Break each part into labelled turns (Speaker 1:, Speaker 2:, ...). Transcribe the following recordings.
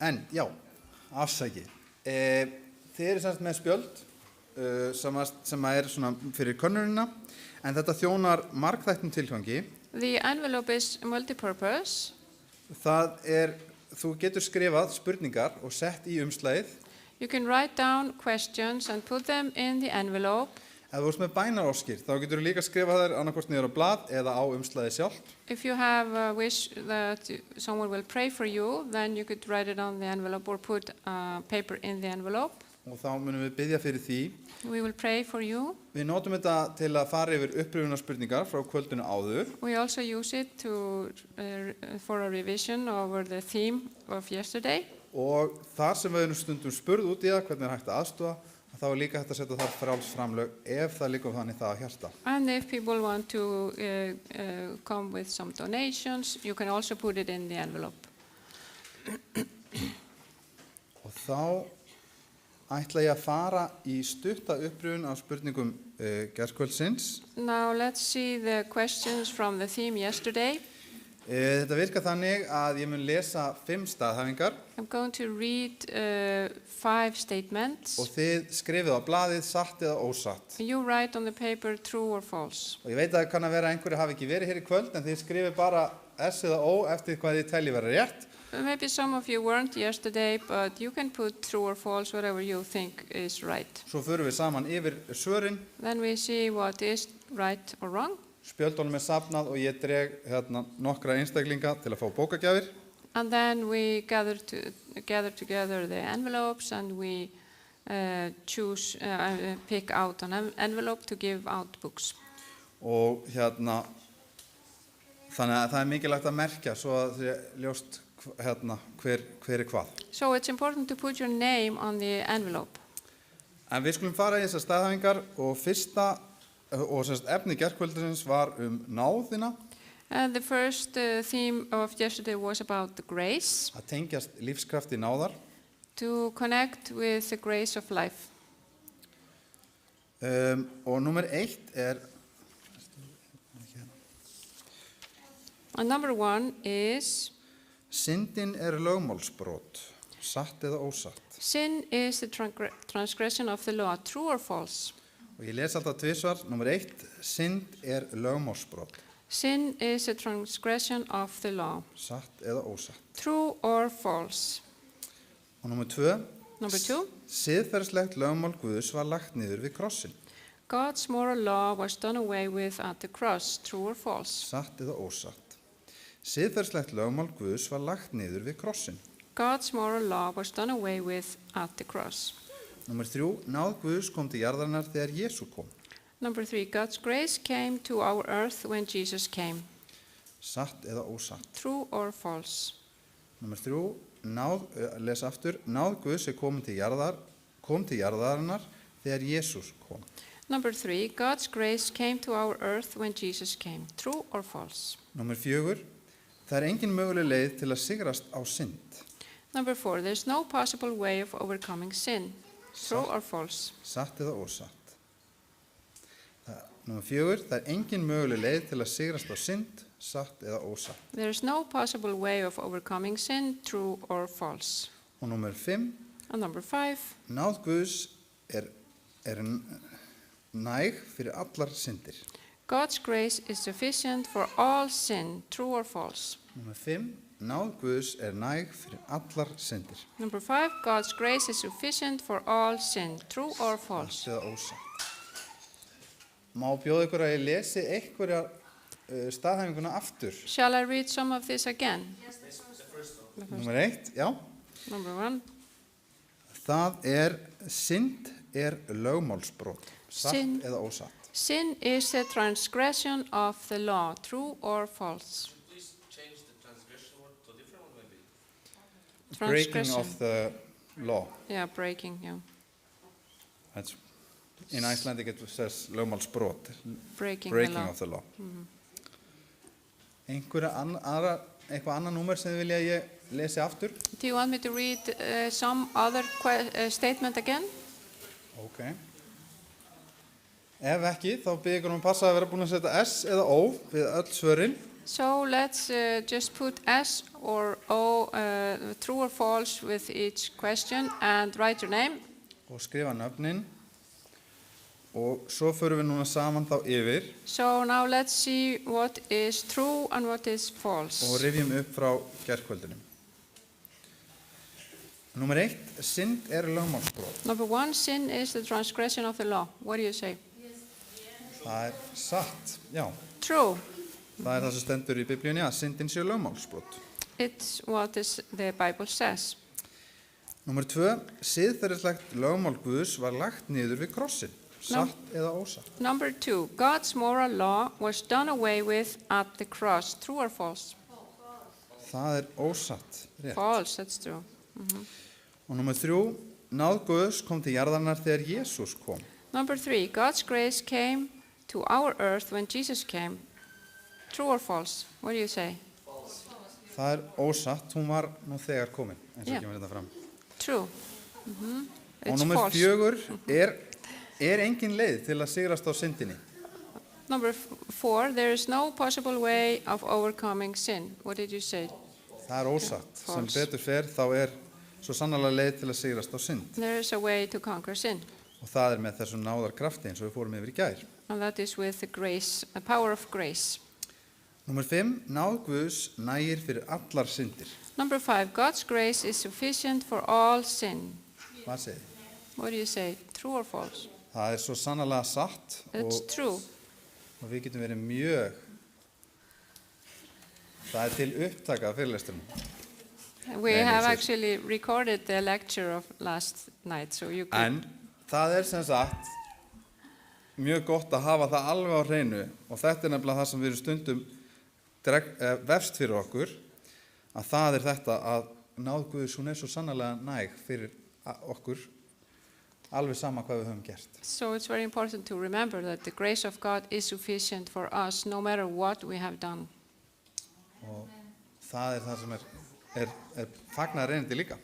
Speaker 1: En, já, afsakið. Þið eru semst með spjöld sem svona fyrir könnunina, en þetta þjónar margþættum tilgangi.
Speaker 2: The envelope is multi-purpose.
Speaker 1: Þú getur skrifað spurningar og sett í umslagið.
Speaker 2: You can write down questions and put them in the envelope.
Speaker 1: Ef þú ert með bænaróskir, þá getur þú líka skrifað þær annarkvort niður á blað eða á umslagið sjálft.
Speaker 2: If you have a wish that someone will pray for you, then you could write it on the envelope or put paper in the envelope.
Speaker 1: Og þá munum við biðja fyrir því.
Speaker 2: We will pray for you.
Speaker 1: Við notum þetta til að fara yfir upprifjunarspurningar frá kvöldinu áður.
Speaker 2: We also use it for a revision over the theme of yesterday.
Speaker 1: Og þar sem við erum stundum spurð út í það hvernig hægt að aðstoða, þá líka hægt að setja þar frjáls framlög ef það liggur þannig það að hjarta.
Speaker 2: And if people want to come with some donations, you can also put it in the envelope.
Speaker 1: Og þá ætla ég að fara í stutta upprifjun af spurningum gærkvöldsins.
Speaker 2: Now let's see the questions from the theme yesterday.
Speaker 1: Þetta virkar þannig að ég mun lesa 5 staðhæfingar.
Speaker 2: I'm going to read 5 statements.
Speaker 1: Og þið skrifið á blaðið satt eða ósatt.
Speaker 2: You write on the paper true or false.
Speaker 1: Og ég veit að það kann að vera einhverju hafi ekki verið hér í kvöld, en þið skrifið bara S eða O eftir hvað þið telji vera rétt.
Speaker 2: Maybe some of you weren't yesterday, but you can put true or false, whatever you think is right.
Speaker 1: Svo förum við saman yfir svörin.
Speaker 2: Then we see what is right or wrong.
Speaker 1: Spjöldunum safnað og ég dreg nokkra einstaklinga til að fá bókagjafir.
Speaker 2: And then we gather together the envelopes and we pick out an envelope to give out books.
Speaker 1: Og þannig að það mikilvægt að merkja svo að þið ljóst hver hvað.
Speaker 2: So it's important to put your name on the envelope.
Speaker 1: En við skulum fara í þessar staðhæfingar og fyrsta og efni gærkvöldsins var náðina.
Speaker 2: The first theme of yesterday was about the grace.
Speaker 1: Að tengjast lífskrafti náðar.
Speaker 2: To connect with the grace of life.
Speaker 1: Og númer 1
Speaker 2: And number 1 is
Speaker 1: syndin lögmálsbrot, satt eða ósatt.
Speaker 2: Sin is the transgression of the law, true or false?
Speaker 1: Og ég les alltaf tvisvar, nummer 1, synd lögmálsbrot.
Speaker 2: Sin is a transgression of the law.
Speaker 1: Satt eða ósatt.
Speaker 2: True or false?
Speaker 1: Og nummer 2,
Speaker 2: Number 2,
Speaker 1: siðferðislegt lögmál Guðs var lagt niður við krossin.
Speaker 2: God's moral law was done away with at the cross, true or false?
Speaker 1: Satt eða ósatt. Siðferðislegt lögmál Guðs var lagt niður við krossin.
Speaker 2: God's moral law was done away with at the cross.
Speaker 1: Númer 3, náð Guðs kom til jarðarinnar þegar Jesú kom.
Speaker 2: Number 3, God's grace came to our earth when Jesus came.
Speaker 1: Satt eða ósatt.
Speaker 2: True or false?
Speaker 1: Númer 3, les aftur, náð Guðs kom til jarðarinnar þegar Jesús kom.
Speaker 2: Number 3, God's grace came to our earth when Jesus came. True or false?
Speaker 1: Númer 4, það engin möguleg leið til að sigrast á synd.
Speaker 2: Number 4, there's no possible way of overcoming sin. True or false?
Speaker 1: Satt eða ósatt. Númer 4, það engin möguleg leið til að sigrast á synd, satt eða ósatt.
Speaker 2: There's no possible way of overcoming sin. True or false?
Speaker 1: Og númer 5,
Speaker 2: And number 5,
Speaker 1: náð Guðs næg fyrir allar syndir.
Speaker 2: God's grace is sufficient for all sin. True or false?
Speaker 1: Númer 5, náð Guðs næg fyrir allar syndir.
Speaker 2: Number 5, God's grace is sufficient for all sin. True or false?
Speaker 1: Satt eða ósatt. Má bjóða ykkur að ég lesi einhverja staðhæfinguna aftur.
Speaker 2: Shall I read some of this again?
Speaker 1: Númer 1, já.
Speaker 2: Number 1,
Speaker 1: Það synd lögmálsbrot, satt
Speaker 2: Synd.
Speaker 1: eða ósatt.
Speaker 2: sin is a transgression of the law. True or false?
Speaker 3: Please change the transgression word to a different one maybe.
Speaker 1: Breaking of the law.
Speaker 2: Yeah, breaking, yeah.
Speaker 1: That's, in Icelandic it says lögmálsbrot,
Speaker 2: Breaking
Speaker 1: breaking
Speaker 2: the law.
Speaker 1: of the law. Eitthvað annað númer sem þið vilja að ég lesi aftur?
Speaker 2: Do you want me to read some other statement again?
Speaker 1: Ok. Ef ekki, þá bið ykkur að passa að vera búin að setja S eða O við öll svörin.
Speaker 2: So let's just put S or O, true or false with each question and write your name.
Speaker 1: og skrifa nöfnin og svo förum við núna saman þá yfir
Speaker 2: So now let's see what is true and what is false.
Speaker 1: og rifjum upp frá gærkvöldunum. Númer 1, synd lögmálsbrot.
Speaker 2: Number 1, sin is the transgression of the law. What do you say?
Speaker 1: Það satt, já.
Speaker 2: True.
Speaker 1: Það það sem stendur í Biblíunni að syndin sé lögmálsbrot.
Speaker 2: It's what the Bible says.
Speaker 1: Númer 2, siðferðislegt lögmál Guðs var lagt niður við krossin. Satt eða ósatt.
Speaker 2: Number 2, God's moral law was done away with at the cross. True or false?
Speaker 1: Það ósatt, rétt.
Speaker 2: False, that's true.
Speaker 1: Og númer 3, náð Guðs kom til jarðarinnar þegar Jesús kom.
Speaker 2: Number 3, God's grace came to our earth when Jesus came. True or false? What do you say?
Speaker 1: Það ósatt, hún var nú þegar komin, eins og
Speaker 2: Yeah.
Speaker 1: kemur þetta fram.
Speaker 2: True.
Speaker 1: Og
Speaker 2: It's
Speaker 1: númer
Speaker 2: false.
Speaker 1: 4, er engin leið til að sigrast á syndinni.
Speaker 2: Number 4, there is no possible way of overcoming sin. What did you say?
Speaker 1: Það ósatt. Sem
Speaker 2: False.
Speaker 1: betur fer, þá svo sannarlega leið til að sigrast á synd.
Speaker 2: There is a way to conquer sin,
Speaker 1: Og það með þessum náðarkrafti eins og við fórum yfir í gær.
Speaker 2: and that is with the grace, the power of grace.
Speaker 1: Númer 5, náð Guðs nægir fyrir allar syndir.
Speaker 2: Number 5, God's grace is sufficient for all sin.
Speaker 1: Hvað segir?
Speaker 2: What do you say? True or false?
Speaker 1: Það svo sannarlega satt
Speaker 2: It's true.
Speaker 1: og við getum verið mjög. Það til upptaka af fyrirlesturinn.
Speaker 2: We
Speaker 1: Nei,
Speaker 2: have
Speaker 1: nei,
Speaker 2: actually recorded the lecture of last night, so you could.
Speaker 1: En það sem sagt mjög gott að hafa það alveg á hreinu og þetta nefnilega það sem við erum stundum vefst fyrir okkur að það þetta að náð Guðs, hún svo sannarlega næg fyrir okkur alveg sama hvað við höfum gert.
Speaker 2: So it's very important to remember that the grace of God is sufficient for us no matter what we have done.
Speaker 1: Og það það sem er fagnar reynandi líka.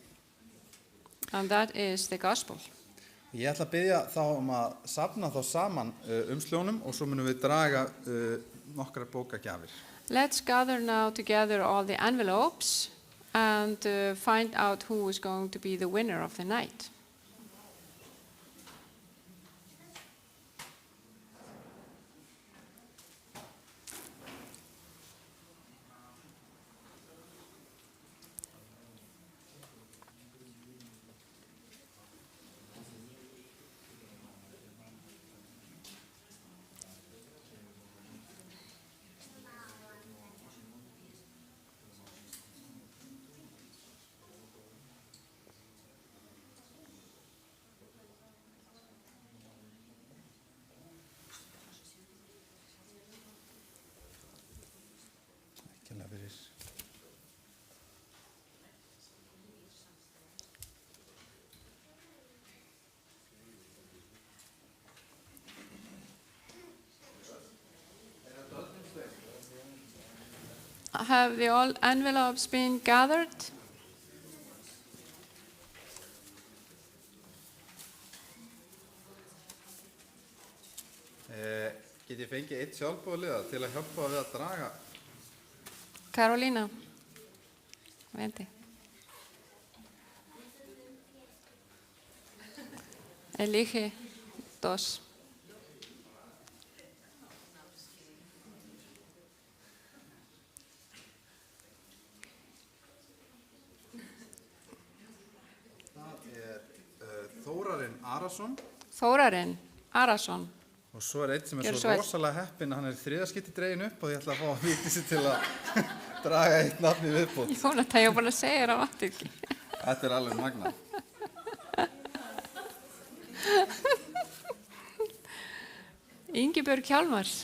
Speaker 2: And that is the gospel.
Speaker 1: Ég ætla að biðja þá að safna þá saman umsljónum og svo munum við draga nokkrar bókagjafir.
Speaker 2: Let's gather now together all the envelopes and find out who is going to be the winner of the night. Have the all envelopes been gathered?
Speaker 1: Get ég fengið eitt sjálfboðaliða til að hjálpa við að draga?
Speaker 2: Carolina, vente. Elige dos.
Speaker 1: Þórarinn Arason
Speaker 2: Þórarinn Arason.
Speaker 1: og svo eitt sem
Speaker 2: Gjörðu
Speaker 1: svo
Speaker 2: svo vel.
Speaker 1: rosalega heppinn, hann þriðaskipti dregin upp og ég ætla að fá að viti sig til að draga eitt nafn í viðbót.
Speaker 2: Jónatan, ég var bara að segja það vatn ekki.
Speaker 1: Þetta alveg magna.
Speaker 2: Ingibjörg Hjálmars.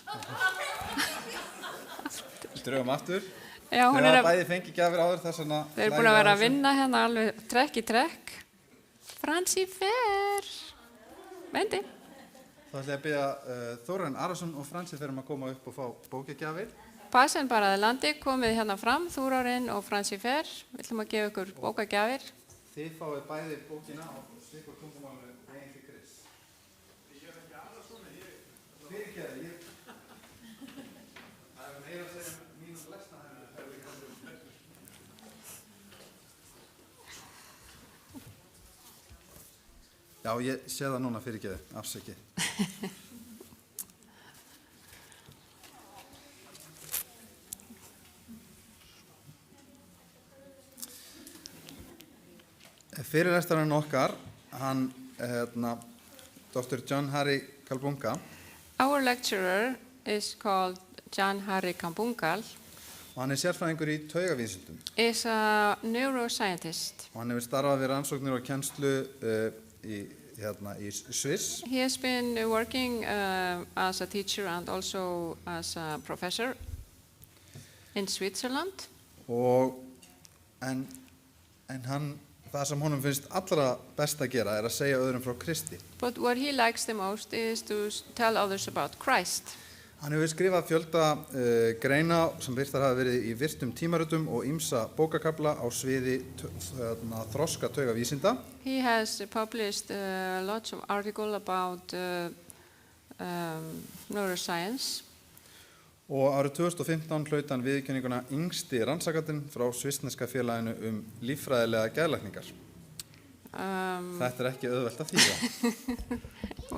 Speaker 1: Drögum aftur.
Speaker 2: Já, hún
Speaker 1: Þeir hafa
Speaker 2: að,
Speaker 1: bæði fengið gjafir áður þess vegna.
Speaker 2: þeir eru búin að vera að vinna hérna alveg trekk í trekk. Franci Fer. Vendi.
Speaker 1: Þá ætla ég að biðja Þórarinn Arason og Franci fyrir að koma upp og fá bókagjafir.
Speaker 2: Passen bara að landi, komið hérna fram, Þórarinn og Franci Fer. Við ætlum að gefa ykkur bókagjafir.
Speaker 1: Þið fáið bæði bókina og slikur tungumálinu veginn til Chris. Fyrirgeðu, það er meira að segja mínum Já, ég sé það núna fyrir ekki, afsakið. Fyrirlestarinn okkar, hann, Dr. John Harry Kalbunga,
Speaker 2: Our lecturer is called John Harry Kambungal,
Speaker 1: og hann sérfræðingur í taugavísindum.
Speaker 2: is a neuroscientist.
Speaker 1: Og hann hefur starfað við rannsóknir og kennslu í Sviss.
Speaker 2: He has been working as a teacher and also as a professor in Switzerland.
Speaker 1: En það sem honum finnst allra best að gera að segja öðrum frá Kristi.
Speaker 2: But what he likes the most is to tell others about Christ.
Speaker 1: Hann hefur skrifað fjölda greina sem birtar hafa verið í virtum tímaritum og ýmsa bókakafla á sviði þroska taugavísinda.
Speaker 2: He has published lots of articles about neuroscience.
Speaker 1: Og árið 2015 hlaut hann viðurkenninguna yngsti rannsakandinn frá svissneska félaginu líffræðilega geðlækningar. Þetta ekki auðvelt að þýða.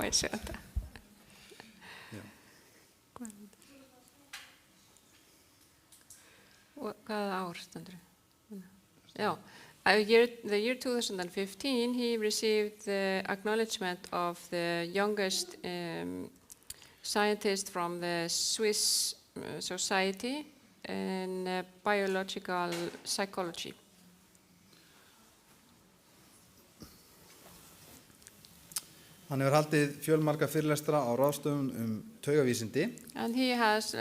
Speaker 2: Wait, shut up. Hvaða ár stendur? Já. The year 2015 he received the acknowledgement of the youngest scientist from the Swiss Society in biological psychology.
Speaker 1: Hann hefur haldið fjölmarga fyrirlestra á ráðstöfum taugavísindi.
Speaker 2: And he has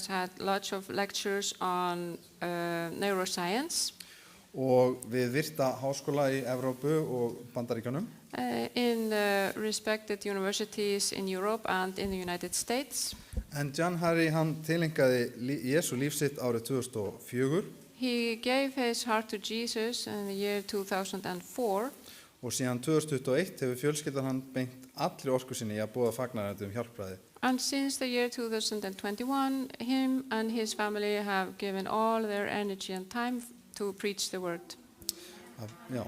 Speaker 2: had lots of lectures on neuroscience.
Speaker 1: Og við virta háskóla í Evrópu og Bandaríkjunum.
Speaker 2: In respected universities in Europe and in the United States.
Speaker 1: En John Harry, hann tilengaði Jesú líf sitt árið 2004.
Speaker 2: He gave his heart to Jesus in the year 2004.
Speaker 1: Og síðan 2021 hefur fjölskyldan hann beint allri orku sinni í að boða fagnarætti hjálpræði.
Speaker 2: And since the year 2021, him and his family have given all their energy and time to preach the word.
Speaker 1: Já.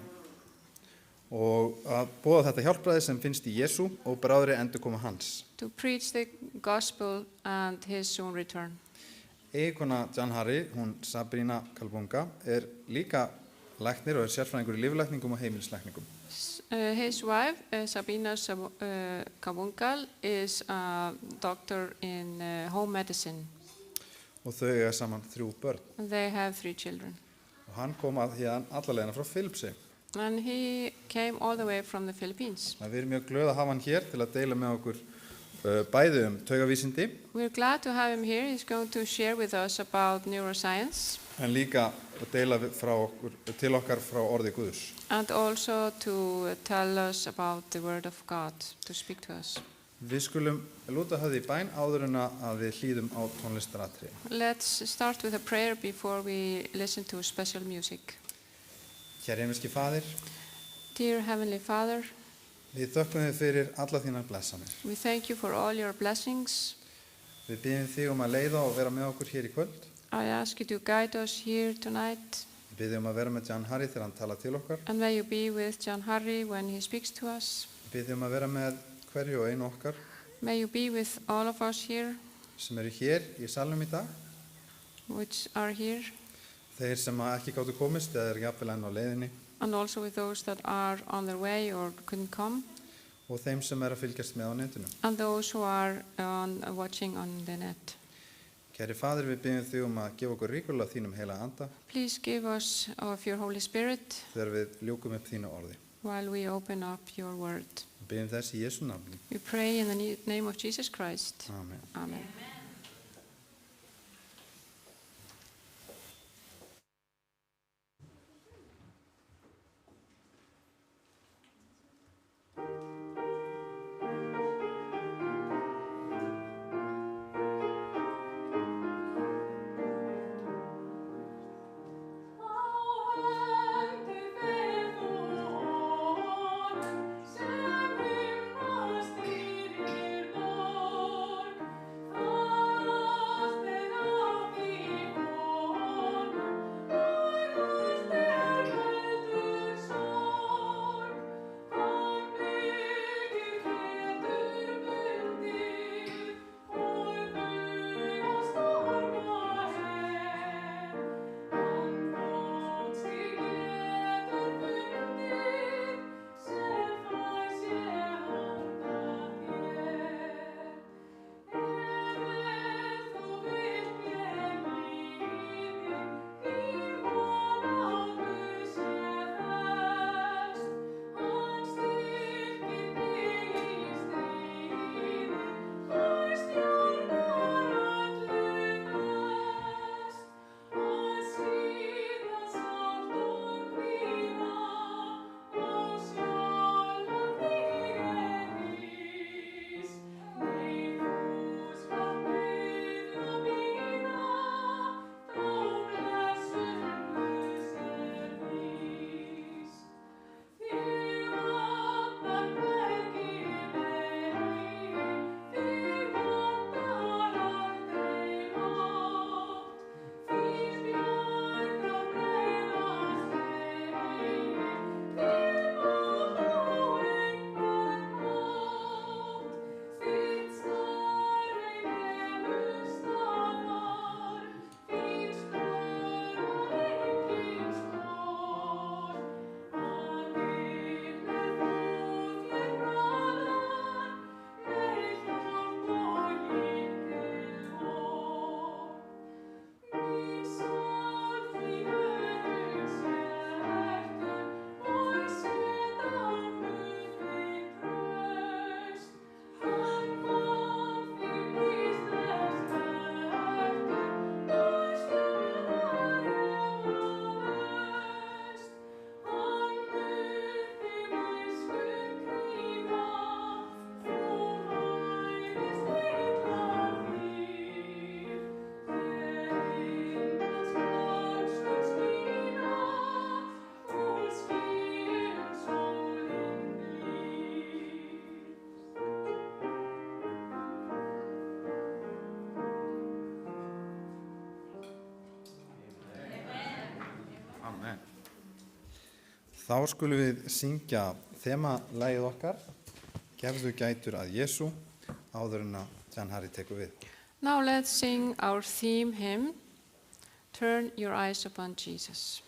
Speaker 1: Og að boða þetta hjálpræði sem finnst í Jesú og bráðri endurkoma hans.
Speaker 2: To preach the gospel and his soon return.
Speaker 1: Eiginkona John Harry, hún Sabrina Kalbunga, líka læknir og sérfræðingur í lyflækningum og heimilislækningum.
Speaker 2: His wife, Sabina Kambungal, is a doctor in home medicine.
Speaker 1: Og þau eiga saman 3 börn.
Speaker 2: And they have 3 children.
Speaker 1: Og hann kom hérna alla leiðina frá Filippsey.
Speaker 2: And he came all the way from the Philippines.
Speaker 1: Við erum mjög glöð að hafa hann hér til að deila með okkur bæði taugavísindi.
Speaker 2: We're glad to have him here. He's going to share with us about neuroscience.
Speaker 1: En líka að deila til okkar frá orði Guðs.
Speaker 2: And also to tell us about the word of God, to speak to us.
Speaker 1: Við skulum lúta höfði í bæn áður en að við hlýðum á tónlistaratriði.
Speaker 2: Let's start with a prayer before we listen to special music.
Speaker 1: Kæri himneski Faðir,
Speaker 2: Dear Heavenly Father,
Speaker 1: við þökkum þér fyrir alla þínar blessanir.
Speaker 2: we thank you for all your blessings.
Speaker 1: Við biðjum þig að leiða og vera með okkur hér í kvöld.
Speaker 2: I ask you to guide us here tonight.
Speaker 1: Við biðjum að vera með John Harry þegar hann talar til okkar.
Speaker 2: And may you be with John Harry when he speaks to us.
Speaker 1: Við biðjum að vera með hverju og einu okkar
Speaker 2: May you be with all of us here,
Speaker 1: sem eru hér í salnum í dag.
Speaker 2: which are here,
Speaker 1: Þeir sem ekki gáttu komist eða jafnvel enn á leiðinni.
Speaker 2: and also with those that are on their way or couldn't come,
Speaker 1: Og þeim sem að fylgjast með á netinu.
Speaker 2: and those who are watching on the net.
Speaker 1: Kæri Faðir, við biðjum þig að gefa okkur ríkulega þínum heila anda
Speaker 2: Please give us of your Holy Spirit
Speaker 1: þegar við ljúkum upp þínu orði.
Speaker 2: while we open up your word.
Speaker 1: Við biðjum þess í Jesú nafni.
Speaker 2: We pray in the name of Jesus Christ.
Speaker 1: Amen.
Speaker 2: Amen.
Speaker 4: Oh
Speaker 1: Þá skulum við syngja þemalægið okkar, Gefðu gætur að Jesú, áður en að Jan Harry tekur við.
Speaker 2: Now let's sing our theme hymn, Turn Your Eyes Upon Jesus.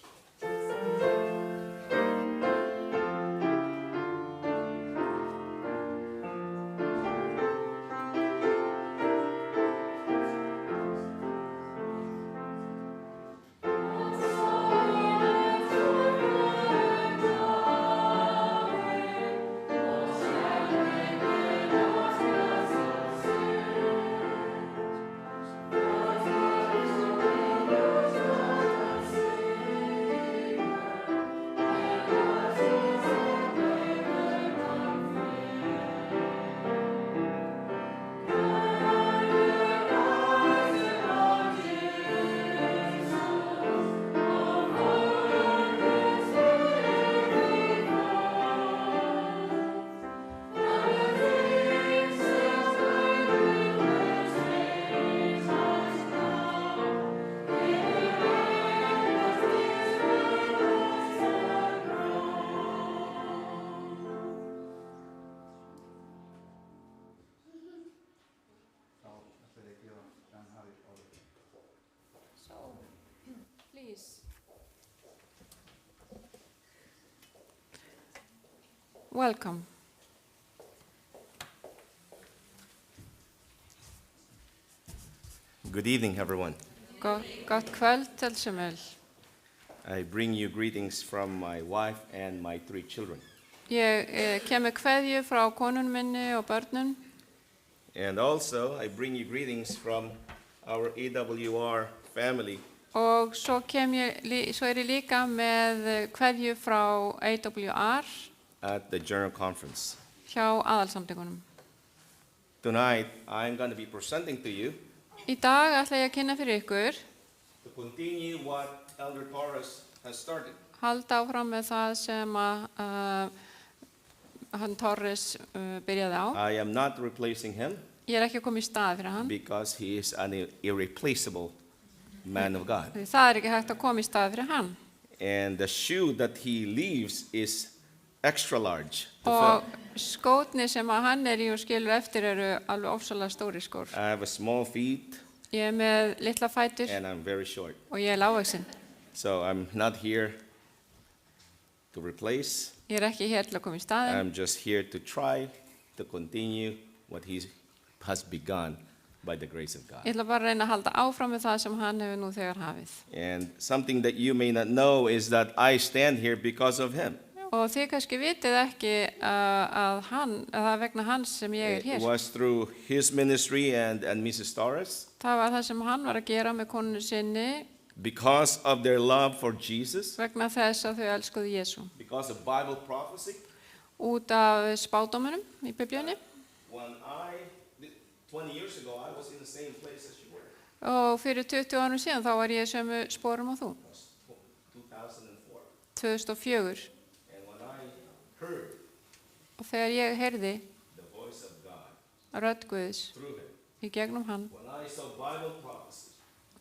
Speaker 2: Please. Welcome.
Speaker 4: Good evening, everyone.
Speaker 2: Gott kvöld til sem vel.
Speaker 4: I bring you greetings from my wife and my 3 children.
Speaker 2: Ég kem með kveðju frá konun minni og börnum
Speaker 4: And also, I bring you greetings from our AWR family.
Speaker 2: og svo er ég líka með kveðju frá AWR
Speaker 4: At the General Conference.
Speaker 2: hjá aðalsamtökunum.
Speaker 4: Tonight, I'm going to be presenting to you
Speaker 2: Í dag ætla ég að kynna fyrir ykkur,
Speaker 4: to continue what Elder Torres has started.
Speaker 2: halda áfram með það sem hann Torres byrjaði á.
Speaker 4: I am not replacing him
Speaker 2: Ég er ekki að koma í stað fyrir hann.
Speaker 4: because he is an irreplaceable man of God.
Speaker 2: Því það er ekki hægt að koma í stað fyrir hann.
Speaker 4: And the shoe that he leaves is extra large. to
Speaker 2: Og
Speaker 4: fill.
Speaker 2: skótni sem að hann er í og skilur eftir eru alveg ofsalega stóri skór.
Speaker 4: I have a small feet
Speaker 2: Ég er með litla fætur
Speaker 4: and I'm very short.
Speaker 2: og ég er lágvaxin.
Speaker 4: So I'm not here to replace.
Speaker 2: Ég er ekki hér til að koma í staðinn.
Speaker 4: I'm just here to try to continue what he has begun by the grace of God.
Speaker 2: Ég ætla bara að reyna að halda áfram með það sem hann hefur nú þegar hafið.
Speaker 4: And something that you may not know is that I stand here because of him.
Speaker 2: Og þið kannski vitið ekki að það er vegna hans sem ég er
Speaker 4: It
Speaker 2: hér.
Speaker 4: was through his ministry and Mrs. Torres,
Speaker 2: Það var það sem hann var að gera með konunu sinni
Speaker 4: because of their love for Jesus,
Speaker 2: vegna þess að þau elskuðu Jesú.
Speaker 4: because of Bible prophecy.
Speaker 2: Út af spádómunum í Biblíunni.
Speaker 4: When 20 years ago, I was in the same place as you were.
Speaker 2: Og fyrir 20 árum síðan þá var ég í sömu sporum og þú.
Speaker 4: It was 2004.
Speaker 2: 2004.
Speaker 4: And when I heard
Speaker 2: Og þegar ég heyrði
Speaker 4: the voice of God
Speaker 2: rödd Guðs
Speaker 4: through him,
Speaker 2: í gegnum hann,
Speaker 4: when I saw Bible prophecy,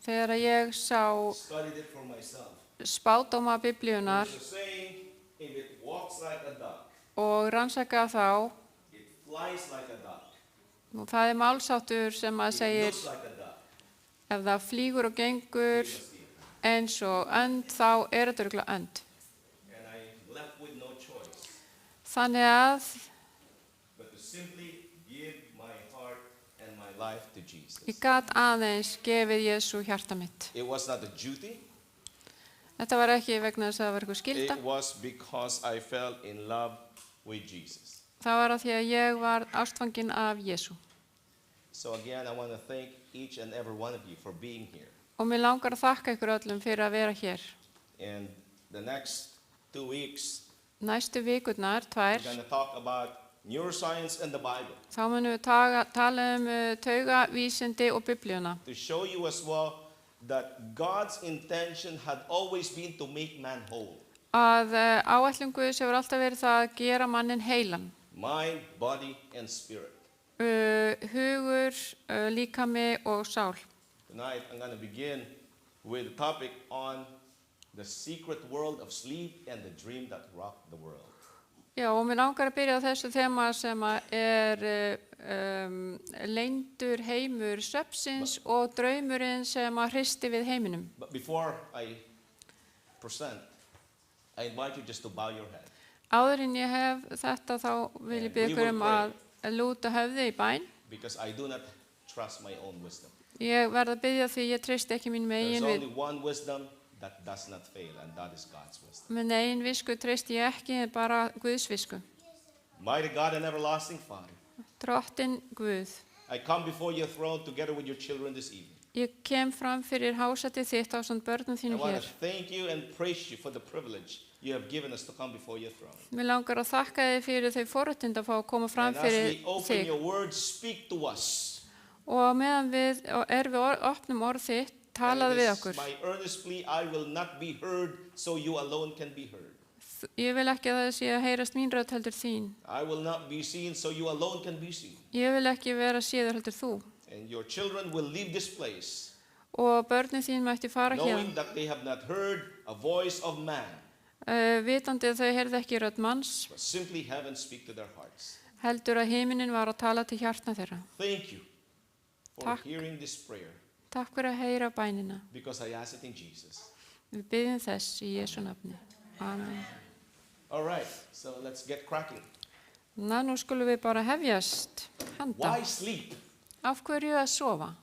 Speaker 2: þegar ég sá
Speaker 4: studied it for myself.
Speaker 2: spádóma Biblíunar
Speaker 4: There's a saying, if it walks like a duck,
Speaker 2: og rannsaka þá,
Speaker 4: it flies like a duck,
Speaker 2: og það er málsáttur sem að
Speaker 4: it
Speaker 2: segir
Speaker 4: looks like a duck,
Speaker 2: ef það flýgur og gengur
Speaker 4: it must be a duck.
Speaker 2: eins og önd þá er þetta örugglega önd.
Speaker 4: And I left with no choice
Speaker 2: Þannig að
Speaker 4: but to simply give my heart and my life to Jesus.
Speaker 2: ég gat aðeins gefið Jesú hjarta mitt.
Speaker 4: It was not a duty,
Speaker 2: Þetta var ekki vegna þess að það var eitthvað skylda.
Speaker 4: it was because I fell in love with Jesus.
Speaker 2: Það var að því að ég var ástfangin af Jesú.
Speaker 4: So again, I want to thank each and every one of you for being here.
Speaker 2: Og mér langar að þakka ykkur öllum fyrir að vera hér.
Speaker 4: And the next 2 weeks,
Speaker 2: Næstu vikurnar,
Speaker 4: we're
Speaker 2: 2,
Speaker 4: going to talk about neuroscience and the Bible
Speaker 2: þá munum við tala um taugavísindi og Biblíuna.
Speaker 4: to show you as well that God's intention had always been to make man whole.
Speaker 2: Að áætlun Guðs hefur alltaf verið það að gera mannin heilan.
Speaker 4: Mind, body, and spirit.
Speaker 2: Hugur, líkami og sál.
Speaker 4: Tonight, I'm going to begin with a topic on the secret world of sleep and the dream that rocked the world.
Speaker 2: Já, og mér langar að byrja á þessu þema sem er leyndur heimur svefnsins og draumurinn sem hristi við heiminum.
Speaker 4: But before I present, I invite you just to bow your head.
Speaker 2: Áður en ég hef þetta þá vil ég biðja ykkur að lúta höfði í bæn.
Speaker 4: Because I do not trust my own wisdom.
Speaker 2: Ég verð að biðja því ég treysti ekki mín
Speaker 4: There's
Speaker 2: eigin
Speaker 4: only one wisdom that does not fail, and that is God's wisdom.
Speaker 2: Minn eigin visku treysti ég ekki, bara Guðs visku.
Speaker 4: Mighty God and everlasting Father,
Speaker 2: Drottinn Guð,
Speaker 4: I come before your throne together with your children this evening.
Speaker 2: ég kem fram fyrir hásætið þitt ásamt börnum
Speaker 4: I
Speaker 2: þínum
Speaker 4: want
Speaker 2: hér.
Speaker 4: to thank you and praise you for the privilege you have given us to come before your throne.
Speaker 2: Mér langar að þakka þið fyrir þau forréttindi að fá að koma fram
Speaker 4: And as
Speaker 2: fyrir
Speaker 4: we open
Speaker 2: þig.
Speaker 4: your word, speak to us.
Speaker 2: Og meðan við opnum orð þitt, talaðu
Speaker 4: And
Speaker 2: við
Speaker 4: it is
Speaker 2: okkur.
Speaker 4: my earnest plea, I will not be heard, so you alone can be heard.
Speaker 2: Ég vil ekki að það sé að heyrast mín rödd heldur þín.
Speaker 4: I will not be seen, so you alone can be seen.
Speaker 2: Ég vil ekki vera séður heldur þú.
Speaker 4: And your children will leave this place,
Speaker 2: Og börnin þín mætti fara
Speaker 4: knowing
Speaker 2: hér.
Speaker 4: that they have not heard a voice of man,
Speaker 2: Vitandi að þau heyrðu ekki rödd manns,
Speaker 4: but simply heaven speak to their hearts.
Speaker 2: heldur að himinin var að tala til hjartna þeirra.
Speaker 4: Thank you for
Speaker 2: Takk.
Speaker 4: hearing this prayer,
Speaker 2: Takk fyrir að heyra bænina.
Speaker 4: because I ask it in Jesus.
Speaker 2: Við byggjum þess í Jesu nafni. Amen.
Speaker 4: All right, so let's get cracking.
Speaker 2: Nú skulum við bara hefjast handa.
Speaker 4: Why sleep?
Speaker 2: Af hverju að sofa?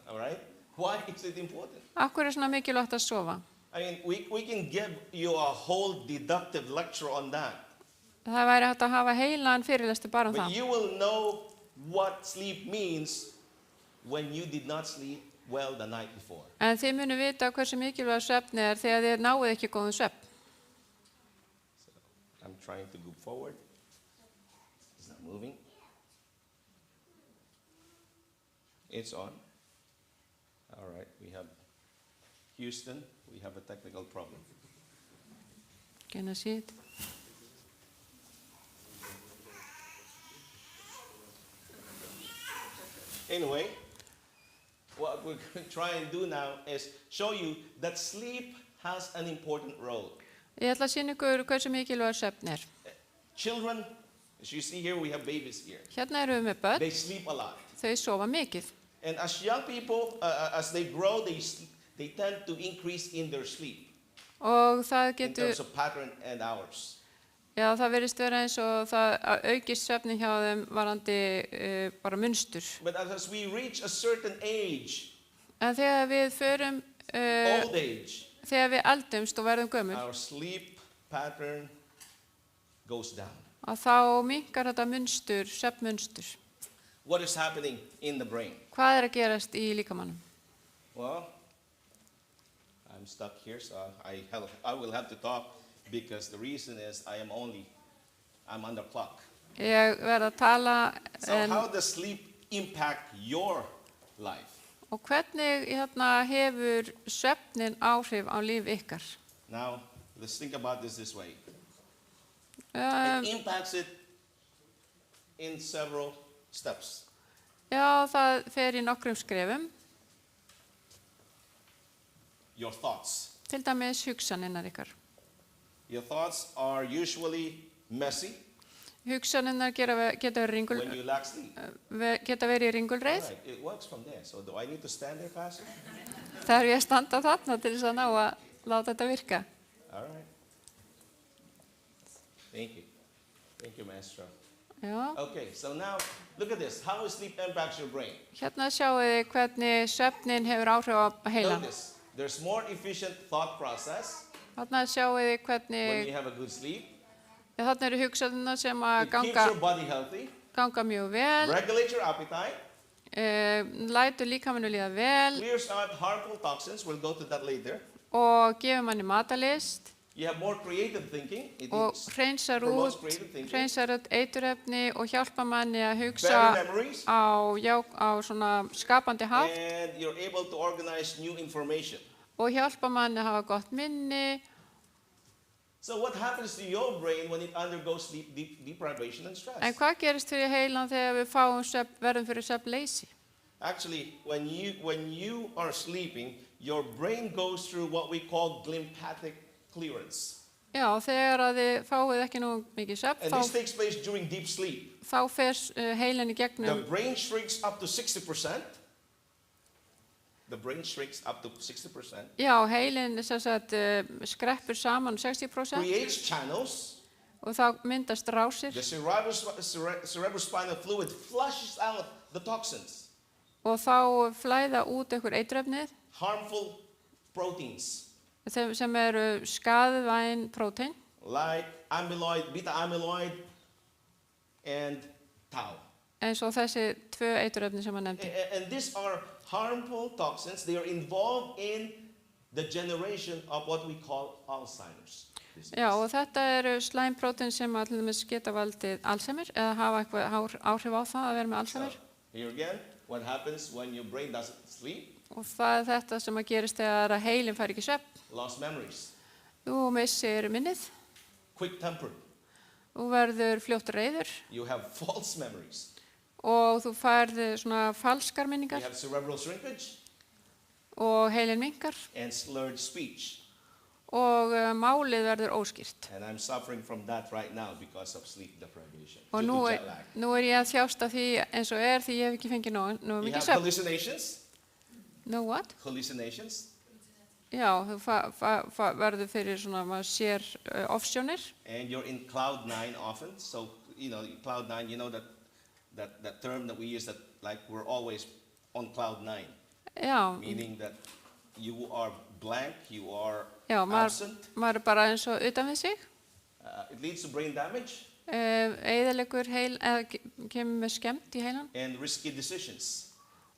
Speaker 4: All right, why is it important?
Speaker 2: Af hverju er svona mikilvægt að sofa?
Speaker 4: I mean, we can give you a whole deductive lecture on that,
Speaker 2: Það væri hægt að hafa heilan fyrirlestur bara
Speaker 4: but
Speaker 2: það.
Speaker 4: you will know what sleep means when you did not sleep well the night before.
Speaker 2: En þið munu vita hversu mikilvæg svefn er þegar þið náið ekki góðum svefn.
Speaker 4: I'm trying to go forward. It's not moving. It's on. All right, we have Houston. We have a technical problem.
Speaker 2: Can I see it?
Speaker 4: Anyway, what we're going to try and do now is show you that sleep has an important role.
Speaker 2: Ég ætla að sýna ykkur hversu mikilvæg svefn er.
Speaker 4: Children, as you see here, we have babies here.
Speaker 2: Hérna erum við með börn,
Speaker 4: They sleep a lot.
Speaker 2: þau sofa mikið.
Speaker 4: And as young people, as they grow, they tend to increase in their sleep
Speaker 2: Og það
Speaker 4: in
Speaker 2: getur,
Speaker 4: terms of pattern and hours.
Speaker 2: já það verðist vera eins og það aukist svefnin hjá þeim varandi bara munstur.
Speaker 4: But as we reach a certain age,
Speaker 2: En þegar við förum,
Speaker 4: old age,
Speaker 2: þegar við eldumst og verðum gömul,
Speaker 4: our sleep pattern goes down.
Speaker 2: að þá minnkar þetta munstur, svefnmunstur.
Speaker 4: What is happening in the brain?
Speaker 2: Hvað er að gerast í líkamannum?
Speaker 4: Well, I'm stuck here, so I will have to talk because the reason is I'm under clock.
Speaker 2: Ég verð að tala,
Speaker 4: So how does sleep impact your life?
Speaker 2: og hvernig hefur svefnin áhrif á líf ykkar?
Speaker 4: Now, let's think about this way.
Speaker 2: Um,
Speaker 4: It impacts it in several steps.
Speaker 2: Já, það fer í nokkrum skrefum,
Speaker 4: Your thoughts.
Speaker 2: til dæmis hugsaninnar ykkar.
Speaker 4: Your thoughts are usually messy
Speaker 2: Hugsaninnar geta
Speaker 4: when you lack sleep.
Speaker 2: verið í ringulreið.
Speaker 4: Right, it works from there. So do I need to stand there, Pastor?
Speaker 2: Það er ég að standa þarna til þess að ná að láta þetta virka.
Speaker 4: All right. Thank you. Thank you, Maestro.
Speaker 2: Já,
Speaker 4: Okay, so now look at this. How sleep impacts your brain.
Speaker 2: hérna sjáu þið hvernig svefnin hefur áhrif á heilan.
Speaker 4: Notice, there's more efficient thought process
Speaker 2: Hérna sjáu þið
Speaker 4: when
Speaker 2: hvernig,
Speaker 4: you have a good sleep.
Speaker 2: þarna eru hugsaninnar sem að
Speaker 4: It keeps your body healthy,
Speaker 2: ganga mjög vel,
Speaker 4: regulates your appetite,
Speaker 2: lætur líkamanu líða vel
Speaker 4: clears out harmful toxins. We'll go to that later.
Speaker 2: og gefur manni matarlist
Speaker 4: You have more creative thinking. It
Speaker 2: og
Speaker 4: promotes creative thinking.
Speaker 2: hreinsar út eiturefni og hjálpa manni að
Speaker 4: Better
Speaker 2: hugsa
Speaker 4: memories,
Speaker 2: á svona skapandi hátt
Speaker 4: and you're able to organize new information.
Speaker 2: og hjálpa manni að hafa gott minni.
Speaker 4: So what happens to your brain when it undergoes sleep deprivation and stress?
Speaker 2: En hvað gerist fyrir heilan þegar við verðum fyrir svefnleysi?
Speaker 4: Actually, when you are sleeping, your brain goes through what we call glymphatic clearance.
Speaker 2: Já, þegar að þið fáið ekki nú mikið svefn,
Speaker 4: And this takes place during deep sleep.
Speaker 2: þá fer heilin í
Speaker 4: The
Speaker 2: gegnum,
Speaker 4: brain shrinks up to 60%. The brain shrinks up to 60%.
Speaker 2: já, heilin sem sagt skreppur saman 60%
Speaker 4: Creates channels.
Speaker 2: og þá myndast rásir
Speaker 4: The cerebrospinal fluid flushes out the toxins,
Speaker 2: og þá flæða út einhver eitrefnið
Speaker 4: harmful proteins
Speaker 2: sem eru skaðvæn prótein
Speaker 4: like amyloid, beta amyloid, and tau.
Speaker 2: eins og þessi tvö eitrefni sem að nefndi.
Speaker 4: And these are harmful toxins. They are involved in the generation of what we call Alzheimer's disease.
Speaker 2: Já, og þetta eru slæmprótein sem að til dæmis geta valdið Alzheimer eða hafa eitthvað áhrif á það að vera með
Speaker 4: So,
Speaker 2: Alzheimer.
Speaker 4: here again, what happens when your brain doesn't sleep?
Speaker 2: Og það er þetta sem að gerist þegar að heilin fær ekki svefn.
Speaker 4: Lost memories,
Speaker 2: Þú missir minnið,
Speaker 4: quick-tempered.
Speaker 2: þú verður fljótt reiður
Speaker 4: You have false memories.
Speaker 2: og þú færð svona falskar
Speaker 4: You
Speaker 2: minningar
Speaker 4: have cerebral shrinkage
Speaker 2: og heilin minkar
Speaker 4: and slurred speech.
Speaker 2: og málið verður óskýrt.
Speaker 4: And I'm suffering from that right now because of sleep deprivation.
Speaker 2: Og
Speaker 4: due to
Speaker 2: nú
Speaker 4: jet lag.
Speaker 2: er ég að þjást af því eins og því ég hef ekki fengið nóg
Speaker 4: You
Speaker 2: mikið
Speaker 4: have
Speaker 2: svefn.
Speaker 4: hallucinations.
Speaker 2: No what?
Speaker 4: Hallucinations.
Speaker 2: Já, þú verður fyrir svona, maður sér offsjónir.
Speaker 4: And you're in cloud nine often. So, you know, cloud nine, you know that term that we use that like we're always on cloud nine.
Speaker 2: Já,
Speaker 4: Meaning that you are blank, you are
Speaker 2: já
Speaker 4: absent.
Speaker 2: maður er bara eins og utan við sig.
Speaker 4: It leads to brain damage
Speaker 2: Eyðileggur heil, eða kemur með skemmt í heilan
Speaker 4: and risky decisions.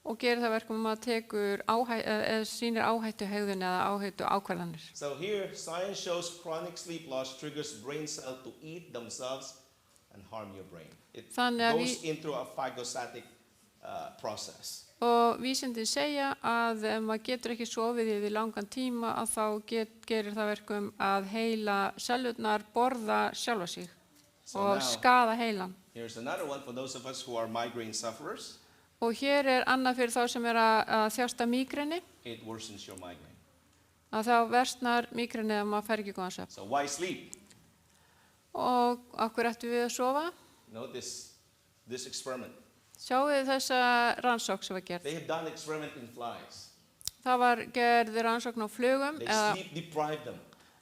Speaker 2: og gerir það verkum að maður tekur eða sýnir áhættu hegðun eða áhættu ákvarðanir.
Speaker 4: So here, science shows chronic sleep loss triggers brain cells to eat themselves and harm your brain. It
Speaker 2: Þannig að
Speaker 4: goes into a phagocytic process.
Speaker 2: Og vísindin segja að ef maður getur ekki sofið í langan tíma að þá gerir það verkum að heila sellurnar borða sjálfa sig
Speaker 4: So
Speaker 2: og
Speaker 4: now,
Speaker 2: skaða heilan.
Speaker 4: here's another one for those of us who are migraine sufferers.
Speaker 2: Og hér er annað fyrir þá sem er að þjásta mígreni,
Speaker 4: It worsens your migraine.
Speaker 2: að þá versnar mígreni ef maður fær ekki góðan svefn.
Speaker 4: So why sleep?
Speaker 2: Og af hverju ættum við að sofa?
Speaker 4: Notice this experiment.
Speaker 2: Sjáu þið þessa rannsókn sem var gerð.
Speaker 4: They have done experiment in flies.
Speaker 2: Það var gerð rannsókn á flugum
Speaker 4: They
Speaker 2: eða
Speaker 4: sleep deprive them.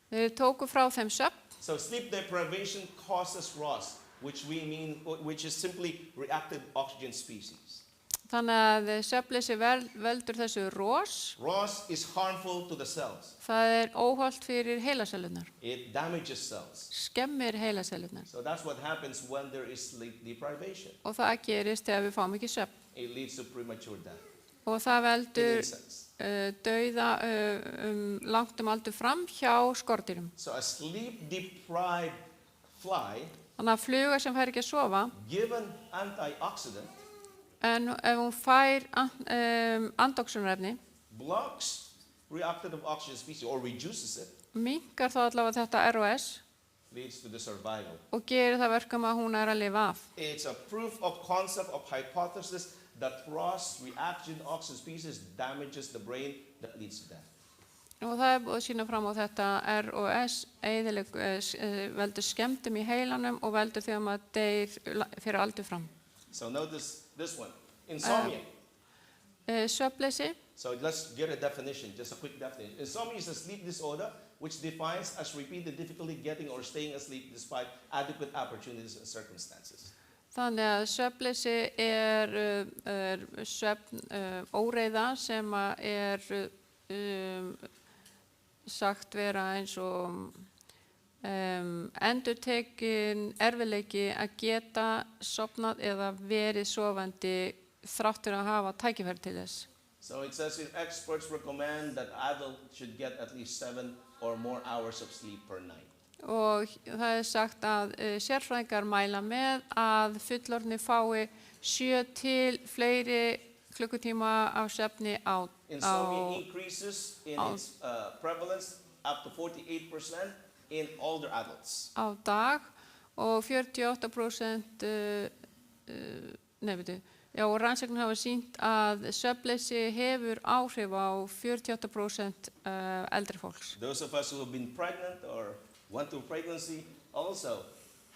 Speaker 2: þeir tóku frá þeim svefn.
Speaker 4: So sleep deprivation causes ROS, which is simply reactive oxygen species.
Speaker 2: Þannig að svefnleysi veldur þessu ROS.
Speaker 4: ROS is harmful to the cells.
Speaker 2: Það er óhollt fyrir heilasellurnar.
Speaker 4: It damages cells.
Speaker 2: Skemmir heilasellurnar.
Speaker 4: So that's what happens when there is sleep deprivation.
Speaker 2: Og það gerist þegar við fáum ekki svefn.
Speaker 4: It leads to premature death
Speaker 2: Og það
Speaker 4: in
Speaker 2: veldur
Speaker 4: insects.
Speaker 2: dauða langt aldur fram hjá skordýrum.
Speaker 4: So a sleep deprived fly,
Speaker 2: Þannig að fluga sem fær ekki að sofa,
Speaker 4: given antioxidant,
Speaker 2: en ef hún fær andóksunarefni,
Speaker 4: blocks reactive oxygen species or reduces it,
Speaker 2: minkar þá allavega þetta ROS
Speaker 4: leads to the survival.
Speaker 2: og gerir það verkum að hún er að lifa af.
Speaker 4: It's a proof of concept of hypothesis that ROS reaction oxygen species damages the brain that leads to death.
Speaker 2: Og það er búið að sína fram á þetta ROS veldur skemmtum í heilanum og veldur þegar maður deyr fyrir aldur fram.
Speaker 4: So notice this one, insomnia.
Speaker 2: Svefnleysi.
Speaker 4: So let's get a definition, just a quick definition. Insomnia is a sleep disorder which defines as repeated difficulty getting or staying asleep despite adequate opportunities and circumstances.
Speaker 2: Þannig að svefnleysi er óreiða sem er sagt vera eins og endurtekin erfiðleiki að geta sofnað eða verið sofandi þráttur að hafa tækifæri til þess.
Speaker 4: So it says here, experts recommend that adults should get at least 7 or more hours of sleep per night.
Speaker 2: Og það er sagt að sérfræðingar mæla með að fullorðnir fái 7 til fleiri klukkutíma af svefni
Speaker 4: Insomnia increases in its prevalence up to 48% in older adults.
Speaker 2: á dag og 48% Já, og rannsóknir hafa sýnt að svefnleysi hefur áhrif á 48% eldri fólks.
Speaker 4: Those of us who have been pregnant or went through pregnancy also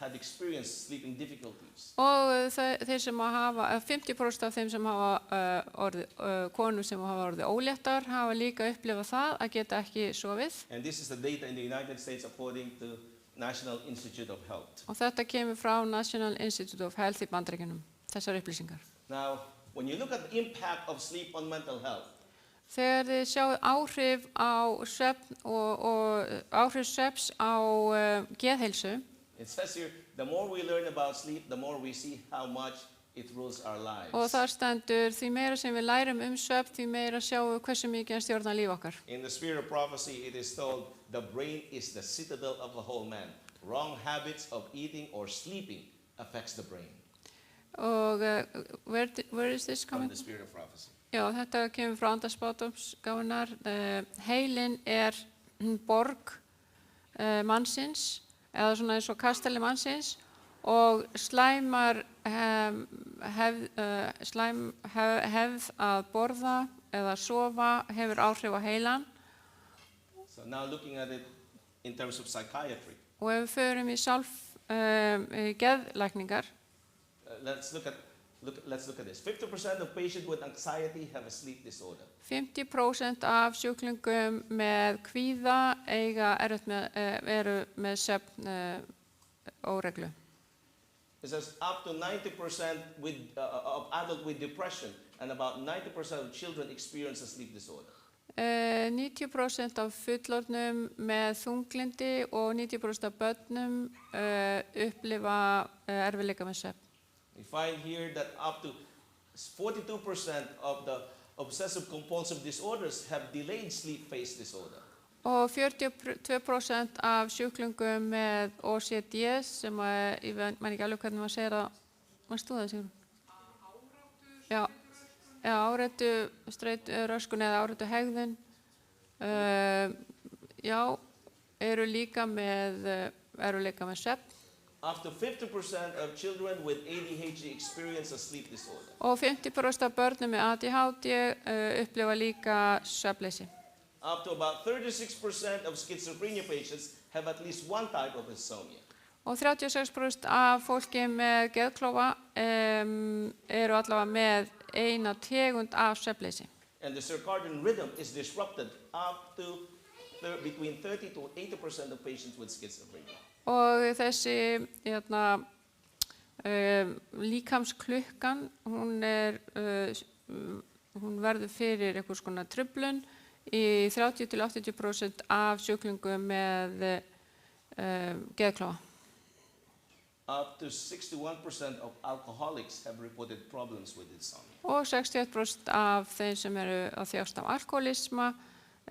Speaker 4: had experienced sleeping difficulties.
Speaker 2: Og þeir sem hafa, 50% af þeim sem hafa konur sem hafa orðið óléttar hafa líka upplifað það að geta ekki sofið.
Speaker 4: And this is the data in the United States according to National Institute of Health.
Speaker 2: Og þetta kemur frá National Institute of Health í Bandaríkjunum, þessar upplýsingar.
Speaker 4: Now, when you look at the impact of sleep on mental health,
Speaker 2: Þegar þið sjáu áhrif á svefn og áhrif svefns á geðheilsu,
Speaker 4: it says here, the more we learn about sleep, the more we see how much it rules our lives.
Speaker 2: og þar stendur því meira sem við lærum svefn, því meira sjáum við hversu mikið hann stjórnar líf okkar.
Speaker 4: In the spirit of prophecy, it is told the brain is the citadel of the whole man. Wrong habits of eating or sleeping affects the brain.
Speaker 2: Og where is this
Speaker 4: From
Speaker 2: coming?
Speaker 4: the spirit of prophecy.
Speaker 2: Já, þetta kemur frá andarspátumsgáfunar. Heilin borg mannsins, eða svona eins og kastelli mannsins, og slæmar hefð að borða eða sofa hefur áhrif á heilan.
Speaker 4: So now looking at it in terms of psychiatry,
Speaker 2: Og ef við förum í geðlækningar,
Speaker 4: let's look at this. 50% of patients with anxiety have a sleep disorder.
Speaker 2: 50% af sjúklingum með kvíða eru með svefn óreglu.
Speaker 4: It says up to 90% of adults with depression and about 90% of children experience a sleep disorder.
Speaker 2: 90% af fullorðnum með þunglindi og 90% af börnum upplifa erfiðleika með svefn.
Speaker 4: We find here that up to 42% of the obsessive compulsive disorders have delayed sleep phase disorder.
Speaker 2: Og 42% af sjúklingum með OCD, sem ég man ekki alveg hvernig maður segir það, maður stóða það, Sigrún? Já, áreitu röskun eða áreitu hegðun, eru líka með erfiðleika með svefn.
Speaker 4: Up to 50% of children with ADHD experience a sleep disorder.
Speaker 2: Og 50% af börnum með ADHD upplifa líka svefnleysi.
Speaker 4: Up to about 36% of schizophrenia patients have at least one type of insomnia.
Speaker 2: Og 36% af fólki með geðklofa eru allavega með eina tegund af svefnleysi.
Speaker 4: And the circadian rhythm is disrupted up to between 30 to 80% of patients with schizophrenia.
Speaker 2: Og þessi líkamsklukkan, hún verður fyrir einhvers konar truflun í 30 til 80% af sjúklingum með geðklofa.
Speaker 4: Up to 61% of alcoholics have reported problems with insomnia.
Speaker 2: Og 61% af þeim sem eru að þjást af alkoholisma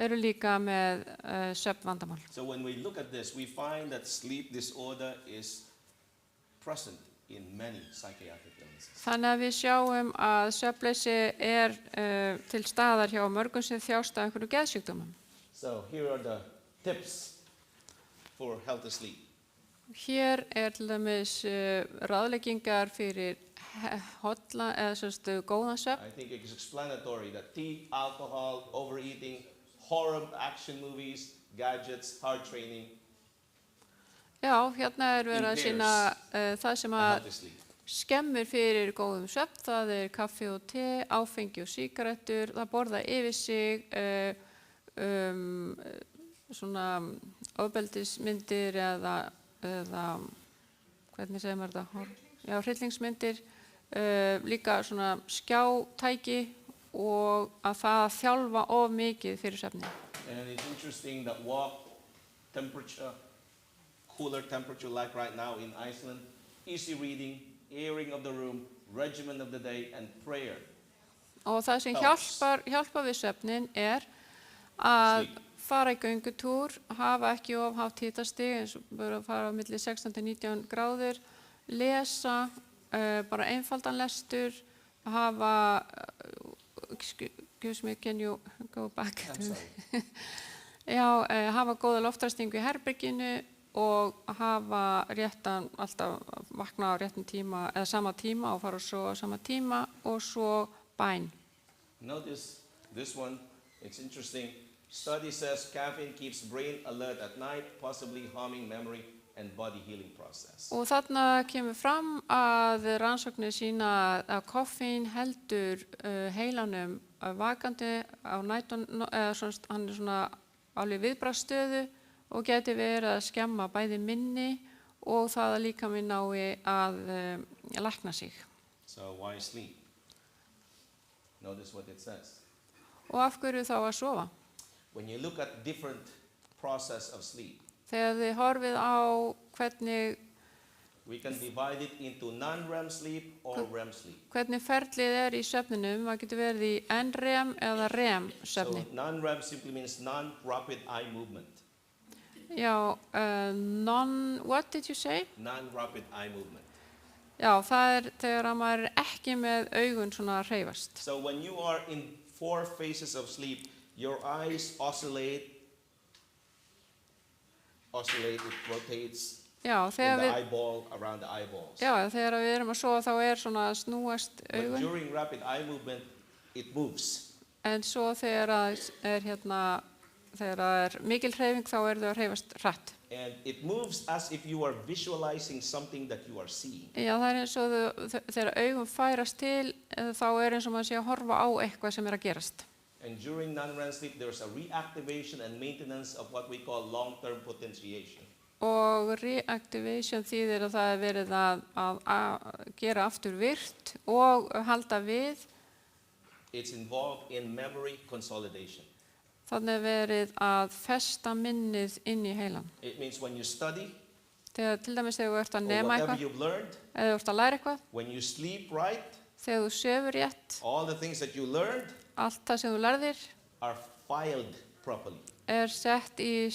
Speaker 2: eru líka með svefnvandamál.
Speaker 4: So when we look at this, we find that sleep disorder is present in many psychiatric illnesses.
Speaker 2: Þannig að við sjáum að svefnleysi til staðar hjá mörgum sem þjást af einhverju geðsjúkdómum.
Speaker 4: So here are the tips for healthy sleep.
Speaker 2: Hér til dæmis ráðleggingar fyrir holla eða góðan svefn.
Speaker 4: I think it's explanatory that tea, alcohol, overeating, horror action movies, gadgets, hard training,
Speaker 2: Já, hérna verið að sýna það sem
Speaker 4: and
Speaker 2: að
Speaker 4: healthy sleep.
Speaker 2: skemmir fyrir góðum svefn, það kaffi og te, áfengi og sígarettur, það borða yfir sig svona ofbeldismyndir eða hvernig segir maður þetta? Já, hryllingsmyndir, líka svona skjátæki og að það þjálfa of mikið fyrir svefni.
Speaker 4: And it's interesting that walk, temperature, cooler temperature like right now in Iceland, easy reading, airing of the room, regimen of the day, and prayer.
Speaker 2: Og það sem
Speaker 4: Helps.
Speaker 2: hjálpar við svefnin að
Speaker 4: Sleep.
Speaker 2: fara í göngutúr, hafa ekki of hátt hitastig, eins og bara fara á milli 16 til 19 gráður, lesa, bara einfaldan lestur, hafa, excuse me, can you go back?
Speaker 4: I'm sorry.
Speaker 2: Já, hafa góða loftræstingu í herberginu, og hafa réttan, alltaf vakna á réttan tíma eða sama tíma og fara svo á sama tíma og svo bæn.
Speaker 4: Notice this one, it's interesting. Study says caffeine keeps brain alert at night, possibly harming memory and body healing process.
Speaker 2: Og þarna kemur fram að rannsóknir sína að koffín heldur heilanum vakandi á nætun, eða svona, hann svona alveg viðbragðsstöðu og geti verið að skemma bæði minni og það að líkaminn nái að lækna sig.
Speaker 4: So why sleep? Notice what it says.
Speaker 2: Og af hverju þá að sofa?
Speaker 4: When you look at different process of sleep,
Speaker 2: Þegar þið horfið á
Speaker 4: we can divide it into non-REM sleep or REM sleep.
Speaker 2: hvernig ferlið í svefninum, það getur verið í NREM eða REM svefni.
Speaker 4: So non-REM simply means non-rapid eye movement.
Speaker 2: Já, what did you say?
Speaker 4: Non-rapid eye movement.
Speaker 2: Já, það þegar að maður ekki með augun svona að hreyfast.
Speaker 4: So when you are in 4 phases of sleep, your eyes oscillate, it rotates
Speaker 2: Já,
Speaker 4: in
Speaker 2: þegar
Speaker 4: the
Speaker 2: við,
Speaker 4: eyeball, around the eyeballs.
Speaker 2: já, þegar við erum að sofa þá svona að snúast
Speaker 4: But
Speaker 2: augun,
Speaker 4: during rapid eye movement, it moves.
Speaker 2: en svo þegar að þegar að mikil hreyfing þá þau að hreyfast hratt.
Speaker 4: And it moves as if you are visualizing something that you are seeing.
Speaker 2: Já, það eins og þegar augun færast til, þá eins og maður sé að horfa á eitthvað sem að gerast.
Speaker 4: And during non-REM sleep, there's a reactivation and maintenance of what we call long-term potentiation.
Speaker 2: Og reactivation þýðir að það verið að gera aftur virkt og halda við.
Speaker 4: It's involved in memory consolidation.
Speaker 2: Þannig verið að festa minnið inn í heilan.
Speaker 4: It means when you study,
Speaker 2: Þegar til dæmis þegar þú ert að
Speaker 4: or
Speaker 2: nema
Speaker 4: whatever
Speaker 2: eitthvað,
Speaker 4: you've learned,
Speaker 2: eða þú ert að læra eitthvað,
Speaker 4: when you sleep right,
Speaker 2: þegar þú sefur rétt,
Speaker 4: all the things that you learned
Speaker 2: allt það sem þú lærðir
Speaker 4: are filed properly,
Speaker 2: sett í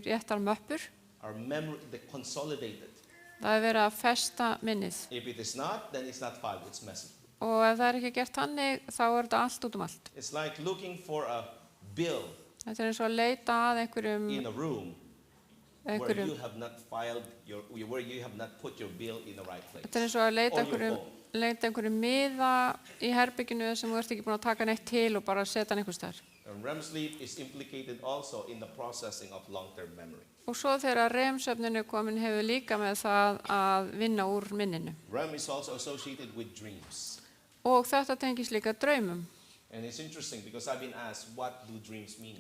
Speaker 2: réttar möppur.
Speaker 4: are consolidated.
Speaker 2: Það verið að festa minnið.
Speaker 4: If it is not, then it's not filed, it's messy.
Speaker 2: Og ef það ekki gert þannig, þá þetta allt út allt.
Speaker 4: It's like looking for a bill
Speaker 2: Þetta eins og að leita að
Speaker 4: in a room where
Speaker 2: einhverjum.
Speaker 4: you have not filed where you have not put your bill in the right place.
Speaker 2: Þetta eins og að leita
Speaker 4: Or your
Speaker 2: einhverjum miða í herbygginu sem þú ert ekki búin að taka neitt til og bara setja hann einhvers staðar.
Speaker 4: And REM sleep is implicated also in the processing of long-term memory.
Speaker 2: Og svo þegar REM-svefninu komin hefur líka með það að vinna úr minninu.
Speaker 4: REM is also associated with dreams.
Speaker 2: Og þetta tengist líka draumum.
Speaker 4: And it's interesting because I've been asked, what do dreams mean?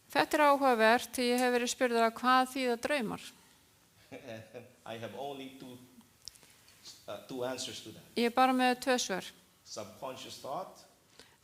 Speaker 2: Þetta áhugavert því ég hef verið spurður að hvað þýða draumar.
Speaker 4: I have only two answers to that.
Speaker 2: Ég bara með 2 svör.
Speaker 4: Subconscious thought,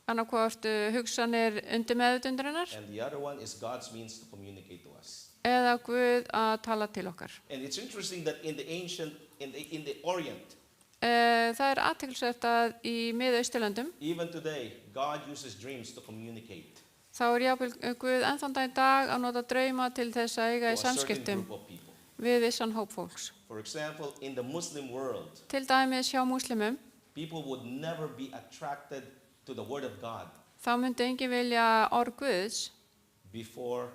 Speaker 2: Annarkvort hugsanir undir meðvitundarinnar
Speaker 4: and the other one is God's means to communicate to us.
Speaker 2: eða Guð að tala til okkar.
Speaker 4: And it's interesting that in the ancient, in the Orient,
Speaker 2: Það athyglisvert að í Mið-Austurlöndum
Speaker 4: even today, God uses dreams to communicate
Speaker 2: þá jafnvel Guð ennþann dag í dag að nota drauma til þess að eiga
Speaker 4: to
Speaker 2: í
Speaker 4: a certain
Speaker 2: samskiptum
Speaker 4: group of people.
Speaker 2: við vissan hóp fólks.
Speaker 4: For example, in the Muslim world,
Speaker 2: Til dæmis hjá múslimum,
Speaker 4: people would never be attracted to the Word of God
Speaker 2: þá myndi enginn vilja orð Guðs
Speaker 4: before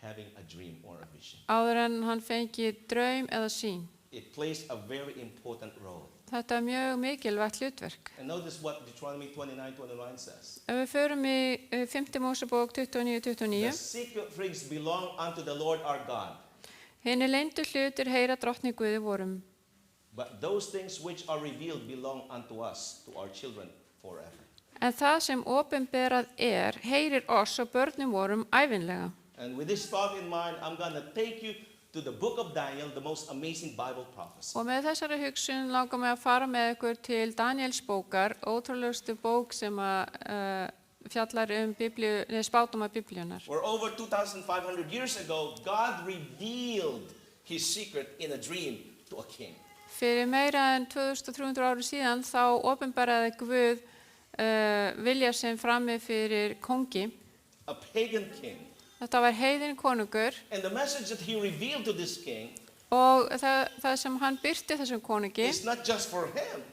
Speaker 4: having a dream or a vision.
Speaker 2: áður en hann fengi draum eða sýn.
Speaker 4: It plays a very important role.
Speaker 2: Þetta mjög mikilvægt hlutverk.
Speaker 4: And notice what Deuteronomy 29:29 says.
Speaker 2: Ef við förum í 5. Mósebók 29:29,
Speaker 4: The secret things belong unto the Lord our God,
Speaker 2: hinir leyndu hlutir heyra drottni Guði vorum,
Speaker 4: but those things which are revealed belong unto us, to our children forever.
Speaker 2: en það sem opinberað heyrir oss og börnum vorum ævinlega.
Speaker 4: And with this thought in mind, I'm going to take you to the book of Daniel, the most amazing Bible prophecy.
Speaker 2: Og með þessari hugsun langar mig að fara með ykkur til Daniels bókar, ótrúlegustu bók sem fjallar spádóma Biblíunnar.
Speaker 4: Where over 2,500 years ago, God revealed his secret in a dream to a king.
Speaker 2: Fyrir meira en 2300 ári síðan þá opinberaði Guð vilja sem frammi fyrir kongi.
Speaker 4: A pagan king.
Speaker 2: Þetta var heiðinn konungur
Speaker 4: And the message that he revealed to this king
Speaker 2: og það sem hann birti þessum konungi
Speaker 4: is not just for him,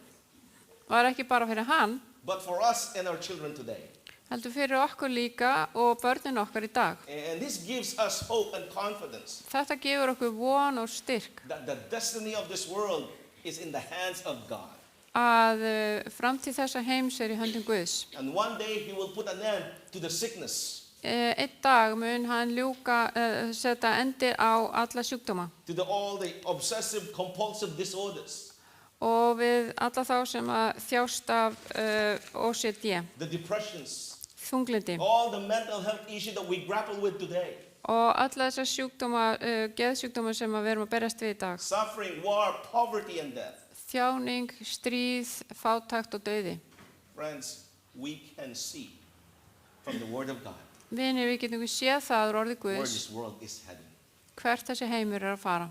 Speaker 2: var ekki bara fyrir hann,
Speaker 4: but for us and our children today.
Speaker 2: heldur fyrir okkur líka og börnin okkar í dag.
Speaker 4: And this gives us hope and confidence
Speaker 2: Þetta gefur okkur von og styrk
Speaker 4: that the destiny of this world is in the hands of God.
Speaker 2: að framtíð þessa heims í höndum Guðs.
Speaker 4: And one day he will put an end to the sickness,
Speaker 2: Einn dag mun hann setja endir á alla sjúkdóma
Speaker 4: to all the obsessive compulsive disorders,
Speaker 2: og við alla þá sem að þjást af OCD,
Speaker 4: the depressions,
Speaker 2: þunglindi
Speaker 4: all the mental health issues that we grapple with today,
Speaker 2: og alla þessar sjúkdóma, geðsjúkdóma sem að við erum að berjast við í dag.
Speaker 4: suffering, war, poverty, and death.
Speaker 2: Þjáning, stríð, fátækt og dauði.
Speaker 4: Friends, we can see from the Word of God
Speaker 2: Vinir, við getum séð það úr orði
Speaker 4: where
Speaker 2: Guðs
Speaker 4: this world is heading.
Speaker 2: hvert þessi heimur að fara.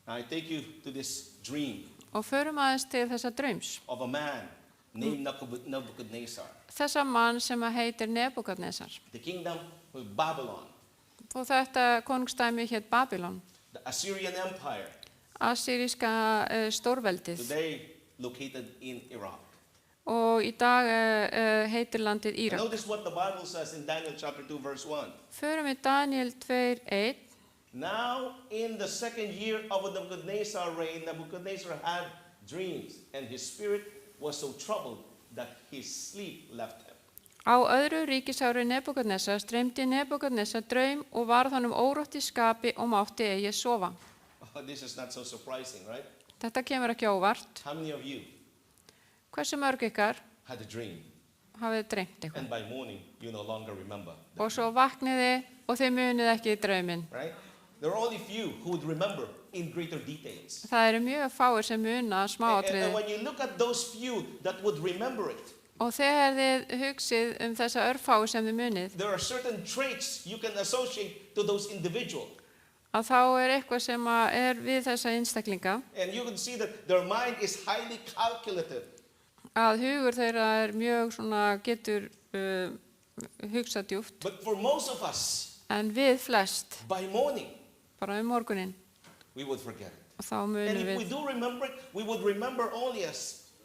Speaker 4: I take you to this dream
Speaker 2: Og förum aðeins til þessa draums.
Speaker 4: of a man named Nebuchadnezzar.
Speaker 2: Þessa mann sem að heitir Nebukadnesar.
Speaker 4: The kingdom of Babylon,
Speaker 2: Og þetta konungstæmi hét Babylon.
Speaker 4: the Assyrian Empire,
Speaker 2: Assyríska stórveldið.
Speaker 4: today located in Iraq.
Speaker 2: Og í dag heitir landið
Speaker 4: And
Speaker 2: Írak.
Speaker 4: notice what the Bible says in Daniel chapter 2, verse 1.
Speaker 2: Förum við Daniel 2:1.
Speaker 4: Now, in the second year of Nebuchadnezzar's reign, Nebuchadnezzar had dreams, and his spirit was so troubled that his sleep left him.
Speaker 2: Á öðru ríkisári Nebukadnesar streymdi Nebukadnesar draum og varð honum órótt í skapi og mátti eigi sofa.
Speaker 4: Oh, this is not so surprising, right?
Speaker 2: Þetta kemur ekki óvart.
Speaker 4: How many of you
Speaker 2: Hversu mörg ykkar
Speaker 4: had a dream,
Speaker 2: hafið dreymt eitthvað?
Speaker 4: and by morning you no longer remember,
Speaker 2: Og svo vakniði og þið munið ekki drauminn.
Speaker 4: right? There are only few who would remember in greater details.
Speaker 2: Það eru mjög fáir sem muna
Speaker 4: And
Speaker 2: smáatriði.
Speaker 4: when you look at those few that would remember it,
Speaker 2: Og þegar þið hugsið þessa örfáu sem þið munið,
Speaker 4: there are certain traits you can associate to those individuals.
Speaker 2: að þá eitthvað sem við þessa einstaklinga,
Speaker 4: And you can see that their mind is highly calculative.
Speaker 2: að hugur þeirra mjög svona getur hugsað djúpt.
Speaker 4: But for most of us,
Speaker 2: En við flest,
Speaker 4: by morning,
Speaker 2: bara morguninn,
Speaker 4: we would forget it.
Speaker 2: og þá
Speaker 4: And
Speaker 2: munum
Speaker 4: if we
Speaker 2: við,
Speaker 4: do remember it, we would remember only a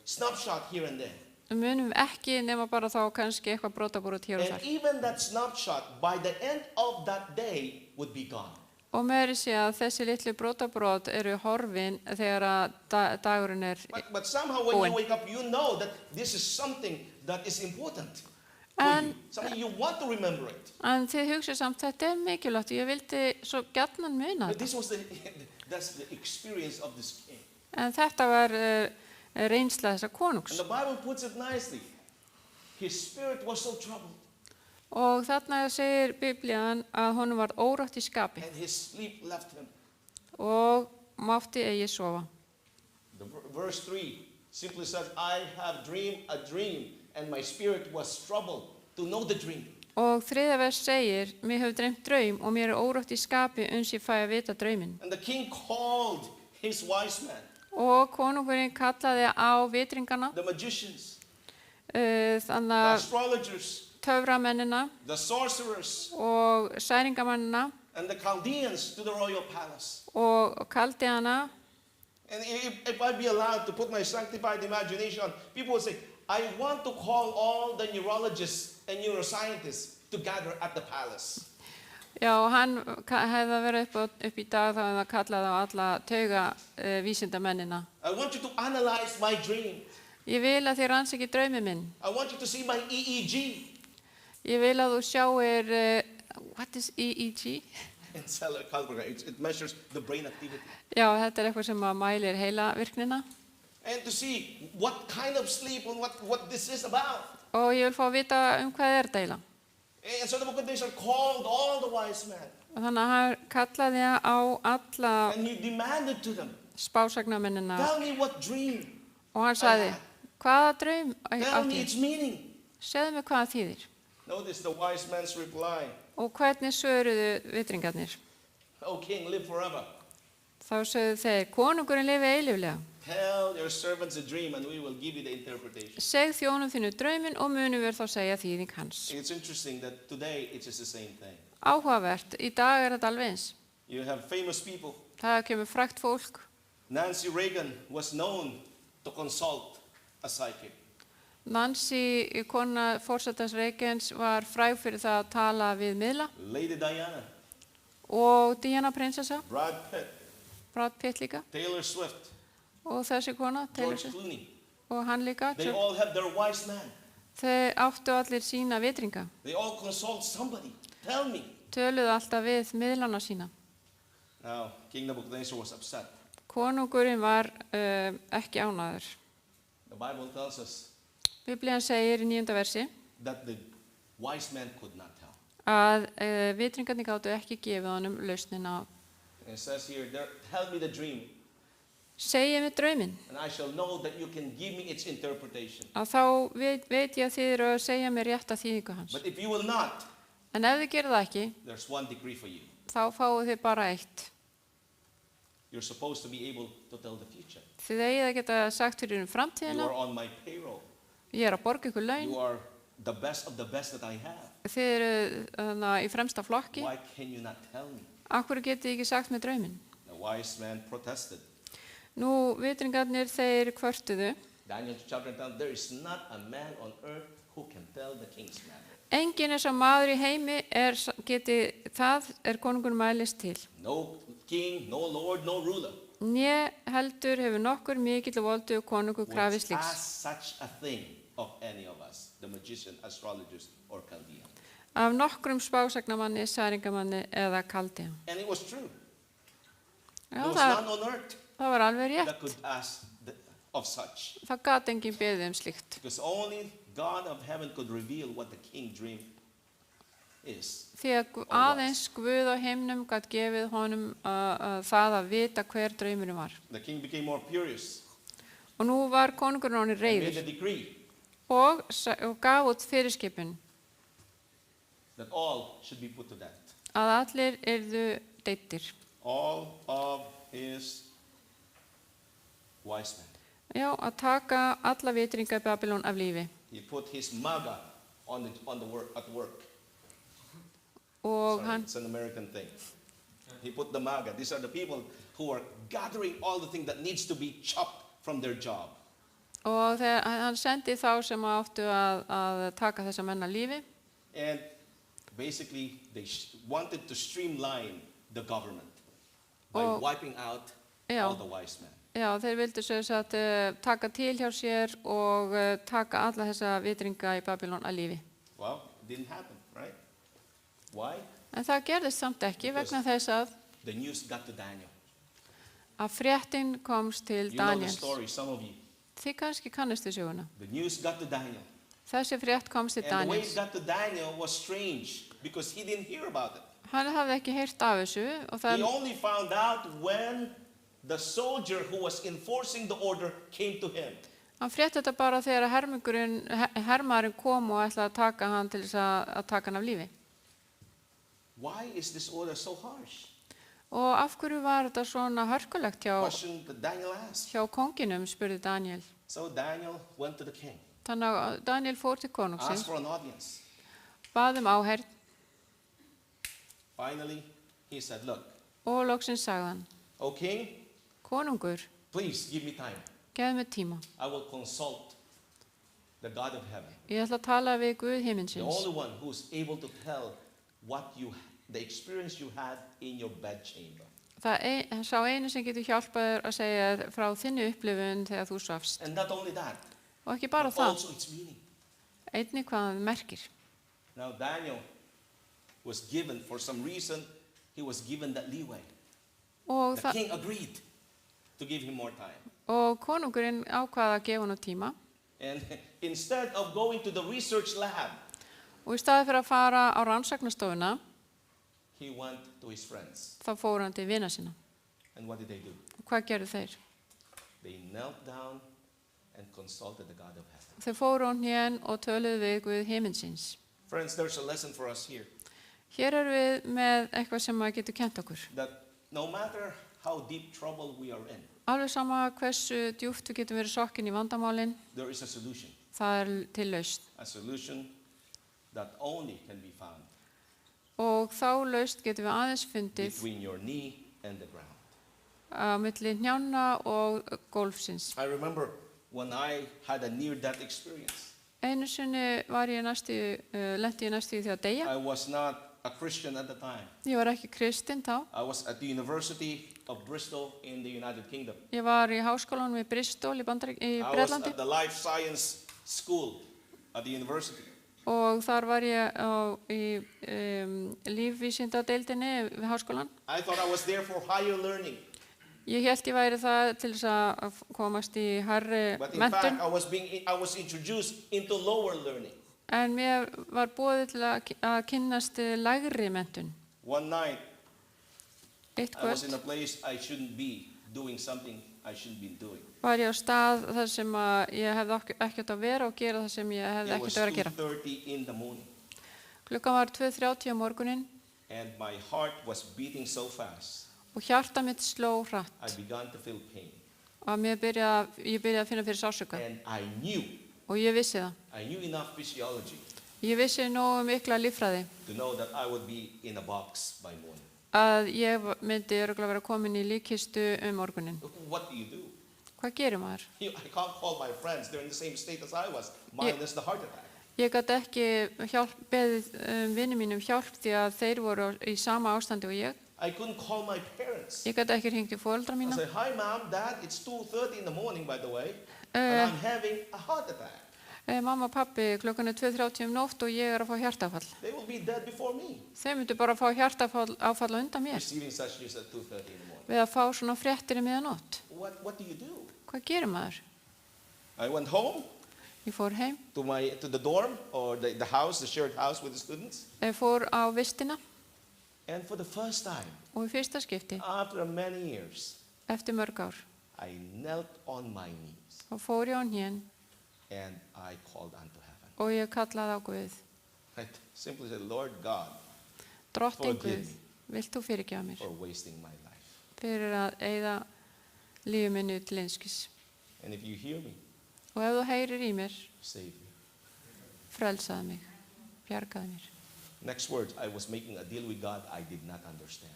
Speaker 4: snapshot here and there.
Speaker 2: munum við ekki nema bara þá kannski eitthvað brotabrot hér og
Speaker 4: And
Speaker 2: þar.
Speaker 4: even that snapshot, by the end of that day, would be gone.
Speaker 2: Og meiri sé að þessi litlu brotabrot eru horfin þegar að dagurinn
Speaker 4: But somehow when
Speaker 2: Búinn.
Speaker 4: you wake up, you know that this is something that is important for
Speaker 2: En-
Speaker 4: you. Something you want to remember it.
Speaker 2: En þið hugsið samt, þetta mikilvægt, ég vildi svo gjarnan muna
Speaker 4: But
Speaker 2: þetta.
Speaker 4: this was that's the experience of this king.
Speaker 2: En þetta var reynsla þessa
Speaker 4: And
Speaker 2: konungs.
Speaker 4: the Bible puts it nicely. His spirit was so troubled,
Speaker 2: Og þarna segir Biblían að honum var órátt í skapi
Speaker 4: and his sleep left him.
Speaker 2: og mátti eigi sofa.
Speaker 4: The verse 3 simply says, I have dreamed a dream, and my spirit was troubled to know the dream.
Speaker 2: Og þriðja vers segir, mér hefur dreymt draum og mér órátt í skapi uns ég fæ að vita drauminn.
Speaker 4: And the king called his wise men,
Speaker 2: Og konungurinn kallaði á vitringana,
Speaker 4: the magicians,
Speaker 2: þannig
Speaker 4: the
Speaker 2: að
Speaker 4: astrologers,
Speaker 2: töframennina
Speaker 4: the sorcerers,
Speaker 2: og særingamennina
Speaker 4: and the Chaldeans to the royal palace.
Speaker 2: og Kaldiana.
Speaker 4: And if I'd be allowed to put my sanctified imagination on, people would say, I want to call all the neurologists and neuroscientists to gather at the palace.
Speaker 2: Já, og hann hefði verið upp í dag þá hefði það kallað á alla tauga vísindamennina.
Speaker 4: I want you to analyze my dream.
Speaker 2: Ég vil að þið rannsaki draumi minn.
Speaker 4: I want you to see my EEG.
Speaker 2: Ég vil að þú sjáir, what is EEG?
Speaker 4: It measures the brain activity.
Speaker 2: Já, þetta eitthvað sem að mælir heilavirknina.
Speaker 4: And to see what kind of sleep and what this is about.
Speaker 2: Og ég vil fá að vita hvað þetta eiginlega.
Speaker 4: And so Nebuchadnezzar called all the wise men.
Speaker 2: Og þannig að hann kallaði á alla
Speaker 4: And he demanded to them,
Speaker 2: spásagnamennina
Speaker 4: tell me what dream.
Speaker 2: og hann sagði, hvaða draum
Speaker 4: Tell me
Speaker 2: átti?
Speaker 4: its meaning.
Speaker 2: Segðu mig hvað það þýðir.
Speaker 4: Notice the wise man's reply.
Speaker 2: Og hvernig svöruðu vitringarnir?
Speaker 4: O king, live forever.
Speaker 2: Þá sögðu þeir, konungurinn lifi eilíflega.
Speaker 4: Tell your servants a dream and we will give you the interpretation.
Speaker 2: Segð þjónum þínu drauminn og munum við þá segja þýðing hans.
Speaker 4: It's interesting that today it is the same thing.
Speaker 2: Áhugavert, í dag þetta alveg eins.
Speaker 4: You have famous people.
Speaker 2: Það kemur frægt fólk.
Speaker 4: Nancy Reagan was known to consult a psychic.
Speaker 2: Nancy, kona forsetans Reagans, var fræg fyrir það að tala við miðla
Speaker 4: Lady Diana,
Speaker 2: og Diana prinsessa,
Speaker 4: Brad Pitt,
Speaker 2: Brad Pitt líka
Speaker 4: Taylor Swift,
Speaker 2: og þessi kona, Taylor
Speaker 4: George
Speaker 2: Swift,
Speaker 4: Clooney.
Speaker 2: og hann líka.
Speaker 4: They all have their wise man.
Speaker 2: Þeir áttu allir sína vitringa,
Speaker 4: They all consult somebody. Tell me.
Speaker 2: töluðu alltaf við miðlana sína.
Speaker 4: Now, King Nebuchadnezzar was upset.
Speaker 2: Konungurinn var ekki ánæður.
Speaker 4: The Bible tells us
Speaker 2: Biblían segir í 9. versi
Speaker 4: that the wise man could not tell.
Speaker 2: að vitringarnir gátu ekki gefið honum lausnina.
Speaker 4: And it says here, tell me the dream,
Speaker 2: Segið mér drauminn,
Speaker 4: and I shall know that you can give me its interpretation.
Speaker 2: að þá veit ég að þið eru að segja mér rétta þýðingu hans.
Speaker 4: But if you will not,
Speaker 2: En ef þið gerir það ekki,
Speaker 4: there's one decree for you.
Speaker 2: þá fáið þið bara eitt.
Speaker 4: You're supposed to be able to tell the future.
Speaker 2: Þið eigið að geta sagt fyrir
Speaker 4: You
Speaker 2: framtíðina,
Speaker 4: are on my payroll.
Speaker 2: ég er að borga ykkur laun,
Speaker 4: You are the best of the best that I have.
Speaker 2: þið eru í fremsta flokki,
Speaker 4: Why can you not tell me?
Speaker 2: af hverju getið þið ekki sagt mér drauminn?
Speaker 4: The wise man protested.
Speaker 2: Nú, vitringarnir þeir kvörtuðu,
Speaker 4: Daniel chapter 10, there is not a man on earth who can tell the king's matter.
Speaker 2: enginn er sá maður í heimi það er konungur mælist til.
Speaker 4: No king, no lord, no ruler
Speaker 2: Né heldur hefur nokkur mikill og voldu konungur krafist
Speaker 4: would
Speaker 2: líks.
Speaker 4: ask such a thing of any of us, the magician, astrologers, or Chaldean.
Speaker 2: Af nokkrum spásagnamanni, særingamanni eða kaldi.
Speaker 4: And it was true.
Speaker 2: Já,
Speaker 4: There was
Speaker 2: það,
Speaker 4: none on earth
Speaker 2: það var alveg
Speaker 4: that
Speaker 2: rétt.
Speaker 4: could ask of such.
Speaker 2: Það gat enginn beðið slíkt.
Speaker 4: Because only God of heaven could reveal what the king dream is.
Speaker 2: Því að aðeins Guð á heimnum gat gefið honum það að vita hver draumurinn var.
Speaker 4: The king became more furious
Speaker 2: Og nú var konungurinn honum
Speaker 4: and made a
Speaker 2: reiður
Speaker 4: decree
Speaker 2: og gaf út fyrirskipun
Speaker 4: that all should be put to death.
Speaker 2: að allir yrðu deyddir.
Speaker 4: All of his wise men.
Speaker 2: Já, að taka alla vitringa í Babylon af lífi.
Speaker 4: He put his maga on the work at work.
Speaker 2: Og
Speaker 4: Sorry,
Speaker 2: hann,
Speaker 4: it's an American thing. He put the maga. These are the people who are gathering all the things that needs to be chopped from their job.
Speaker 2: og þegar hann sendi þá sem áttu að taka þessa menn af lífi.
Speaker 4: And basically, they wanted to streamline the government by
Speaker 2: Oh.
Speaker 4: wiping out
Speaker 2: Já.
Speaker 4: all the wise men.
Speaker 2: Já, þeir vildu sem sagt taka til hjá sér og taka alla þessa vitringa í Babylon af lífi.
Speaker 4: Well, it didn't happen, right? Why?
Speaker 2: En það gerðist samt ekki vegna þess að
Speaker 4: The news got to Daniel.
Speaker 2: fréttin komst til
Speaker 4: You know the
Speaker 2: Daniels.
Speaker 4: story, some of you.
Speaker 2: Þið kannski kannistu söguna.
Speaker 4: The news got to Daniel.
Speaker 2: Þessi frétt komst til
Speaker 4: And the way
Speaker 2: Daniels.
Speaker 4: it got to Daniel was strange because he didn't hear about it.
Speaker 2: Hann hafði ekki heyrt af þessu og
Speaker 4: He
Speaker 2: það
Speaker 4: only found out when the soldier who was enforcing the order came to him.
Speaker 2: hann frétti þetta bara þegar hermaðurinn kom og ætlaði að taka hann til þess að taka hann af lífi.
Speaker 4: Why is this order so harsh?
Speaker 2: Og af hverju var þetta svona hörkulegt
Speaker 4: Question that Daniel asked.
Speaker 2: hjá konginum, spurði Daniel.
Speaker 4: So Daniel went to the king,
Speaker 2: Þannig að Daniel fór til konungsins,
Speaker 4: asked for an audience.
Speaker 2: bað áheyrn
Speaker 4: Finally, he said, look,
Speaker 2: og loksins sagði hann,
Speaker 4: O king,
Speaker 2: konungur,
Speaker 4: please give me time.
Speaker 2: gefðu mig tíma.
Speaker 4: I will consult the God of heaven,
Speaker 2: Ég ætla að tala við Guð
Speaker 4: the
Speaker 2: himinsins,
Speaker 4: only one who is able to tell the experience you had in your bedchamber.
Speaker 2: sá einu sem getur hjálpað þér að segja frá þinni upplifun þegar þú svafst.
Speaker 4: And not only that,
Speaker 2: Og ekki bara
Speaker 4: but
Speaker 2: það,
Speaker 4: also its meaning.
Speaker 2: einnig hvað það merkir.
Speaker 4: Now Daniel was given, for some reason, he was given that leeway.
Speaker 2: Og,
Speaker 4: The king agreed to give him more time.
Speaker 2: og konungurinn ákvaða að gefa hann tíma
Speaker 4: And instead of going to the research lab,
Speaker 2: og í staði fyrir að fara á rannsóknarstofuna,
Speaker 4: he went to his friends.
Speaker 2: þá fór hann til vina sína.
Speaker 4: And what did they do?
Speaker 2: Og hvað gerðu þeir?
Speaker 4: They knelt down and consulted the God of heaven.
Speaker 2: Þeir fóru á hnén og töluðu við Guð himinsins.
Speaker 4: Friends, there's a lesson for us here.
Speaker 2: Hér erum við með eitthvað sem að getur kent okkur.
Speaker 4: That no matter how deep trouble we are in,
Speaker 2: Alveg sama hversu djúpt við getum verið sokkin í vandamálin,
Speaker 4: there is a solution.
Speaker 2: það er til lausn.
Speaker 4: A solution that only can be found
Speaker 2: Og þá lausn getum við aðeins fundið
Speaker 4: between your knee and the ground.
Speaker 2: á milli hnjánna og gólfsins.
Speaker 4: I remember when I had a near-death experience.
Speaker 2: Einu sinni var ég lenti ég næstu því að deyja.
Speaker 4: I was not a Christian at the time.
Speaker 2: Ég var ekki kristinn þá.
Speaker 4: I was at the University of Bristol in the United Kingdom.
Speaker 2: Ég var í háskólanum í Bristol í
Speaker 4: I was
Speaker 2: Bretlandi
Speaker 4: at the Life Science School at the university.
Speaker 2: og þar var ég í lífvísindadeildinni við háskólan.
Speaker 4: I thought I was there for higher learning.
Speaker 2: Ég hélt ég væri það til þess að komast í hærri
Speaker 4: But in
Speaker 2: menntun,
Speaker 4: fact, I was introduced into lower learning.
Speaker 2: en mér var boðið til að kynnast lægri menntun.
Speaker 4: One night,
Speaker 2: Eitt
Speaker 4: I was in
Speaker 2: kvöld
Speaker 4: a place I shouldn't be, doing something I shouldn't be doing.
Speaker 2: var ég á stað þar sem að ég hefði ekki átt að vera og gera það sem ég hefði
Speaker 4: It was
Speaker 2: ekki átt að vera að gera.
Speaker 4: 2:30 in the morning,
Speaker 2: Klukkan var 2:30 á morgunin
Speaker 4: and my heart was beating so fast,
Speaker 2: og hjarta mitt sló hratt
Speaker 4: I began to feel pain.
Speaker 2: og ég byrjaði að finna fyrir sársauka
Speaker 4: And I knew
Speaker 2: og ég vissi það.
Speaker 4: enough physiology
Speaker 2: Ég vissi nógu mikla líffræði
Speaker 4: to know that I would be in a box by morning.
Speaker 2: að ég myndi örugglega vera komin í líkkistu morgunin.
Speaker 4: What do you do?
Speaker 2: Hvað gerir maður?
Speaker 4: I can't call my friends. They're in the same state as I was, minus the heart attack.
Speaker 2: Ég gat ekki beðið vinum mínum hjálp því að þeir voru í sama ástandi og ég.
Speaker 4: I couldn't call my parents.
Speaker 2: Ég gat ekki hringt í foreldra
Speaker 4: I
Speaker 2: mína.
Speaker 4: said, hi mom, dad, it's 2:30 in the morning, by the way, and I'm having a heart attack.
Speaker 2: Mamma og pappi, klukkan 2:30 nótt og ég að fá hjartaáfall.
Speaker 4: They will be dead before me.
Speaker 2: Þeir myndu bara fá hjartaáfall á undan mér
Speaker 4: Receiving such news at 2:30 in the morning.
Speaker 2: við að fá svona fréttir í miðanótt.
Speaker 4: What do you do?
Speaker 2: Hvað gerir maður?
Speaker 4: I went home
Speaker 2: Ég fór heim,
Speaker 4: to the dorm or the house, the shared house with the students,
Speaker 2: fór á vistina
Speaker 4: and for the first time,
Speaker 2: og í fyrsta skipti,
Speaker 4: after many years,
Speaker 2: eftir mörg ár,
Speaker 4: I knelt on my knees
Speaker 2: og fór ég á hnén
Speaker 4: and I called unto heaven.
Speaker 2: og ég kallaði á Guð.
Speaker 4: I simply said, Lord God,
Speaker 2: Drottinn
Speaker 4: Forgive
Speaker 2: Guð, vilt þú fyrirgefa mér
Speaker 4: for wasting my life.
Speaker 2: fyrir að eyða lífi minni til einskis.
Speaker 4: And if you hear me,
Speaker 2: Og ef þú heyrir í mér,
Speaker 4: save me.
Speaker 2: frelsaði mig, bjargaði mér.
Speaker 4: Next words, I was making a deal with God I did not understand.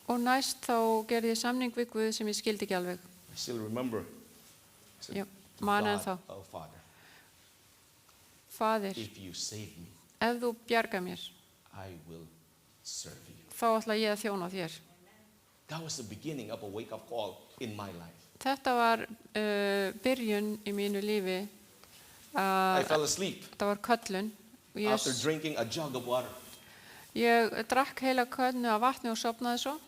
Speaker 2: Og næst þá gerði ég samning við Guð sem ég skildi ekki alveg.
Speaker 4: I still remember. I said,
Speaker 2: Já,
Speaker 4: "To
Speaker 2: man
Speaker 4: God,
Speaker 2: ennþá.
Speaker 4: oh Father,
Speaker 2: Faðir,
Speaker 4: if you save me,
Speaker 2: ef þú bjarga mér,
Speaker 4: I will serve you."
Speaker 2: þá ætla ég að þjóna þér.
Speaker 4: That was the beginning of a wake-up call in my life.
Speaker 2: Þetta var byrjun í mínu lífi.
Speaker 4: I fell asleep
Speaker 2: Þetta var köllun. Og
Speaker 4: after drinking a jug of water.
Speaker 2: ég drakk heila könnu af vatni og sofnaði svo.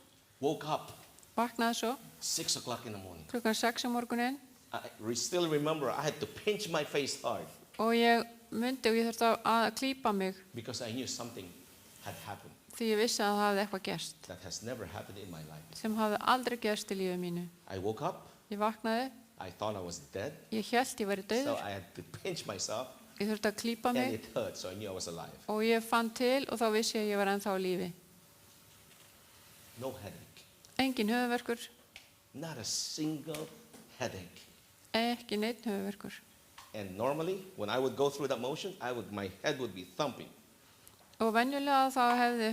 Speaker 4: Woke up
Speaker 2: Vaknaði svo
Speaker 4: 6 o'clock in the morning.
Speaker 2: klukkan 6 á morgunin
Speaker 4: I still remember I had to pinch my face hard
Speaker 2: og ég myndi og ég þurfti að klípa mig
Speaker 4: because I knew something had happened
Speaker 2: því ég vissi að það hafði eitthvað gerst
Speaker 4: that has never happened in my life.
Speaker 2: sem hafði aldrei gerst í lífi mínu.
Speaker 4: I woke up,
Speaker 2: Ég vaknaði,
Speaker 4: I thought I was dead,
Speaker 2: ég hélt ég væri
Speaker 4: so
Speaker 2: dauður,
Speaker 4: I had to pinch myself
Speaker 2: ég þurfti að klípa
Speaker 4: and
Speaker 2: mig
Speaker 4: it hurt, so I knew I was alive.
Speaker 2: og ég fann til og þá vissi ég að ég var ennþá á lífi.
Speaker 4: No headache,
Speaker 2: Engin höfuðverkur,
Speaker 4: not a single headache.
Speaker 2: ekki neitt höfuðverkur.
Speaker 4: And normally, when I would go through that motion, my head would be thumping.
Speaker 2: Og venjulega þá hefði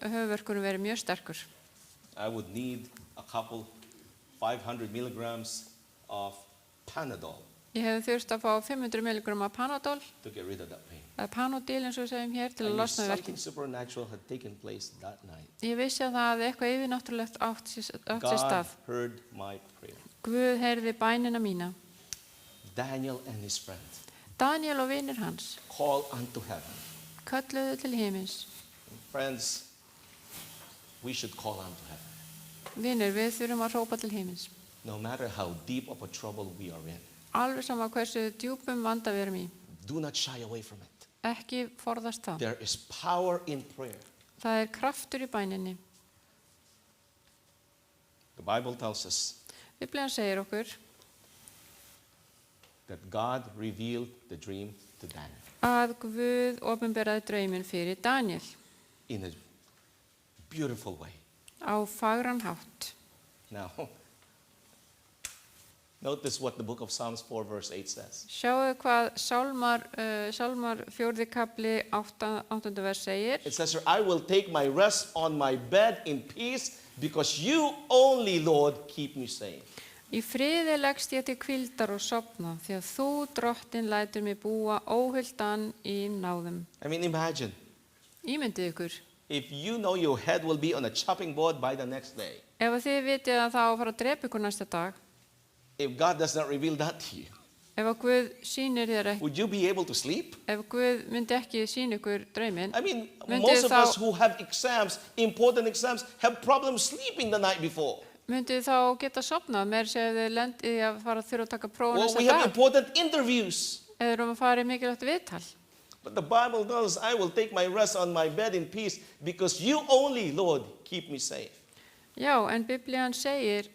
Speaker 2: höfuðverkurinn verið mjög sterkur.
Speaker 4: I would need a couple 500 milligrams of Panadol
Speaker 2: Ég hefði þurft að fá 500 mg af Panadol,
Speaker 4: to get rid of that pain.
Speaker 2: eða Panodil eins og við segjum hér, til
Speaker 4: I
Speaker 2: að
Speaker 4: knew
Speaker 2: losna við
Speaker 4: something
Speaker 2: verkinn.
Speaker 4: supernatural had taken place that night.
Speaker 2: Ég vissi að það hafði eitthvað yfirnáttúrulegt átt sér
Speaker 4: God
Speaker 2: stað.
Speaker 4: heard my prayer.
Speaker 2: Guð heyrði bænina mína.
Speaker 4: Daniel and his friends
Speaker 2: Daniel og vinir hans
Speaker 4: called unto heaven.
Speaker 2: kölluðu til himins.
Speaker 4: Friends, we should call unto heaven.
Speaker 2: Vinir, við þurfum að hrópa til himins.
Speaker 4: No matter how deep of a trouble we are in,
Speaker 2: Alveg sama hversu djúpum vanda við erum í.
Speaker 4: do not shy away from it.
Speaker 2: Ekki forðast þá.
Speaker 4: There is power in prayer.
Speaker 2: Það er kraftur í bæninni.
Speaker 4: The Bible tells us
Speaker 2: Biblían segir okkur
Speaker 4: that God revealed the dream to Daniel
Speaker 2: að Guð opinberaði drauminn fyrir Daniel
Speaker 4: in a beautiful way.
Speaker 2: á fagran hátt.
Speaker 4: Now, notice what the book of Psalms 4 verse 8 says.
Speaker 2: Sjáu hvað Sálmar 4. kapli 8. vers segir.
Speaker 4: It says, I will take my rest on my bed in peace because you only, Lord, keep me safe.
Speaker 2: Í friði leggst ég til hvíldar og sofna, því að þú, drottin, lætur mig búa óhuldan í náðum.
Speaker 4: I mean, imagine
Speaker 2: Ímyndið ykkur,
Speaker 4: if you know your head will be on a chopping board by the next day.
Speaker 2: ef að þið vitið að það á að fara að drepa ykkur næsta dag,
Speaker 4: If God does not reveal that to you,
Speaker 2: ef að Guð sýnir þér ekki,
Speaker 4: would you be able to sleep?
Speaker 2: ef Guð myndi ekki sýna ykkur drauminn,
Speaker 4: I mean,
Speaker 2: Myndi
Speaker 4: most of
Speaker 2: þá-
Speaker 4: us who have exams, important exams, have problems sleeping the night before.
Speaker 2: myndið þið þá geta sofnað, meira segja ef þið lendið í að fara að þurfa að taka prófa
Speaker 4: Well,
Speaker 2: næsta
Speaker 4: we have
Speaker 2: dag,
Speaker 4: important interviews.
Speaker 2: eða erum að fara í mikilvægt viðtal.
Speaker 4: But the Bible tells us, I will take my rest on my bed in peace because you only, Lord, keep me safe.
Speaker 2: Já, en Biblían segir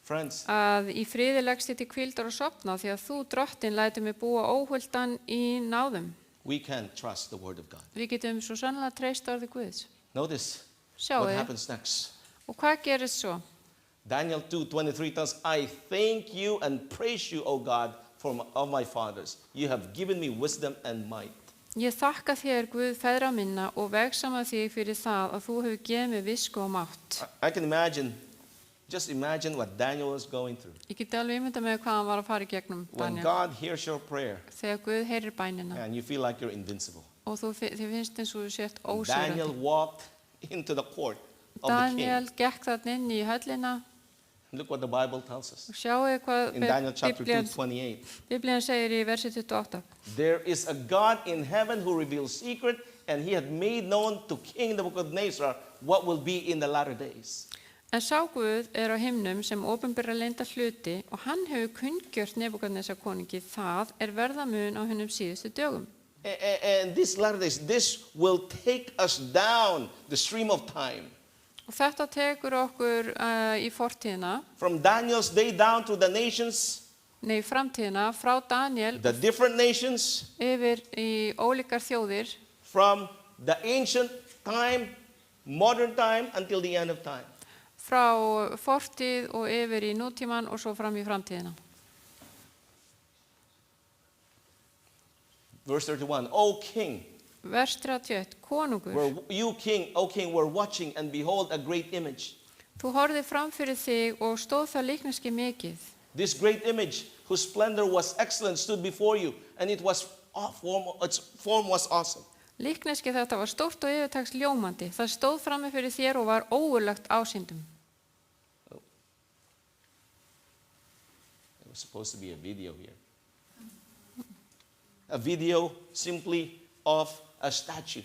Speaker 4: Friends,
Speaker 2: að í friði leggst ég til hvíldar og sofna, því að þú, drottin, lætur mig búa óhuldan í náðum.
Speaker 4: we can trust the word of God.
Speaker 2: Við getum svo sannlega treyst orði Guðs.
Speaker 4: Notice
Speaker 2: Sjáu
Speaker 4: what
Speaker 2: þið,
Speaker 4: happens next.
Speaker 2: og hvað gerist svo?
Speaker 4: Daniel 2:23 tells, I thank you and praise you, O God, of my fathers. You have given me wisdom and might.
Speaker 2: Ég þakka þér, Guð, feðra minna, og vegsama þig fyrir það að þú hefur gefið mér visku og mátt.
Speaker 4: I can imagine, just imagine what Daniel was going through.
Speaker 2: Ég geti alveg ímyndað með hvað hann var að fara í gegnum,
Speaker 4: When
Speaker 2: Daniel.
Speaker 4: God hears your prayer
Speaker 2: Þegar Guð heyrir bænina
Speaker 4: and you feel like you're invincible.
Speaker 2: og þið finnst eins og þú sért
Speaker 4: Daniel
Speaker 2: ósýrandi.
Speaker 4: walked into the court of the
Speaker 2: Daniel
Speaker 4: king.
Speaker 2: gekk þarna inn í höllina
Speaker 4: Look what the Bible tells us.
Speaker 2: og sjáu hvað
Speaker 4: In Daniel chapter 2,
Speaker 2: Biblían
Speaker 4: 28.
Speaker 2: Biblían segir í versi 28.
Speaker 4: There is a God in heaven who reveals secret, and he had made known to King Nebuchadnezzar what will be in the latter days.
Speaker 2: En sá Guð á himnum sem opinbera leynda hluti og hann hefur kunngjört Nebúkadnesar konungi það verða mun á hinum síðustu dögum.
Speaker 4: And these latter days, this will take us down the stream of time.
Speaker 2: Og þetta tekur okkur í fortíðina,
Speaker 4: From Daniel's day down to the nations,
Speaker 2: nei framtíðina, frá Daniel
Speaker 4: the different nations,
Speaker 2: yfir í ólíkar þjóðir,
Speaker 4: from the ancient time, modern time, until the end of time.
Speaker 2: frá fortíð og yfir í nútíman og svo fram í framtíðina.
Speaker 4: Verse 31, O king,
Speaker 2: Vers 31, konungur,
Speaker 4: you king, O king, were watching, and behold, a great image.
Speaker 2: þú horfðir fram fyrir þig og stóð það líkneski mikið.
Speaker 4: This great image, whose splendor was excellent, stood before you, and its form was awesome.
Speaker 2: Líkneski þetta var stórt og yfirtaks ljómandi. Það stóð frammi fyrir þér og var ógurlegt ásýndum.
Speaker 4: There was supposed to be a video here. A video simply of a statue.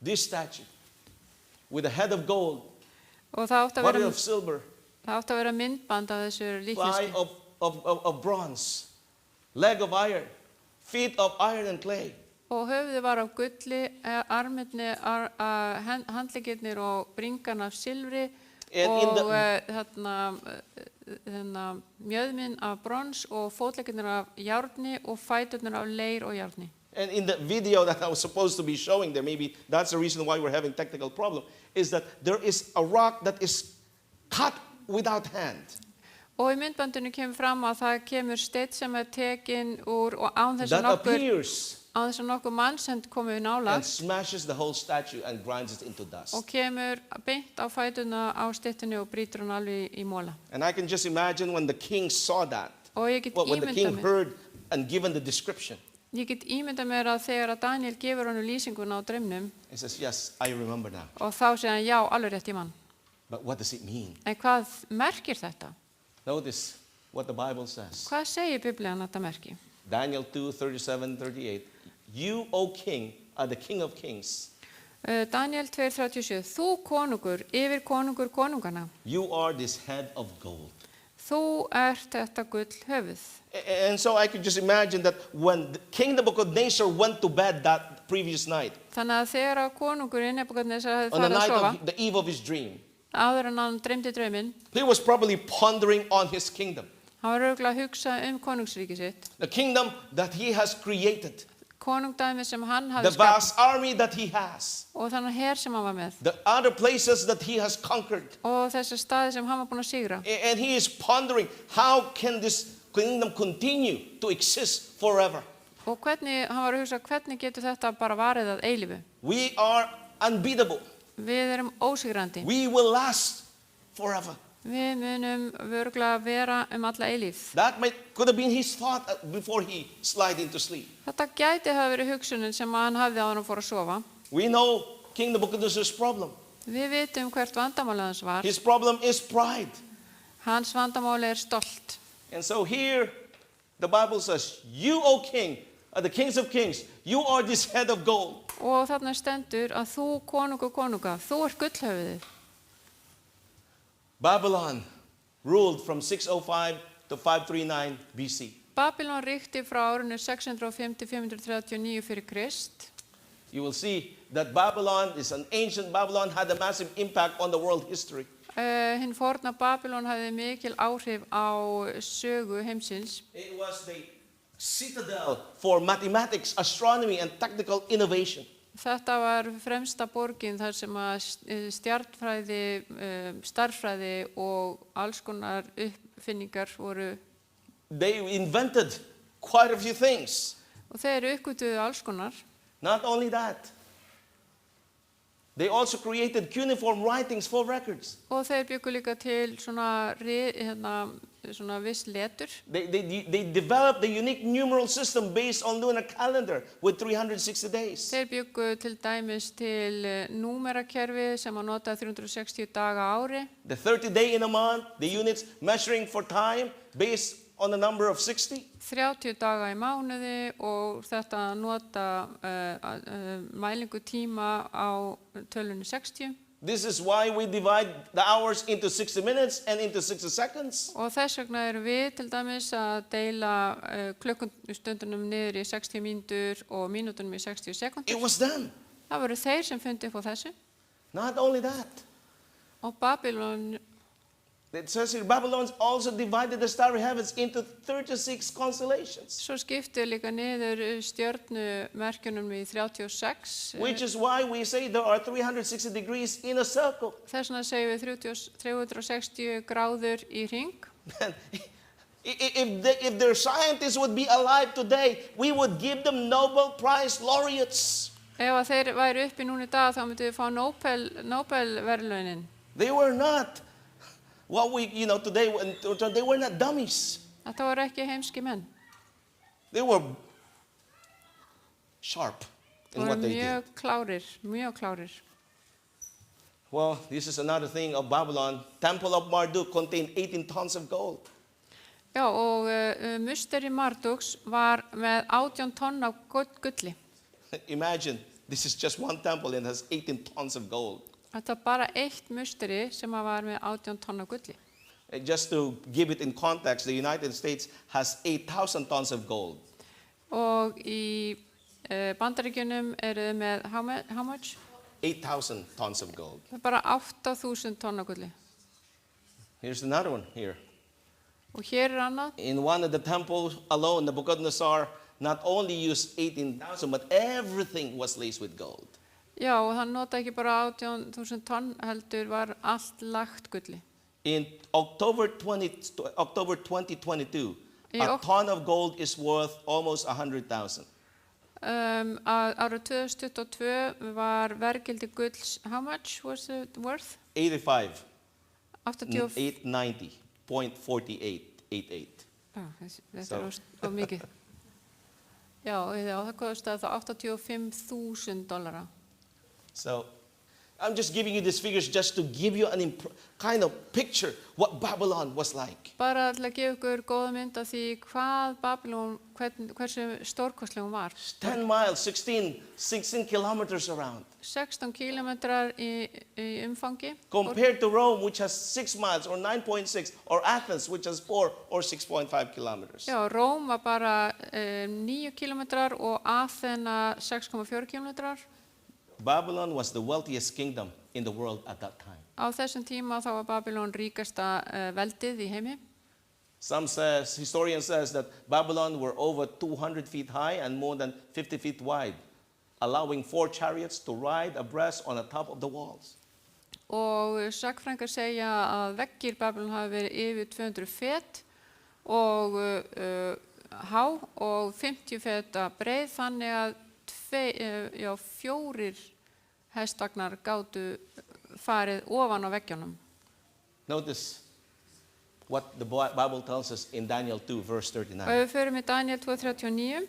Speaker 4: This statue, with a head of gold,
Speaker 2: Og það átti að
Speaker 4: body
Speaker 2: vera,
Speaker 4: of silver,
Speaker 2: myndband af þessu
Speaker 4: thigh
Speaker 2: líkneski.
Speaker 4: of bronze, leg of iron, feet of iron and clay.
Speaker 2: Og höfuðið var af gulli, armirnir, handleggirnir og bringan af silfri
Speaker 4: And in
Speaker 2: og mjöðminn af brons og fótleggirnir af járni og fæturnir af leir og járni.
Speaker 4: And in the video that I was supposed to be showing there, maybe that's the reason why we're having technical problem, is that there is a rock that is cut without hand.
Speaker 2: Og í myndbandinu kemur fram að það kemur steinn sem tekin úr og án þess
Speaker 4: That
Speaker 2: að
Speaker 4: appears
Speaker 2: nokkur mannsend komið við
Speaker 4: and
Speaker 2: nálægt
Speaker 4: smashes the whole statue and grinds it into dust.
Speaker 2: og kemur beint á fætuna á styttunni og brýtur hann alveg í móla.
Speaker 4: And I can just imagine when the king saw that,
Speaker 2: Og ég get
Speaker 4: when the
Speaker 2: ímyndað
Speaker 4: king
Speaker 2: mér,
Speaker 4: heard and given the description,
Speaker 2: mér að þegar að Daniel gefur honum lýsinguna á draumnum
Speaker 4: he says, yes, I remember now.
Speaker 2: og þá segir hann já, alveg rétt í mann.
Speaker 4: But what does it mean?
Speaker 2: En hvað merkir þetta?
Speaker 4: Notice what the Bible says.
Speaker 2: Hvað segir Biblían þetta merki?
Speaker 4: Daniel 2, 37, 38. You, O king, are the king of kings.
Speaker 2: Daniel 2:37. Þú konungur, yfir konungur konungana.
Speaker 4: You are this head of gold.
Speaker 2: Þú ert þetta gull höfuð.
Speaker 4: And so I could just imagine that when King Nebuchadnezzar went to bed that previous night,
Speaker 2: Þannig að þegar að konungurinn Nebúkadnesar hefði
Speaker 4: on the
Speaker 2: farið að
Speaker 4: night
Speaker 2: sofa,
Speaker 4: of the eve of his dream,
Speaker 2: áður en hann dreymdi drauminn,
Speaker 4: he was probably pondering on his kingdom,
Speaker 2: hann var örugglega að hugsa konungsríki sitt,
Speaker 4: the kingdom that he has created,
Speaker 2: konungdæmi sem hann
Speaker 4: the
Speaker 2: hafði skapað
Speaker 4: vast army that he has,
Speaker 2: og þannig her sem hann var með
Speaker 4: the other places that he has conquered.
Speaker 2: og þessar staði sem hann var búinn að sigra.
Speaker 4: And he is pondering, how can this kingdom continue to exist forever?
Speaker 2: Og hann var að hugsa hvernig getur þetta bara varið að eilífu.
Speaker 4: We are unbeatable.
Speaker 2: Við erum ósigrandi.
Speaker 4: We will last forever.
Speaker 2: Við munum vörglega vera alla eilífð.
Speaker 4: That could have been his thought before he slid into sleep.
Speaker 2: Þetta gæti hafa verið hugsunin sem hann hafði áður en hann fór að sofa.
Speaker 4: We know King Nebuchadnezzar's problem.
Speaker 2: Við vitum hvert vandamálið hans var.
Speaker 4: His problem is pride.
Speaker 2: Hans vandamáli stolt.
Speaker 4: And so here the Bible says, you, O king, are the kings of kings. You are this head of gold.
Speaker 2: Og þarna stendur að þú konunga, þú ert gullhöfuðið.
Speaker 4: Babylon ruled from 605 to 539 BC.
Speaker 2: Babylon ríkti frá árinu 605 til 539 fyrir Krist.
Speaker 4: You will see that Babylon is an ancient Babylon, had a massive impact on the world history.
Speaker 2: Hinn forna Babylon hafði mikil áhrif á sögu heimsins.
Speaker 4: It was the citadel for mathematics, astronomy, and technical innovation.
Speaker 2: Þetta var fremsta borgin þar sem að stjarnfræði, stærðfræði og alls konar uppfinningar voru.
Speaker 4: They invented quite a few things.
Speaker 2: Og þeir uppgötvuðu alls konar.
Speaker 4: Not only that, they also created cuneiform writings for records.
Speaker 2: Og þeir bjuggu líka til svona viss letur.
Speaker 4: They developed the unique numeral system based on lunar calendar with 360 days.
Speaker 2: Þeir bjuggu til dæmis til númerakerfi sem að nota 360 daga á ári.
Speaker 4: The 30 day in a month, the units measuring for time based on the number of 60.
Speaker 2: 30 daga í mánuði og þetta nota mælingu tíma á tölunni 60.
Speaker 4: This is why we divide the hours into 60 minutes and into 60 seconds.
Speaker 2: Og þess vegna erum við til dæmis að deila klukkustundunum niður í 60 mínútur og mínútunum í 60 sekundur.
Speaker 4: It was them.
Speaker 2: Það voru þeir sem fundi upp á þessu.
Speaker 4: Not only that.
Speaker 2: Og Babylon,
Speaker 4: It says here, Babylon also divided the starry heavens into 36 constellations.
Speaker 2: svo skiptu líka niður stjörnumerkjunum í 36.
Speaker 4: Which is why we say there are 360 degrees in a circle.
Speaker 2: Þess vegna segjum við 360 gráður í hring.
Speaker 4: If their scientists would be alive today, we would give them Nobel Prize laureates.
Speaker 2: Ef að þeir væri uppi núna í dag, þá myndum við fá Nobel-verðlaunin.
Speaker 4: They were not what we, today, they were not dummies.
Speaker 2: Þetta voru ekki heimski menn.
Speaker 4: They were sharp in
Speaker 2: Þeir
Speaker 4: what
Speaker 2: voru
Speaker 4: they did.
Speaker 2: mjög klárir.
Speaker 4: Well, this is another thing of Babylon. Temple of Marduk contained 18 tons of gold.
Speaker 2: Já, og musteri Marduks var með 18 tonn af gulli.
Speaker 4: Imagine, this is just one temple and has 18 tons of gold.
Speaker 2: Þetta var bara eitt musteri sem var með 18 tonn af gulli.
Speaker 4: Just to give it in context, the United States has 8,000 tons of gold.
Speaker 2: Og í Bandaríkjunum eru þau með how much?
Speaker 4: 8,000 tons of gold.
Speaker 2: Það er bara 8.000 tonn af gulli.
Speaker 4: Here's another one here.
Speaker 2: Og hér annað.
Speaker 4: In one of the temples alone, Nebuchadnezzar not only used 18,000, but everything was laced with gold.
Speaker 2: Já, og það nota ekki bara 18.000 tonn, heldur var allt lagt gulli.
Speaker 4: In October 2022, a
Speaker 2: Ok-
Speaker 4: ton of gold is worth almost 100,000.
Speaker 2: Árið 2022 var verðgildi gulls, how much was it worth?
Speaker 4: 85,
Speaker 2: 85.
Speaker 4: 890.4888.
Speaker 2: Já, þetta
Speaker 4: So-
Speaker 2: er of mikið. Já, það kostaði þá $85,000.
Speaker 4: So I'm just giving you these figures just to give you an kind of picture what Babylon was like.
Speaker 2: Bara til að gefa ykkur góða mynd af því hvað Babylon, hversu stórkostleg hún var.
Speaker 4: 10 miles, 16 kilometers around.
Speaker 2: 16 kilometrar í umfangi.
Speaker 4: Compared to Rome, which has 6 miles or 9.6, or Athens, which has 4 or 6.5 kilometers.
Speaker 2: Já, Róm var bara 9 kilometrar og Athena 6,4 kilometrar.
Speaker 4: Babylon was the wealthiest kingdom in the world at that time.
Speaker 2: Á þessum tíma þá var Babylon ríkasta veldið í heimi.
Speaker 4: Historian says that Babylon were over 200 feet high and more than 50 feet wide, allowing 4 chariots to ride abreast on the top of the walls.
Speaker 2: Og sagnfræðingar segja að veggir Babylon hafi verið yfir 200 fet og há og 50 feta breið, þannig að 4 hestvagnar gátu farið ofan á veggjónum.
Speaker 4: Notice what the Bible tells us in Daniel 2, verse
Speaker 2: Og
Speaker 4: 39.
Speaker 2: ef við förum í Daniel 2:39,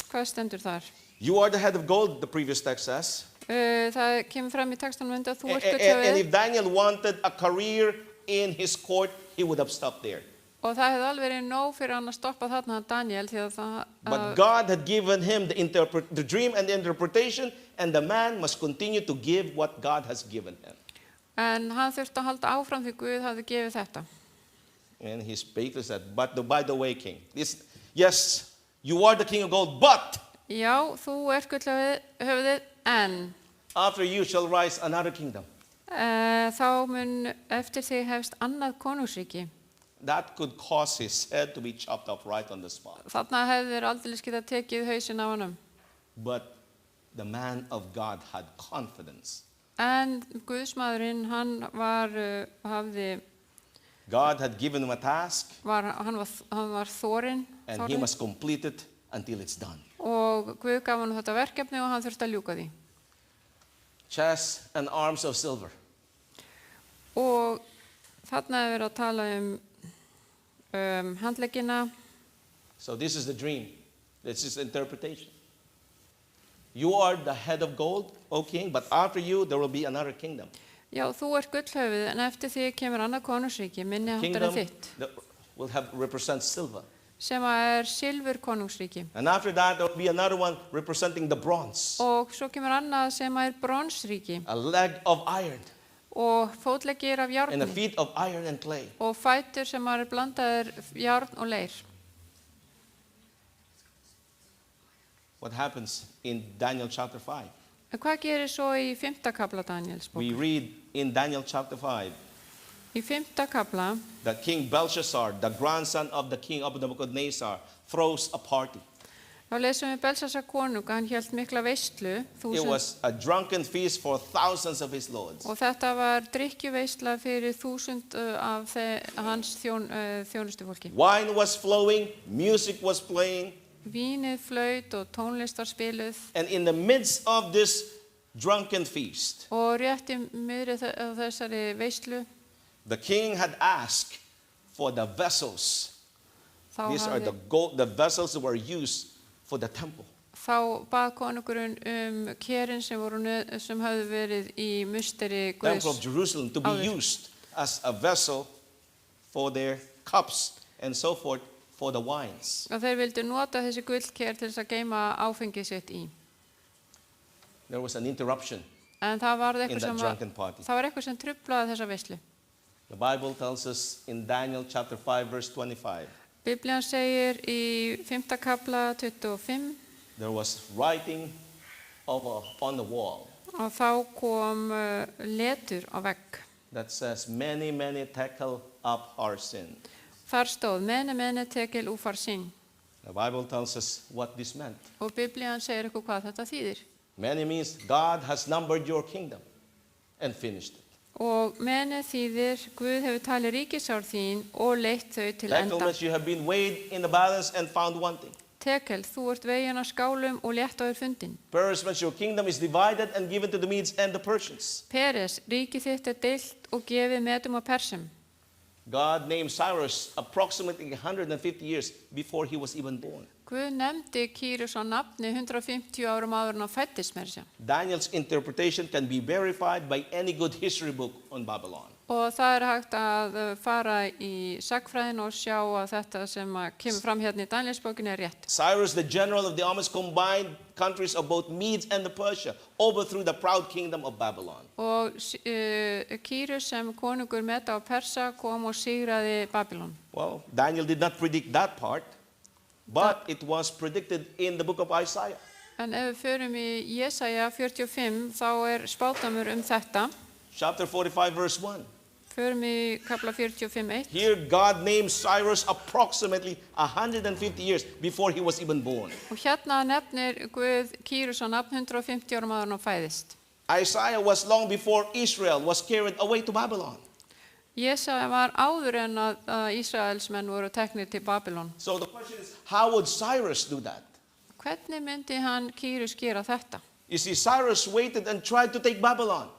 Speaker 2: hvað stendur þar?
Speaker 4: You are the head of gold, the previous text says.
Speaker 2: Það kemur fram í textanum undan þú ert
Speaker 4: And
Speaker 2: gullhöfuðið.
Speaker 4: if Daniel wanted a career in his court, he would have stopped there.
Speaker 2: Og það hefði alveg verið nóg fyrir hann að stoppa þarna Daniel því að
Speaker 4: But God had given him the dream and the interpretation, and the man must continue to give what God has given him.
Speaker 2: en hann þurfti að halda áfram því Guð hafði gefið þetta.
Speaker 4: And he spake and said, by the way, king, yes, you are the king of gold, but
Speaker 2: Já, þú ert gullhöfuðið, en
Speaker 4: after you shall rise another kingdom.
Speaker 2: þá mun eftir því hefst annað konungsríki.
Speaker 4: That could cause his head to be chopped off right on the spot.
Speaker 2: Þarna hefur aldrei getað tekið hausinn af honum.
Speaker 4: But the man of God had confidence.
Speaker 2: En Guðsmaðurinn, hann hafði,
Speaker 4: God had given him a task,
Speaker 2: hann var þorinn,
Speaker 4: and he must complete it until it's done.
Speaker 2: og Guð gaf hann þetta verkefni og hann þurfti að ljúka því.
Speaker 4: Chest and arms of silver.
Speaker 2: Og þarna hefur verið að tala handleggina.
Speaker 4: So this is the dream. This is the interpretation. You are the head of gold, O king, but after you there will be another kingdom.
Speaker 2: Já, þú ert gullhöfuðið, en eftir því kemur annað konungsríki, minni háttar en þitt,
Speaker 4: That will represent silver.
Speaker 2: sem er silfur konungsríki.
Speaker 4: And after that there will be another one representing the bronze.
Speaker 2: Og svo kemur annað sem er bronsríki
Speaker 4: A leg of iron
Speaker 2: og fótleggir af
Speaker 4: and a
Speaker 2: járni
Speaker 4: feet of iron and clay.
Speaker 2: og fætur sem er blandaðir járn og leir.
Speaker 4: What happens in Daniel chapter 5?
Speaker 2: En hvað gerir svo í 5. kapla Daniels bók?
Speaker 4: We read in Daniel chapter 5
Speaker 2: Í 5. kapla
Speaker 4: that King Belshazzar, the grandson of the king of Nebuchadnezzar, throws a party.
Speaker 2: þá lesum við Belshazzar konung, hann hélt mikla veislu,
Speaker 4: It was a drunken feast for thousands of his lords.
Speaker 2: og þetta var drykkjuveisla fyrir 1000 af hans þjónustufólki.
Speaker 4: Wine was flowing, music was playing,
Speaker 2: Vínið flaut og tónlist var spiluð
Speaker 4: and in the midst of this drunken feast,
Speaker 2: og rétt í miðri þessari veislu
Speaker 4: the king had asked for the vessels.
Speaker 2: þá,
Speaker 4: These are the vessels that were used for the temple.
Speaker 2: þá bað konungurinn kerin sem höfðu verið í musteri
Speaker 4: Temple of
Speaker 2: Guðs
Speaker 4: Jerusalem to be
Speaker 2: Áður.
Speaker 4: used as a vessel for their cups and so forth for the wines.
Speaker 2: og þeir vildu nota þessi gullker til þess að geyma áfengið sitt í.
Speaker 4: There was an interruption
Speaker 2: En það var
Speaker 4: in
Speaker 2: eitthvað
Speaker 4: that
Speaker 2: sem,
Speaker 4: drunken party.
Speaker 2: það var eitthvað sem truflaði þessa veislu.
Speaker 4: The Bible tells us in Daniel chapter 5 verse 25,
Speaker 2: Biblían segir í 5. kapla 25
Speaker 4: there was writing on the wall
Speaker 2: og þá kom letur á vegg.
Speaker 4: that says, many, many tackle up our sin.
Speaker 2: Þar stóð mene tekel úfar sín
Speaker 4: The Bible tells us what this meant.
Speaker 2: og Biblían segir eitthvað hvað þetta þýðir.
Speaker 4: Many means God has numbered your kingdom and finished it.
Speaker 2: Og mene þýðir Guð hefur talið ríkisár þín og leitt þau til
Speaker 4: Tackle
Speaker 2: enda.
Speaker 4: means you have been weighed in the balance and found wanting.
Speaker 2: Tekel, þú ert veginn á skálum og létt á þér fundin.
Speaker 4: Peres means your kingdom is divided and given to the Medes and the Persians.
Speaker 2: Peres, ríki þitt er deilt og gefið Medum og Persum.
Speaker 4: God named Cyrus approximately 150 years before he was even born.
Speaker 2: Guð nefndi Kýrus á nafni 150 árum áður en hann fæddist meira að segja.
Speaker 4: Daniel's interpretation can be verified by any good history book on Babylon.
Speaker 2: Og það er hægt að fara í sagfræðin og sjá að þetta sem kemur fram hérna í Danielsbókinni er rétt.
Speaker 4: Cyrus, the general of the almost combined countries of both Medes and the Persia, overthrew the proud kingdom of Babylon.
Speaker 2: Og Kýrus sem konungur Meda og Persa kom og sigraði Babylon.
Speaker 4: Well, Daniel did not predict that part, but it was predicted in the book of Isaiah.
Speaker 2: En ef við förum í Jesaja 45 þá er spádómur þetta.
Speaker 4: Chapter 45, verse 1.
Speaker 2: Förum í kapla 45:1.
Speaker 4: Here God named Cyrus approximately 150 years before he was even born.
Speaker 2: Og hérna nefnir Guð Kýrus á nafn 150 árum áður en hann fæðist.
Speaker 4: Isaiah was long before Israel was carried away to Babylon.
Speaker 2: Jesaja var áður en að Ísraelsmenn voru teknir til Babylon.
Speaker 4: So the question is, how would Cyrus do that?
Speaker 2: Hvernig myndi hann Kýrus gera þetta?
Speaker 4: You see, Cyrus waited and tried to take Babylon.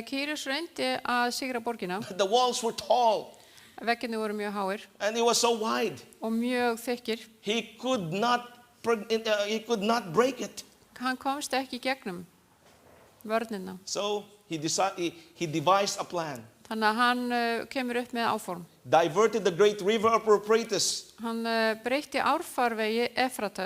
Speaker 2: Kýrus reyndi að sigra borgina.
Speaker 4: The walls were tall
Speaker 2: Vegginni voru mjög háir
Speaker 4: and it was so wide.
Speaker 2: og mjög þykkir.
Speaker 4: He could not break it.
Speaker 2: Hann komst ekki í gegnum vörnina.
Speaker 4: So he devised a plan.
Speaker 2: Þannig að hann kemur upp með áform.
Speaker 4: Diverted the great river of Euphrates
Speaker 2: Hann breytti árfarvegi Efrat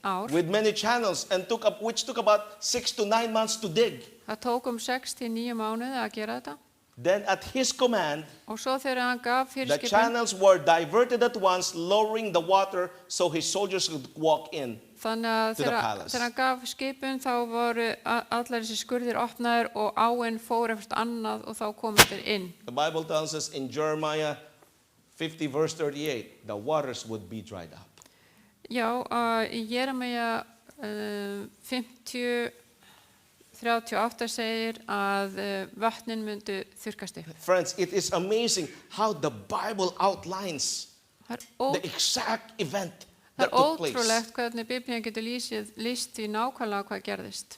Speaker 2: ár.
Speaker 4: with many channels and which took about 6 to 9 months to dig.
Speaker 2: Það tók 6 til 9 mánuði að gera þetta.
Speaker 4: Then at his command,
Speaker 2: Og svo þegar hann gaf
Speaker 4: the
Speaker 2: fyrirskipun,
Speaker 4: channels were diverted at once, lowering the water so his soldiers could walk in.
Speaker 2: þannig að
Speaker 4: to the palace.
Speaker 2: þegar hann gaf skipun þá voru allar þessi skurðir opnaðir og áin fór eftir annað og þá komast þeir inn.
Speaker 4: The Bible tells us in Jeremiah 50 verse 38, the waters would be dried up.
Speaker 2: Já, í Jeremíja 50:38 segir að vötnin myndu þurrkast upp.
Speaker 4: Friends, it is amazing how the Bible outlines
Speaker 2: Það
Speaker 4: the exact event
Speaker 2: er
Speaker 4: that took place
Speaker 2: ótrúlegt hvernig Biblían getur lýst því nákvæmlega hvað gerðist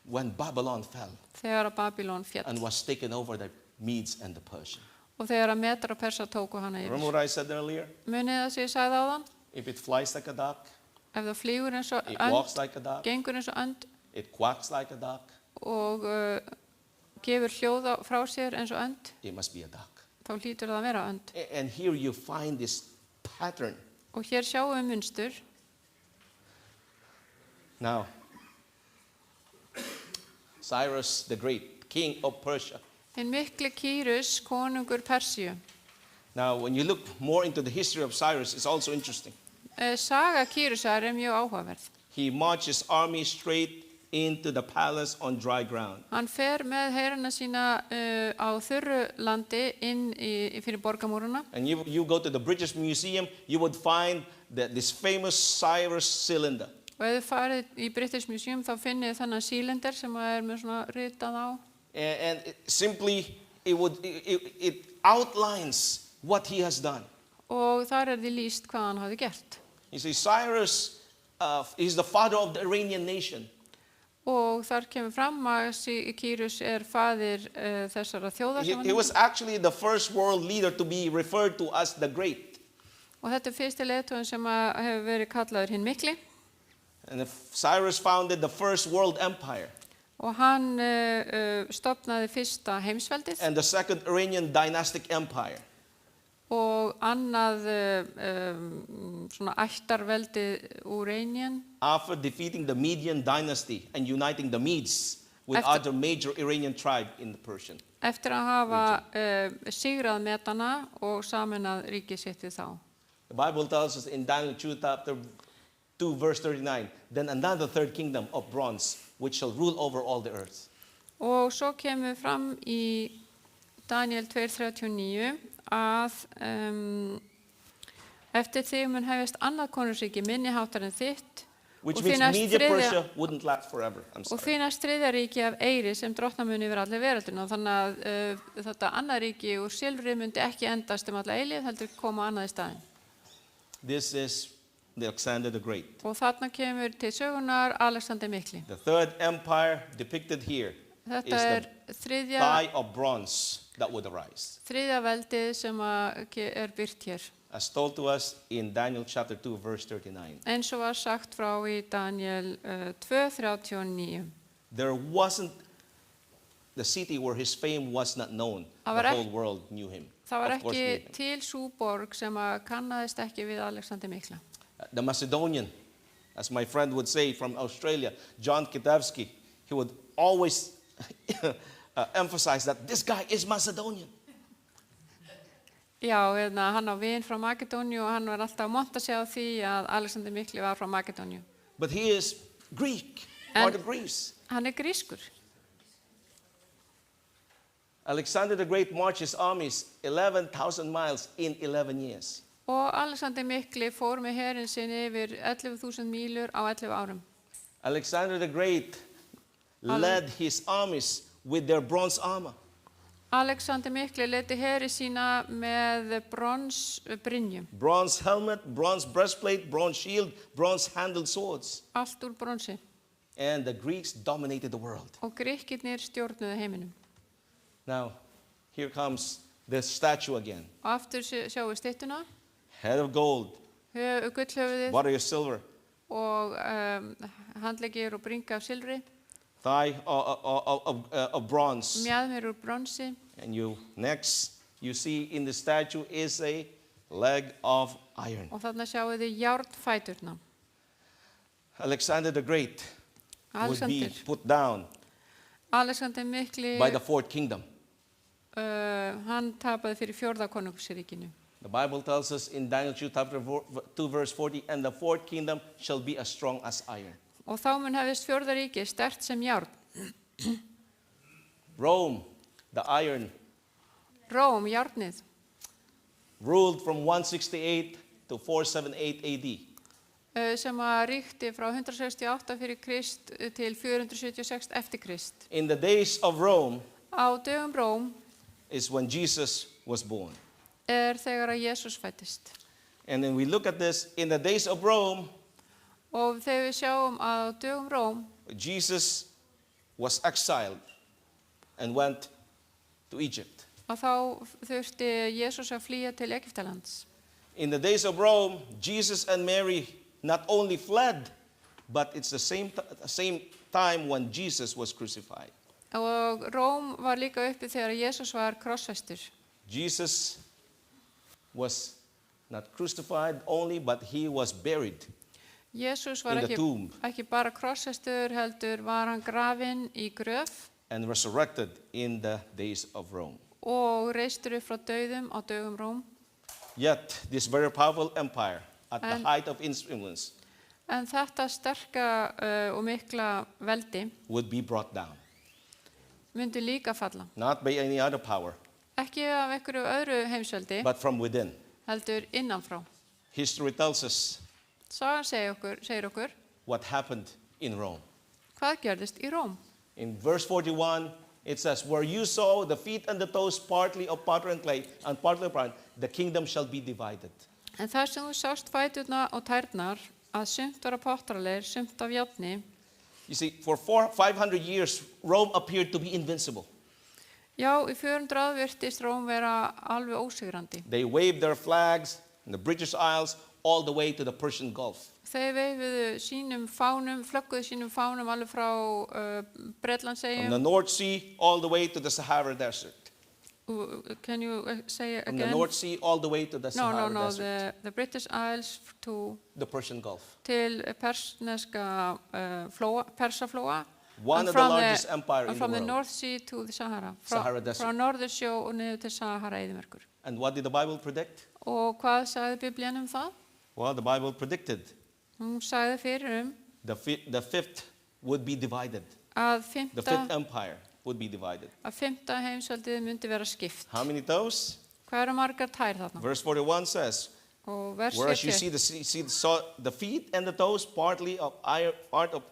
Speaker 4: when Babylon fell
Speaker 2: þegar að Babylon féll
Speaker 4: and was taken over the Medes and the Persians.
Speaker 2: og þegar að Medar og Persar tóku hana
Speaker 4: Remember
Speaker 2: yfir.
Speaker 4: what I said earlier?
Speaker 2: Munið það sem ég sagði áðan?
Speaker 4: If it flies like a duck,
Speaker 2: Ef það flýgur eins og
Speaker 4: it
Speaker 2: önd,
Speaker 4: walks like a duck,
Speaker 2: gengur eins og önd
Speaker 4: it quacks like a duck,
Speaker 2: og gefur hljóð frá sér eins og önd,
Speaker 4: it must be a duck.
Speaker 2: þá hlýtur það að vera önd.
Speaker 4: And here you find this pattern.
Speaker 2: Og hér sjáum við munstur.
Speaker 4: Now, Cyrus the Great, king of Persia.
Speaker 2: Hinn mikli Kýrus, konungur Persíu.
Speaker 4: Now, when you look more into the history of Cyrus, it's also interesting.
Speaker 2: Saga Kýrusar mjög áhugaverð.
Speaker 4: He marches army straight into the palace on dry ground.
Speaker 2: Hann fer með herrana sína á þurru landi inn fyrir borgamúruna.
Speaker 4: And you go to the British Museum, you would find this famous Cyrus cylinder.
Speaker 2: Og ef þið farið í British Museum þá finnið þið þennan sílinder sem með svona ritað á.
Speaker 4: And simply, it outlines what he has done.
Speaker 2: Og þar því lýst hvað hann hafði gert.
Speaker 4: You see, Cyrus is the father of the Iranian nation.
Speaker 2: Og þar kemur fram að Kýrus faðir þessara þjóðar sem
Speaker 4: He was actually the first world leader to be referred to as the Great.
Speaker 2: Og þetta fyrsti leiðtoginn sem hefur verið kallaður hinn mikli.
Speaker 4: And Cyrus founded the first world empire.
Speaker 2: Og hann stofnaði fyrsta heimsveldið.
Speaker 4: And the second Iranian dynastic empire.
Speaker 2: Og annað svona ættarveldið úr Iranian.
Speaker 4: After defeating the Median dynasty and uniting the Medes with other major Iranian tribe in the Persian.
Speaker 2: Eftir að hafa sigrað Medana og saminað ríkið sitt við þá.
Speaker 4: The Bible tells us in Daniel chapter 2 verse 39, then another third kingdom of bronze which shall rule over all the earth.
Speaker 2: Og svo kemur fram í Daniel 2:39 að eftir því mun hefjast annað konungsríki minni háttar en þitt
Speaker 4: Which
Speaker 2: og
Speaker 4: means
Speaker 2: því
Speaker 4: Media
Speaker 2: næst
Speaker 4: Persia wouldn't last forever. I'm
Speaker 2: og
Speaker 4: sorry.
Speaker 2: því næst þriðja ríki af Eyri sem drottna muni yfir allir veröldina. Þannig að þetta annað ríki úr silfrið myndi ekki endast alla eilífð, heldur koma annað í staðinn.
Speaker 4: This is Alexander the Great.
Speaker 2: Og þarna kemur til sögunar Alexander mikli.
Speaker 4: The third empire depicted here
Speaker 2: Þetta
Speaker 4: is the
Speaker 2: þriðja
Speaker 4: thigh of bronze that would arise.
Speaker 2: veldið sem birt hér.
Speaker 4: As told to us in Daniel chapter 2 verse 39.
Speaker 2: Eins og var sagt frá í Daniel 2:39.
Speaker 4: There wasn't the city where his fame was not known.
Speaker 2: Það var
Speaker 4: The whole world knew him.
Speaker 2: Það var
Speaker 4: Of course knew
Speaker 2: ekki
Speaker 4: him.
Speaker 2: til sú borg sem kannaðist ekki við Alexander mikla.
Speaker 4: The Macedonian, as my friend would say from Australia, John Kitavsky, he would always emphasize that this guy is Macedonian.
Speaker 2: Já, hann á vin frá Makedóníu og hann var alltaf að monta sig á því að Alexander mikli var frá Makedóníu.
Speaker 4: But he is Greek, part of Greece.
Speaker 2: Hann grískur.
Speaker 4: Alexander the Great marched his armies 11,000 miles in 11 years.
Speaker 2: Og Alexander mikli fór með herinn sinn yfir 11.000 mílur á 11 árum.
Speaker 4: Alexander the Great led his armies with their bronze armor.
Speaker 2: Alexander mikli leiddi heri sína með bronsbrynju.
Speaker 4: Bronze helmet, bronze breastplate, bronze shield, bronze handled swords.
Speaker 2: Allt úr bronsi.
Speaker 4: and the Greeks dominated the world.
Speaker 2: og Grikkirnir stjórnuðu heiminum.
Speaker 4: Now, here comes the statue again.
Speaker 2: Og aftur sjáum við styttuna,
Speaker 4: Head of gold,
Speaker 2: gullhöfuðið
Speaker 4: body of silver,
Speaker 2: og handleggir og bringa af silfri,
Speaker 4: thigh of bronze.
Speaker 2: mjaðmir úr bronsi
Speaker 4: And next, you see in the statue is a leg of iron.
Speaker 2: og þarna sjáum við járnfæturna.
Speaker 4: Alexander the Great would be
Speaker 2: Alexander,
Speaker 4: put down
Speaker 2: Alexander mikli,
Speaker 4: by the fourth kingdom.
Speaker 2: hann tapaði fyrir fjórða konungsríkinu.
Speaker 4: The Bible tells us in Daniel chapter 2 verse 40, and the fourth kingdom shall be as strong as iron.
Speaker 2: Og þá mun hefist fjórða ríki sterkt sem járn.
Speaker 4: Rome, the iron,
Speaker 2: Róm, járnið,
Speaker 4: ruled from 168 to 478 AD.
Speaker 2: Sem að ríkti frá 168 fyrir Krist til 476 eftir Krist.
Speaker 4: In the days of Rome
Speaker 2: Á dögum Róm
Speaker 4: is when Jesus was born.
Speaker 2: þegar að Jesús fættist.
Speaker 4: And then we look at this, in the days of Rome,
Speaker 2: Og þegar við sjáum að á dögum Róm,
Speaker 4: Jesus was exiled and went to Egypt.
Speaker 2: að þá þurfti Jesús að flýja til Egyptalands.
Speaker 4: In the days of Rome, Jesus and Mary not only fled, but it's the same time when Jesus was crucified.
Speaker 2: Og Róm var líka uppi þegar Jesús var krossfestur.
Speaker 4: Jesus was not crucified only, but he was buried.
Speaker 2: Jesús var
Speaker 4: In the tomb.
Speaker 2: ekki bara krossfestur, heldur var hann grafinn í gröf
Speaker 4: And resurrected in the days of Rome.
Speaker 2: og reistur upp frá dauðum á dögum Róm.
Speaker 4: Yet, this very powerful empire, at the
Speaker 2: And-
Speaker 4: height of influence,
Speaker 2: En þetta sterka og mikla veldi
Speaker 4: would be brought down.
Speaker 2: myndi líka falla.
Speaker 4: Not by any other power,
Speaker 2: Ekki af einhverju öðru heimsveldi,
Speaker 4: but from within.
Speaker 2: heldur innanfrá.
Speaker 4: History tells us
Speaker 2: Sagan segir okkur
Speaker 4: what happened in Rome.
Speaker 2: hvað gerðist í Róm.
Speaker 4: In verse 41, it says, where you saw the feet and the toes partly of potter and clay and partly of iron, the kingdom shall be divided.
Speaker 2: En þar sem þú sást fæturna og tærnar að sumt var af pottaraleir, sumt af járni.
Speaker 4: You see, for 500 years, Rome appeared to be invincible.
Speaker 2: Já, í 400 ár virtist Róm vera alveg ósigrandi.
Speaker 4: They waved their flags in the British Isles all the way to the Persian Gulf.
Speaker 2: Þeir veifuðu sínum fánum, flögguðu sínum fánum alveg frá
Speaker 4: From
Speaker 2: Bretlandsegjum.
Speaker 4: the North Sea all the way to the Sahara Desert.
Speaker 2: Can you say
Speaker 4: From
Speaker 2: again?
Speaker 4: the North Sea all the way to the Sahara
Speaker 2: No,
Speaker 4: Desert.
Speaker 2: the British Isles to
Speaker 4: The Persian Gulf.
Speaker 2: til persneska persaflóa.
Speaker 4: One
Speaker 2: And
Speaker 4: of the
Speaker 2: from
Speaker 4: largest empire in the
Speaker 2: From the
Speaker 4: world.
Speaker 2: North Sea to the Sahara.
Speaker 4: Sahara Desert.
Speaker 2: Frá Norðursjó og niður til Sahara eyðimerkur.
Speaker 4: And what did the Bible predict?
Speaker 2: Og hvað sagði Biblían um það?
Speaker 4: Well, the Bible predicted
Speaker 2: Hún sagði fyrir
Speaker 4: the fifth would be divided.
Speaker 2: að
Speaker 4: The fifth empire would be divided.
Speaker 2: fimmta heimsveldið myndi vera skipt.
Speaker 4: How many toes?
Speaker 2: Hvað eru margar tær þarna?
Speaker 4: Verse 41 says,
Speaker 2: Og vers
Speaker 4: whereas you
Speaker 2: 70.
Speaker 4: saw the feet and the toes, partly of iron, part of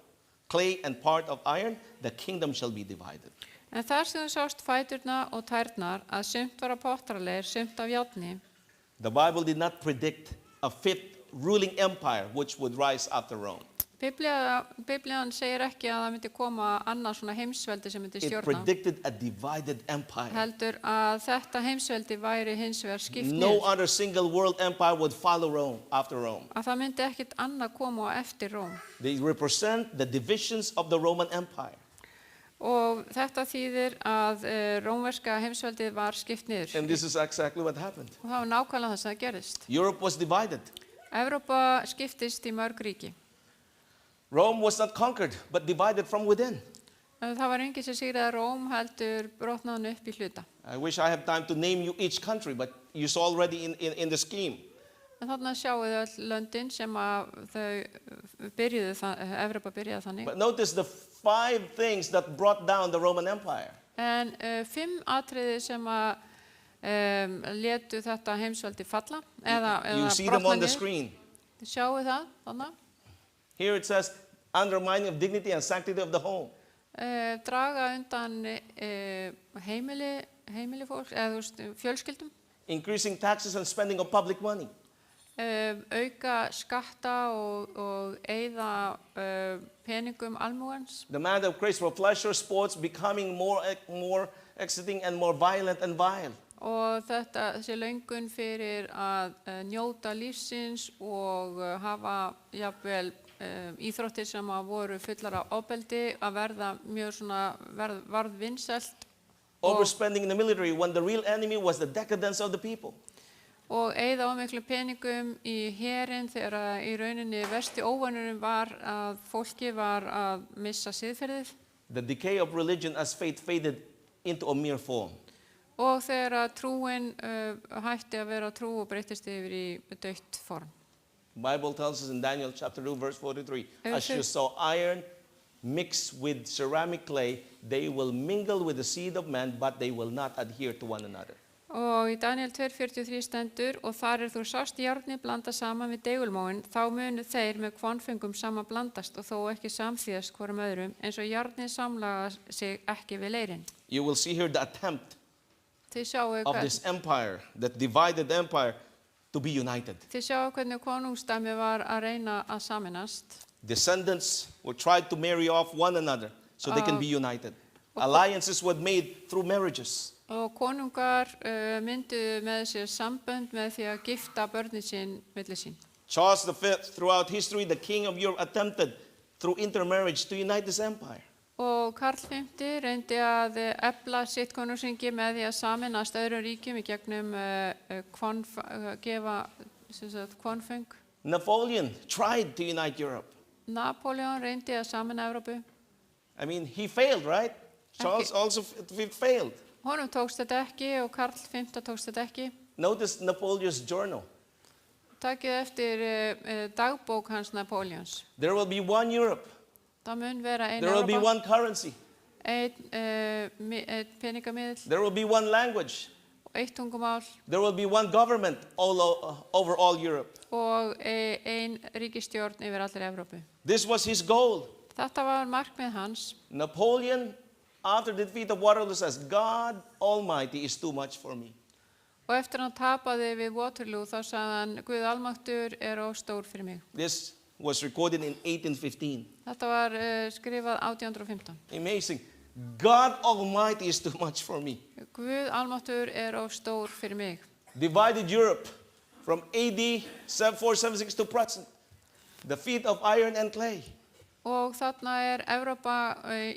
Speaker 4: clay and part of iron, the kingdom shall be divided.
Speaker 2: En þar sem þú sást fæturna og tærnar að sumt var af pottaraleir, sumt af járni.
Speaker 4: The Bible did not predict a fifth ruling empire which would rise after Rome.
Speaker 2: Biblían segir ekki að það myndi koma annað svona heimsveldi sem myndi
Speaker 4: It
Speaker 2: stjórna.
Speaker 4: predicted a divided empire.
Speaker 2: Heldur að þetta heimsveldi væri hins vegar skipt
Speaker 4: No
Speaker 2: niður.
Speaker 4: other single world empire would follow Rome after Rome.
Speaker 2: Að það myndi ekkit annað koma á eftir Róm.
Speaker 4: They represent the divisions of the Roman Empire.
Speaker 2: Og þetta þýðir að rómverska heimsveldið var skipt niður.
Speaker 4: And this is exactly what happened.
Speaker 2: Og það var nákvæmlega það sem það gerist.
Speaker 4: Europe was divided.
Speaker 2: Evrópa skiptist í mörg ríki.
Speaker 4: Rome was not conquered, but divided from within.
Speaker 2: Það var enginn sem sigraði Róm heldur brotnaðan upp í hluta.
Speaker 4: I wish I had time to name you each country, but you saw already in the scheme.
Speaker 2: En þarna sjáum við öll löndin sem að þau Evrópa byrjaði þannig.
Speaker 4: But notice the 5 things that brought down the Roman Empire.
Speaker 2: En 5 atriði sem að létu þetta heimsveldi falla
Speaker 4: You see them on the screen.
Speaker 2: Sjáum við það þarna.
Speaker 4: Here it says, undermining of dignity and sanctity of the home.
Speaker 2: Draga undan heimili fólks, eða þú veist, fjölskyldum.
Speaker 4: Increasing taxes and spending of public money.
Speaker 2: auka skatta og eyða peningum almúgans.
Speaker 4: Demand of craze for pleasure, sports becoming more exciting and more violent and vile.
Speaker 2: Og þessi löngun fyrir að njóta lífsins og hafa jafnvel íþróttir sem að voru fullar af ofbeldi að verða mjög svona varð vinsælt
Speaker 4: Overspending in the military when the real enemy was the decadence of the people.
Speaker 2: og eyða of miklu peningum í herinn þegar í rauninni versti óvanurinn var að fólki var að missa siðferðið
Speaker 4: The decay of religion as faith faded into a mere form.
Speaker 2: og þegar trúin hætti að vera trú og breyttist yfir í dautt form.
Speaker 4: The Bible tells us in Daniel chapter 2 verse 43,
Speaker 2: Okay.
Speaker 4: as you saw iron mixed with ceramic clay, they will mingle with the seed of man, but they will not adhere to one another.
Speaker 2: Og í Daniel 2:43 stendur og þar þú sást járni blanda saman við deigulmóin, þá munu þeir með kvonfengum saman blandast og þó ekki samþýðast hvorum öðrum, eins og járni samlaga sig ekki við leirinn.
Speaker 4: You will see here the attempt
Speaker 2: Þið sjáu
Speaker 4: of this empire, that divided empire, to be united.
Speaker 2: hvernig konungstæmi var að reyna að saminast.
Speaker 4: Descendants were tried to marry off one another so they can be united. Alliances were made through marriages.
Speaker 2: Og konungar mynduðu með sér sambönd með því að gifta börnin sín milli sín.
Speaker 4: Charles V, throughout history, the king of Europe, attempted through intermarriage to unite this empire.
Speaker 2: Og Karl V reyndi að efla sitt konungsríki með því að saminast öðrum ríkjum í gegnum gefa kvonfeng.
Speaker 4: Napoleon tried to unite Europe.
Speaker 2: Napoleon reyndi að samina Evrópu.
Speaker 4: I mean, he failed, right? Charles also failed.
Speaker 2: Honum tókst þetta ekki og Karl V tókst þetta ekki.
Speaker 4: Notice Napoleon's journal.
Speaker 2: Takið eftir dagbók hans Napoleons.
Speaker 4: There will be one Europe.
Speaker 2: Það mun vera ein
Speaker 4: There will be
Speaker 2: Evrópa,
Speaker 4: one currency.
Speaker 2: einn peningamiðl
Speaker 4: There will be one language.
Speaker 2: og eitt tungumál
Speaker 4: There will be one government over all Europe.
Speaker 2: og ein ríkisstjórn yfir allir Evrópu.
Speaker 4: This was his goal.
Speaker 2: Þetta var markmið hans.
Speaker 4: Napoleon, after the defeat of Waterloo, says, God Almighty is too much for me.
Speaker 2: Og eftir hann tapaði við Waterloo þá sagði hann Guð almáttur of stór fyrir mig.
Speaker 4: This was recorded in 1815.
Speaker 2: Þetta var skrifað 1815.
Speaker 4: Amazing. God Almighty is too much for me.
Speaker 2: Guð almáttur of stór fyrir mig.
Speaker 4: Divided Europe from AD 476 to present. The feet of iron and clay.
Speaker 2: Og þarna Evrópa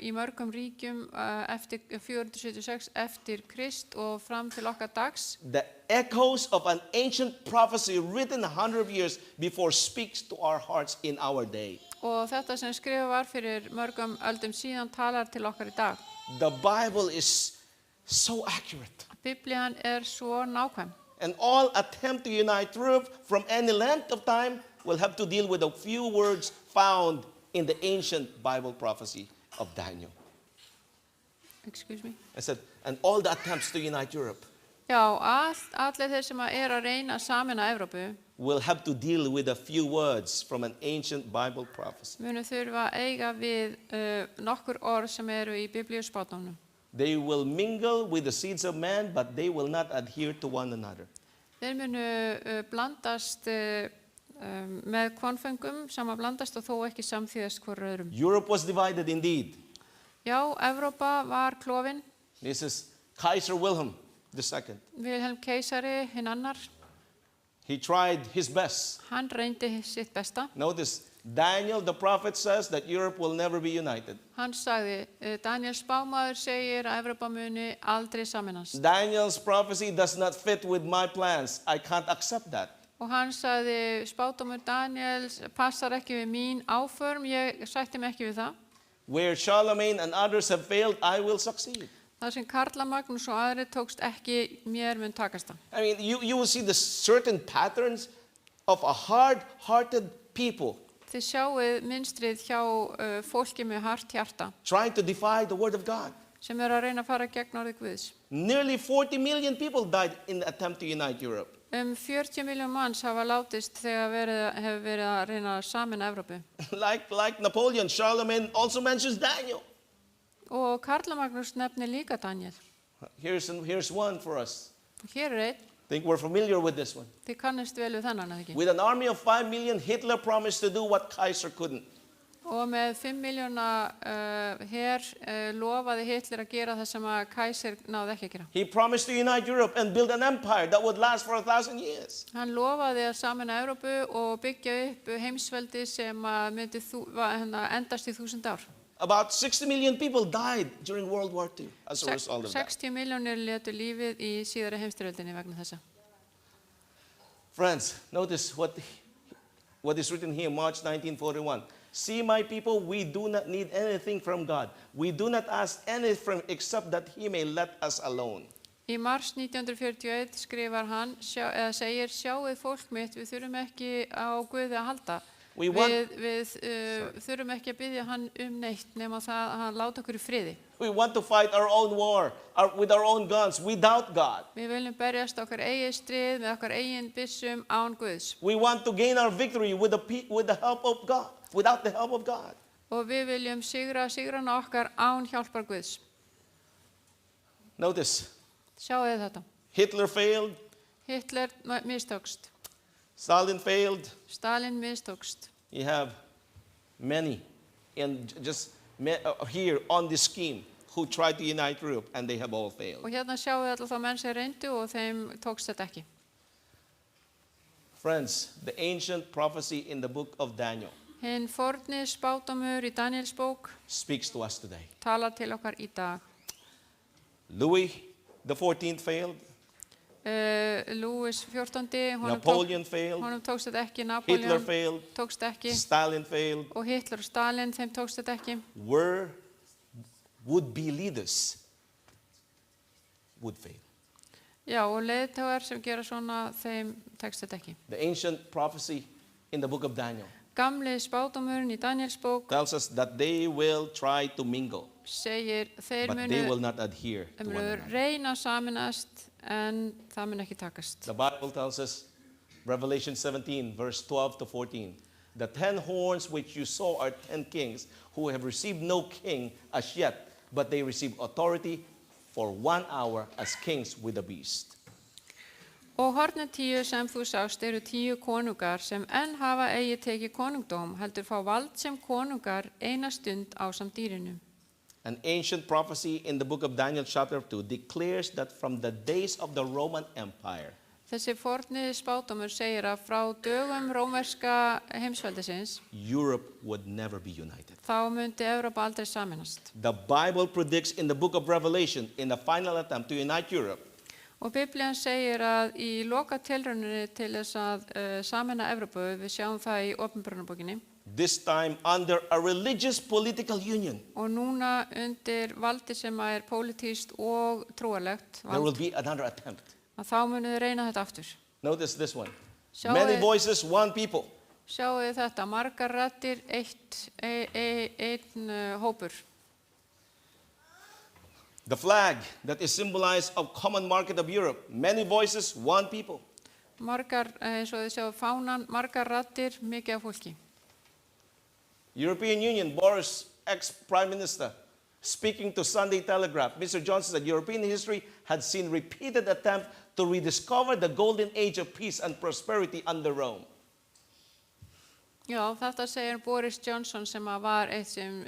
Speaker 2: í mörgum ríkjum eftir 476 eftir Krist og fram til okkar dags.
Speaker 4: The echoes of an ancient prophecy written 100 years before speaks to our hearts in our day.
Speaker 2: Og þetta sem skrifað var fyrir mörgum öldum síðan talar til okkar í dag.
Speaker 4: The Bible is so accurate.
Speaker 2: Biblían svo nákvæm.
Speaker 4: And all attempt to unite Europe from any length of time will have to deal with a few words found in the ancient Bible prophecy of Daniel.
Speaker 2: Excuse me.
Speaker 4: I said, and all the attempts to unite Europe
Speaker 2: Já, allir þeir sem að reyna að sameina Evrópu
Speaker 4: will have to deal with a few words from an ancient Bible prophecy.
Speaker 2: munu þurfa að eiga við nokkur orð sem í biblíuspádómnum.
Speaker 4: They will mingle with the seeds of man, but they will not adhere to one another.
Speaker 2: Þeir munu blandast með kvonfengum sama blandast og þó ekki samþýðast hvor öðrum.
Speaker 4: Europe was divided indeed.
Speaker 2: Já, Evrópa var klofin.
Speaker 4: This is Kaiser Wilhelm II.
Speaker 2: Vilhelm keisari hinn annar,
Speaker 4: He tried his best.
Speaker 2: hann reyndi sitt besta.
Speaker 4: Notice, Daniel the prophet says that Europe will never be united.
Speaker 2: Hann sagði, Daniel spámaður segir að Evrópa muni aldrei saminast.
Speaker 4: Daniel's prophecy does not fit with my plans. I can't accept that.
Speaker 2: Og hann sagði, spádómur Daniels passar ekki við mín áform, ég sætti mig ekki við það.
Speaker 4: Where Charlemagne and others have failed, I will succeed.
Speaker 2: Það sem Karla Magnús og aðrir tókst ekki, mér mun takast það.
Speaker 4: I mean, you will see the certain patterns of a hard-hearted people
Speaker 2: Þið sjáuð mynstrið hjá fólki með hart hjarta
Speaker 4: trying to defy the word of God.
Speaker 2: sem að reyna að fara gegn orði Guðs.
Speaker 4: Nearly 40 million people died in the attempt to unite Europe.
Speaker 2: 40 miljón manns hafa látist þegar hefur verið að reyna að sameina Evrópu.
Speaker 4: Like Napoleon, Charlemagne also mentions Daniel.
Speaker 2: Og Karla Magnús nefnir líka Daniel.
Speaker 4: Here's one for us.
Speaker 2: Og hér einn.
Speaker 4: Think we're familiar with this one.
Speaker 2: Þið kannist vel við þennan, eða ekki?
Speaker 4: With an army of 5 million, Hitler promised to do what Kaiser couldn't.
Speaker 2: Og með 5 miljóna her lofaði Hitler að gera það sem að Kaiser náði ekki að gera.
Speaker 4: He promised to unite Europe and build an empire that would last for 1,000 years.
Speaker 2: Hann lofaði að sameina Evrópu og byggja upp heimsveldi sem að myndi endast í 1000 ár.
Speaker 4: About 60 million people died during World War II as a result of that.
Speaker 2: 60 miljónir létu lífið í síðari heimsstyrjöldinni vegna þessa.
Speaker 4: Friends, notice what is written here, March 1941. See, my people, we do not need anything from God. We do not ask anything except that he may let us alone.
Speaker 2: Í mars 1941 skrifar hann, segir, sjáið fólk mitt, við þurfum ekki á Guði að halda. Við þurfum ekki að biðja hann neitt nema það að hann láta okkur í friði.
Speaker 4: We want to fight our own war with our own guns without God.
Speaker 2: Við viljum berjast okkar eigin stríð með okkar eigin byssum án Guðs.
Speaker 4: We want to gain our victory with the help of God, without the help of God.
Speaker 2: Og við viljum sigrana okkar án hjálpar Guðs.
Speaker 4: Notice.
Speaker 2: Sjáu þið þetta.
Speaker 4: Hitler failed.
Speaker 2: Hitler mistókst.
Speaker 4: Stalin failed.
Speaker 2: Stalin mistókst.
Speaker 4: You have many, and just here on this scheme, who tried to unite Europe, and they have all failed.
Speaker 2: Og hérna sjáu þið alltaf þá menn sem reyndu og þeim tókst þetta ekki.
Speaker 4: Friends, the ancient prophecy in the book of Daniel
Speaker 2: Hinn forni spádómur í Daniels bók
Speaker 4: speaks to us today.
Speaker 2: talar til okkar í dag.
Speaker 4: Louis the 14th failed.
Speaker 2: Louis 14.
Speaker 4: Napoleon failed.
Speaker 2: Honum tókst þetta ekki.
Speaker 4: Hitler
Speaker 2: Napoleon
Speaker 4: failed.
Speaker 2: tókst ekki.
Speaker 4: Stalin failed.
Speaker 2: Og Hitler og Stalin, þeim tókst þetta ekki.
Speaker 4: Where would-be leaders would fail.
Speaker 2: Já, og leiðtogar sem gera svona, þeim tekst þetta ekki.
Speaker 4: The ancient prophecy in the book of Daniel
Speaker 2: Gamli spádómurinn í Daniels bók
Speaker 4: tells us that they will try to mingle,
Speaker 2: segir þeir
Speaker 4: but they will not adhere to one
Speaker 2: munu
Speaker 4: another.
Speaker 2: reyna að saminast en það mun ekki takast.
Speaker 4: The Bible tells us, Revelation 17, verse 12 to 14, the 10 horns which you saw are 10 kings who have received no king as yet, but they receive authority for 1 hour as kings with the beast.
Speaker 2: Og hornin 10 sem þú sást eru 10 konungar sem enn hafa eigi tekið konungdóm, heldur fá vald sem konungar eina stund ásamt dýrinu.
Speaker 4: An ancient prophecy in the book of Daniel chapter 2 declares that from the days of the Roman Empire,
Speaker 2: Þessi forni spádómur segir að frá dögum rómverska heimsveldisins
Speaker 4: Europe would never be united.
Speaker 2: þá myndi Evrópa aldrei saminast.
Speaker 4: The Bible predicts in the book of Revelation, in the final attempt to unite Europe,
Speaker 2: Og Biblían segir að í loka tilrauninni til þess að sameina Evrópu, við sjáum það í Opinberunarbókinni,
Speaker 4: this time under a religious political union,
Speaker 2: og núna undir valdi sem er pólitískt og trúarlegt
Speaker 4: there will
Speaker 2: vald,
Speaker 4: be another attempt.
Speaker 2: að þá munið þið reyna þetta aftur.
Speaker 4: Notice this one.
Speaker 2: Sjáu
Speaker 4: Many
Speaker 2: þið-
Speaker 4: voices, one people.
Speaker 2: Sjáu þið þetta, margar raddir, einn hópur.
Speaker 4: The flag that is symbolized of common market of Europe. Many voices, one people.
Speaker 2: Margar, eins og þið sjáu fánan, margar raddir, mikið af fólki.
Speaker 4: European Union, Boris, ex-prime minister, speaking to Sunday Telegraph, Mr. Johnson said European history had seen repeated attempts to rediscover the golden age of peace and prosperity under Rome.
Speaker 2: Já, þetta segir Boris Johnson sem að var eitt sem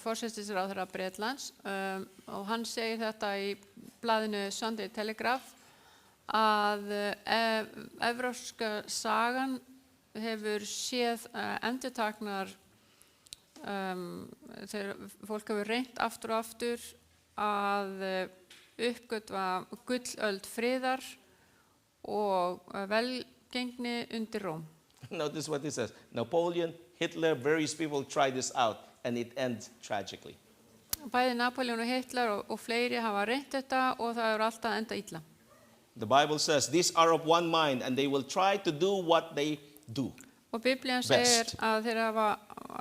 Speaker 2: forsætisráðherra Bretlands og hann segir þetta í blaðinu Sunday Telegraph að evrópska sagan hefur séð endurtaknar þegar fólk hefur reynt aftur og aftur að uppgötva gullöld friðar og velgengni undir Róm.
Speaker 4: Notice what it says. Napoleon, Hitler, various people tried this out, and it ends tragically.
Speaker 2: Bæði Napoleon og Hitler og fleiri hafa reynt þetta og það er alltaf enda illa.
Speaker 4: The Bible says, these are of one mind, and they will try to do what they do.
Speaker 2: Og Biblían segir að þeir hafa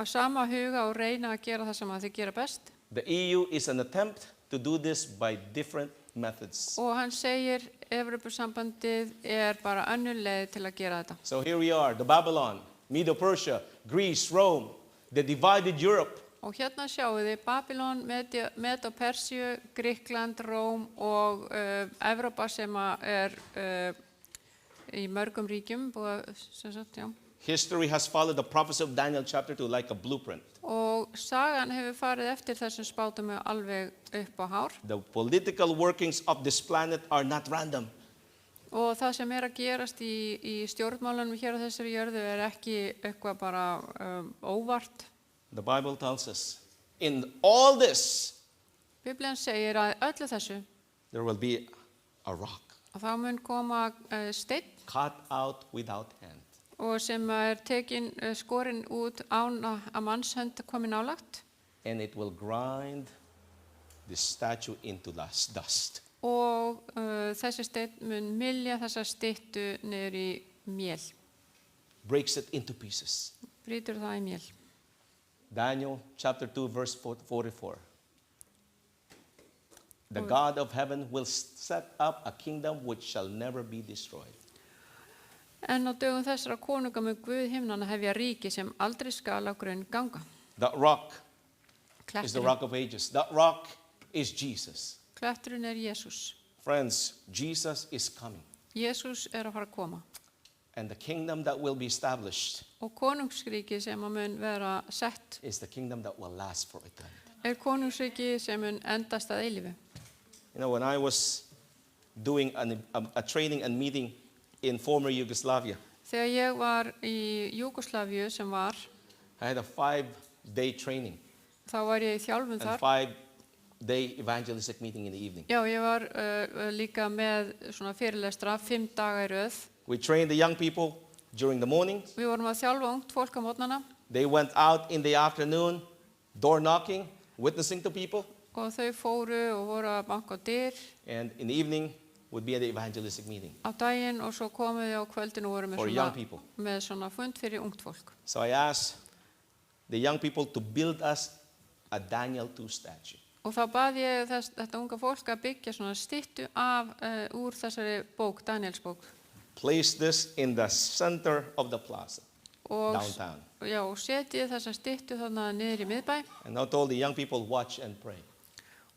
Speaker 2: að sama huga og reyna að gera það sem að þeir gera best.
Speaker 4: The EU is an attempt to do this by different methods.
Speaker 2: Og hann segir Evrópusambandið bara önnur leið til að gera þetta.
Speaker 4: So here we are, the Babylon, Medo-Persia, Greece, Rome, the divided Europe.
Speaker 2: Og hérna sjáu þið Babylon, Medo-Persíu, Grikkland, Róm og Evrópa sem er í mörgum ríkjum, búið, sem sagt, já.
Speaker 4: History has followed the prophecy of Daniel chapter 2 like a blueprint.
Speaker 2: Og sagan hefur farið eftir þessum spátum alveg upp á hár.
Speaker 4: The political workings of this planet are not random.
Speaker 2: Og það sem að gerast í stjórnmálunum hér á þessari jörðu ekki eitthvað bara óvart.
Speaker 4: The Bible tells us, in all this,
Speaker 2: Biblían segir að öllu þessu,
Speaker 4: there will be a rock
Speaker 2: að þá mun koma steinn
Speaker 4: cut out without hand.
Speaker 2: og sem tekin, skorinn út án að mannshönd komi nálagt.
Speaker 4: And it will grind the statue into dust.
Speaker 2: Og þessi steinn mun mylja þessa styttu niður í mél.
Speaker 4: Breaks it into pieces.
Speaker 2: Brýtur það í mél.
Speaker 4: Daniel chapter 2 verse 44. The God of heaven will set up a kingdom which shall never be destroyed.
Speaker 2: En á dögum þessara konunga mun Guð himnanna hefja ríki sem aldrei skal á grunn ganga.
Speaker 4: That rock is the
Speaker 2: Kletturinn,
Speaker 4: rock of ages. That rock is Jesus.
Speaker 2: kletturinn Jesús.
Speaker 4: Friends, Jesus is coming.
Speaker 2: Jesús að fara að koma.
Speaker 4: And the kingdom that will be established
Speaker 2: Og konungsríki sem að mun vera sett
Speaker 4: is the kingdom that will last for eternity.
Speaker 2: konungsríki sem mun endast að eilífu.
Speaker 4: You know, when I was doing a training and meeting in former Yugoslavia,
Speaker 2: Þegar ég var í Júgóslavíu sem var,
Speaker 4: I had a 5-day training
Speaker 2: þá var ég í þjálfun
Speaker 4: and
Speaker 2: þar.
Speaker 4: 5-day evangelistic meeting in the evening.
Speaker 2: Já, ég var líka með svona fyrirlestra 5 daga í röð.
Speaker 4: We trained the young people during the morning.
Speaker 2: Við vorum að þjálfa ungt fólk á mótnana
Speaker 4: They went out in the afternoon, door knocking, witnessing to people.
Speaker 2: og þau fóru og voru að banka á dyr
Speaker 4: And in the evening would be at the evangelistic meeting
Speaker 2: á daginn og svo komuð þau á kvöldinu og voru
Speaker 4: for young people.
Speaker 2: með svona fund fyrir ungt fólk.
Speaker 4: So I asked the young people to build us a Daniel 2 statue.
Speaker 2: Og þá bað ég þetta unga fólk að byggja svona styttu úr þessari bók, Daniels bók.
Speaker 4: Place this in the center of the plaza,
Speaker 2: Og,
Speaker 4: downtown.
Speaker 2: já, og setið þessa styttu þarna niður í miðbæ
Speaker 4: And I told the young people, watch and pray.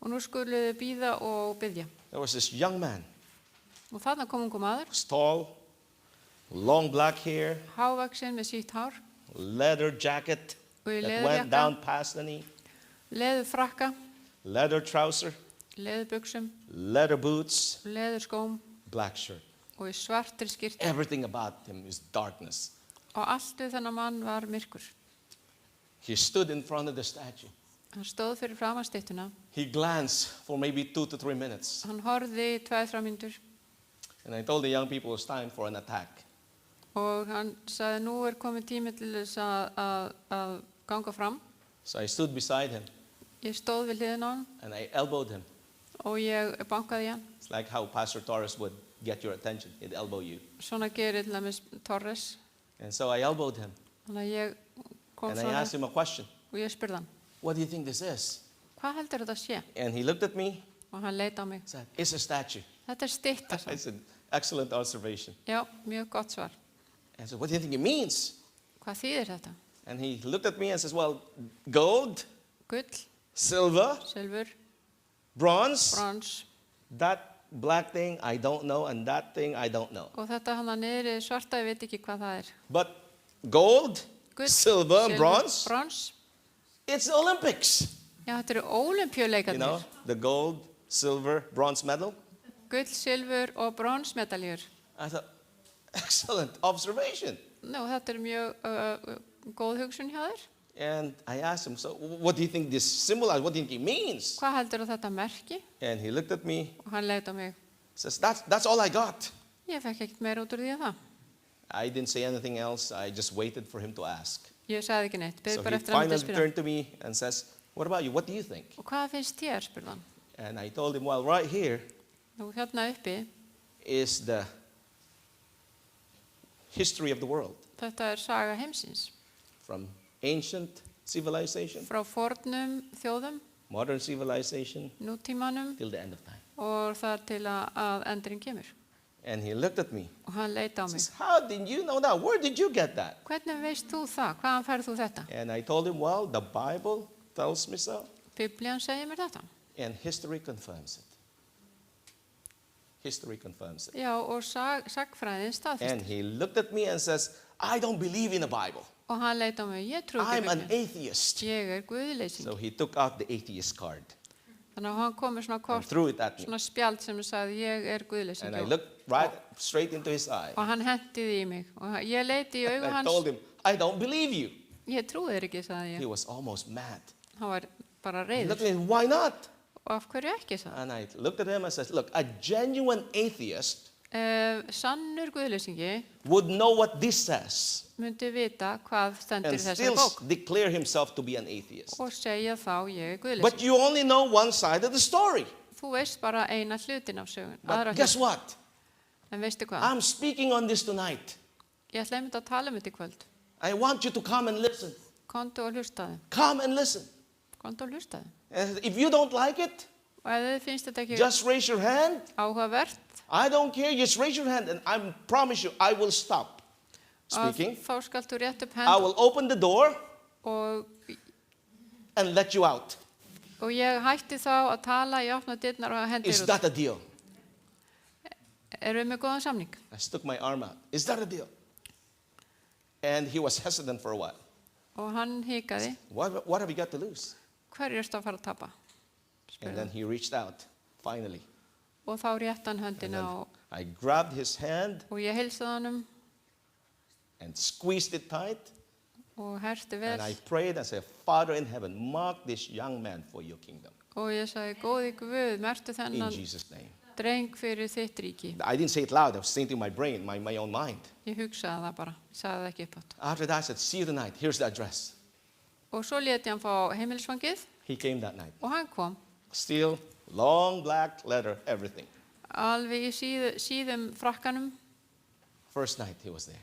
Speaker 2: og nú skuluðu bíða og biðja.
Speaker 4: There was this young man,
Speaker 2: Og þarna kom ungu maður,
Speaker 4: was tall, long black hair,
Speaker 2: hávaxinn með sítt hár,
Speaker 4: leather jacket
Speaker 2: og í
Speaker 4: that went down
Speaker 2: leðurjakka,
Speaker 4: past the knee,
Speaker 2: leður frakka,
Speaker 4: leather trouser,
Speaker 2: leðurbuxum,
Speaker 4: leather boots,
Speaker 2: leðurskóm
Speaker 4: black shirt.
Speaker 2: og í svartri skyrtu.
Speaker 4: Everything about him is darkness.
Speaker 2: Og allt við þennan mann var myrkur.
Speaker 4: He stood in front of the statue.
Speaker 2: Hann stóð fyrir framan styttuna,
Speaker 4: He glanced for maybe 2 to 3 minutes.
Speaker 2: hann horfði í 2-3 mínútur
Speaker 4: And I told the young people it's time for an attack.
Speaker 2: og hann sagði nú komið tími til þess að ganga fram.
Speaker 4: So I stood beside him
Speaker 2: Ég stóð við hliðina á hann
Speaker 4: and I elbowed him.
Speaker 2: og ég bankaði í hann.
Speaker 4: It's like how Pastor Torres would get your attention. He'd elbow you.
Speaker 2: Svona gerir til dæmis Torres.
Speaker 4: And so I elbowed him.
Speaker 2: Þannig að ég kom
Speaker 4: And I
Speaker 2: svona
Speaker 4: asked him a question.
Speaker 2: og ég spurði hann,
Speaker 4: What do you think this is?
Speaker 2: hvað heldur þetta sé?
Speaker 4: And he looked at me
Speaker 2: Og hann leit á mig.
Speaker 4: and said, it's a statue.
Speaker 2: Þetta stytta,
Speaker 4: I
Speaker 2: sagði hann.
Speaker 4: said, excellent observation.
Speaker 2: Já, mjög gott svar.
Speaker 4: And I said, what do you think it means?
Speaker 2: Hvað þýðir þetta?
Speaker 4: And he looked at me and says, well, gold,
Speaker 2: Gull,
Speaker 4: silver,
Speaker 2: silfur,
Speaker 4: bronze,
Speaker 2: brons
Speaker 4: that black thing I don't know, and that thing I don't know.
Speaker 2: og þetta hann að niður í svarta, ég veit ekki hvað það er.
Speaker 4: But gold,
Speaker 2: Gull,
Speaker 4: silver, and bronze,
Speaker 2: brons.
Speaker 4: it's the Olympics.
Speaker 2: Já, þetta eru
Speaker 4: You
Speaker 2: ólympíuleikarnir.
Speaker 4: know, the gold, silver, bronze medal.
Speaker 2: Gull, silfur og bronsmedaljur.
Speaker 4: I thought, excellent observation.
Speaker 2: Nú, þetta er mjög góð hugsun hjá þér.
Speaker 4: And I asked him, so what do you think this symbolizes? What do you think it means?
Speaker 2: Hvað heldur þetta merki?
Speaker 4: And he looked at me,
Speaker 2: Og hann leit á mig.
Speaker 4: says, that's all I got.
Speaker 2: Ég fekk ekkert meira út úr því að það.
Speaker 4: I didn't say anything else. I just waited for him to ask.
Speaker 2: Ég sagði ekki neitt. Beðið
Speaker 4: So
Speaker 2: bara
Speaker 4: he
Speaker 2: eftir að hann myndi
Speaker 4: finally
Speaker 2: spyrja.
Speaker 4: turned to me and says, what about you? What do you think?
Speaker 2: Og hvað finnst þér, spurði hann.
Speaker 4: And I told him, well, right here
Speaker 2: Nú, hérna uppi,
Speaker 4: is the history of the world,
Speaker 2: þetta er saga heimsins.
Speaker 4: from ancient civilization,
Speaker 2: Frá fornum þjóðum,
Speaker 4: modern civilization,
Speaker 2: nútímanum
Speaker 4: till the end of time.
Speaker 2: og þar til að endurinn kemur.
Speaker 4: And he looked at me.
Speaker 2: Og hann leit á
Speaker 4: He
Speaker 2: mig.
Speaker 4: says, how did you know that? Where did you get that?
Speaker 2: Hvernig veist þú það? Hvaðan færð þú þetta?
Speaker 4: And I told him, well, the Bible tells me so,
Speaker 2: Biblían segir mér þetta.
Speaker 4: and history confirms it. History confirms it.
Speaker 2: Já, og sagfræðin
Speaker 4: And
Speaker 2: staðfest.
Speaker 4: he looked at me and says, I don't believe in the Bible.
Speaker 2: Og hann leit á mig, ég trú ekki
Speaker 4: I'm an
Speaker 2: Biblíu.
Speaker 4: atheist.
Speaker 2: Ég guðleysing.
Speaker 4: So he took out the atheist card
Speaker 2: Þannig að hann kom með svona
Speaker 4: and
Speaker 2: kort,
Speaker 4: threw it at me.
Speaker 2: svona spjald sem sagði, ég guðleysing.
Speaker 4: And I looked right straight into his eye.
Speaker 2: Og hann hentiði í mig. Og ég leiti í augu
Speaker 4: And I
Speaker 2: hans,
Speaker 4: told him, I don't believe you.
Speaker 2: ég trúi þér ekki, sagði
Speaker 4: He
Speaker 2: ég.
Speaker 4: was almost mad.
Speaker 2: Hann var bara
Speaker 4: He looked
Speaker 2: reiður.
Speaker 4: at me, why not?
Speaker 2: Og af hverju ekki, sagði
Speaker 4: And I looked at him and said, look, a genuine atheist
Speaker 2: Sannur guðleysingi
Speaker 4: would know what this says
Speaker 2: myndi vita hvað stendur
Speaker 4: and
Speaker 2: í þessari
Speaker 4: still
Speaker 2: bók
Speaker 4: declare himself to be an atheist.
Speaker 2: og segja þá ég guðleysing.
Speaker 4: But you only know one side of the story.
Speaker 2: Þú veist bara eina hlutin af sögun,
Speaker 4: But
Speaker 2: aðra
Speaker 4: guess
Speaker 2: hlutin.
Speaker 4: what?
Speaker 2: En veistu hvað?
Speaker 4: I'm speaking on this tonight.
Speaker 2: Ég ætla einmitt að tala um þetta í kvöld.
Speaker 4: I want you to come and listen.
Speaker 2: Komdu og hlustaði.
Speaker 4: Come and listen.
Speaker 2: Komdu og hlustaði.
Speaker 4: And if you don't like it,
Speaker 2: Og ef þið finnst þetta ekki
Speaker 4: just raise your hand.
Speaker 2: áhugavert,
Speaker 4: I don't care. Just raise your hand and I promise you I will stop speaking.
Speaker 2: þá skaltu rétt upp
Speaker 4: I
Speaker 2: hend
Speaker 4: will open the door
Speaker 2: og
Speaker 4: and let you out.
Speaker 2: ég hætti þá að tala, ég opna dyrnar og hendi
Speaker 4: Is
Speaker 2: þér út.
Speaker 4: that a deal?
Speaker 2: Erum við með góðan samning?
Speaker 4: I stuck my arm out. Is that a deal? And he was hesitant for a while.
Speaker 2: Og hann hikaði,
Speaker 4: What have you got to lose?
Speaker 2: hverju ertu að fara að tapa?
Speaker 4: And
Speaker 2: Spurði
Speaker 4: then
Speaker 2: hann.
Speaker 4: he reached out, finally.
Speaker 2: Og þá rétt hann
Speaker 4: And
Speaker 2: höndina
Speaker 4: then
Speaker 2: og
Speaker 4: I grabbed his hand
Speaker 2: ég heilsaði honum
Speaker 4: and squeezed it tight.
Speaker 2: og herti vel
Speaker 4: And I prayed and said, Father in heaven, mark this young man for your kingdom.
Speaker 2: og ég sagði, góði Guð, mertu
Speaker 4: In
Speaker 2: þennan
Speaker 4: Jesus' name.
Speaker 2: dreng fyrir þitt ríki.
Speaker 4: I didn't say it loud. I was saying it in my brain, my own mind.
Speaker 2: Ég hugsaði það bara, ég sagði það ekki upp átt.
Speaker 4: After that, I said, see you tonight. Here's the address.
Speaker 2: Og svo leti hann fá heimilisfangið
Speaker 4: He came that night.
Speaker 2: og hann kom,
Speaker 4: Still, long black letter, everything.
Speaker 2: alveg í síðum frakkanum
Speaker 4: First night he was there.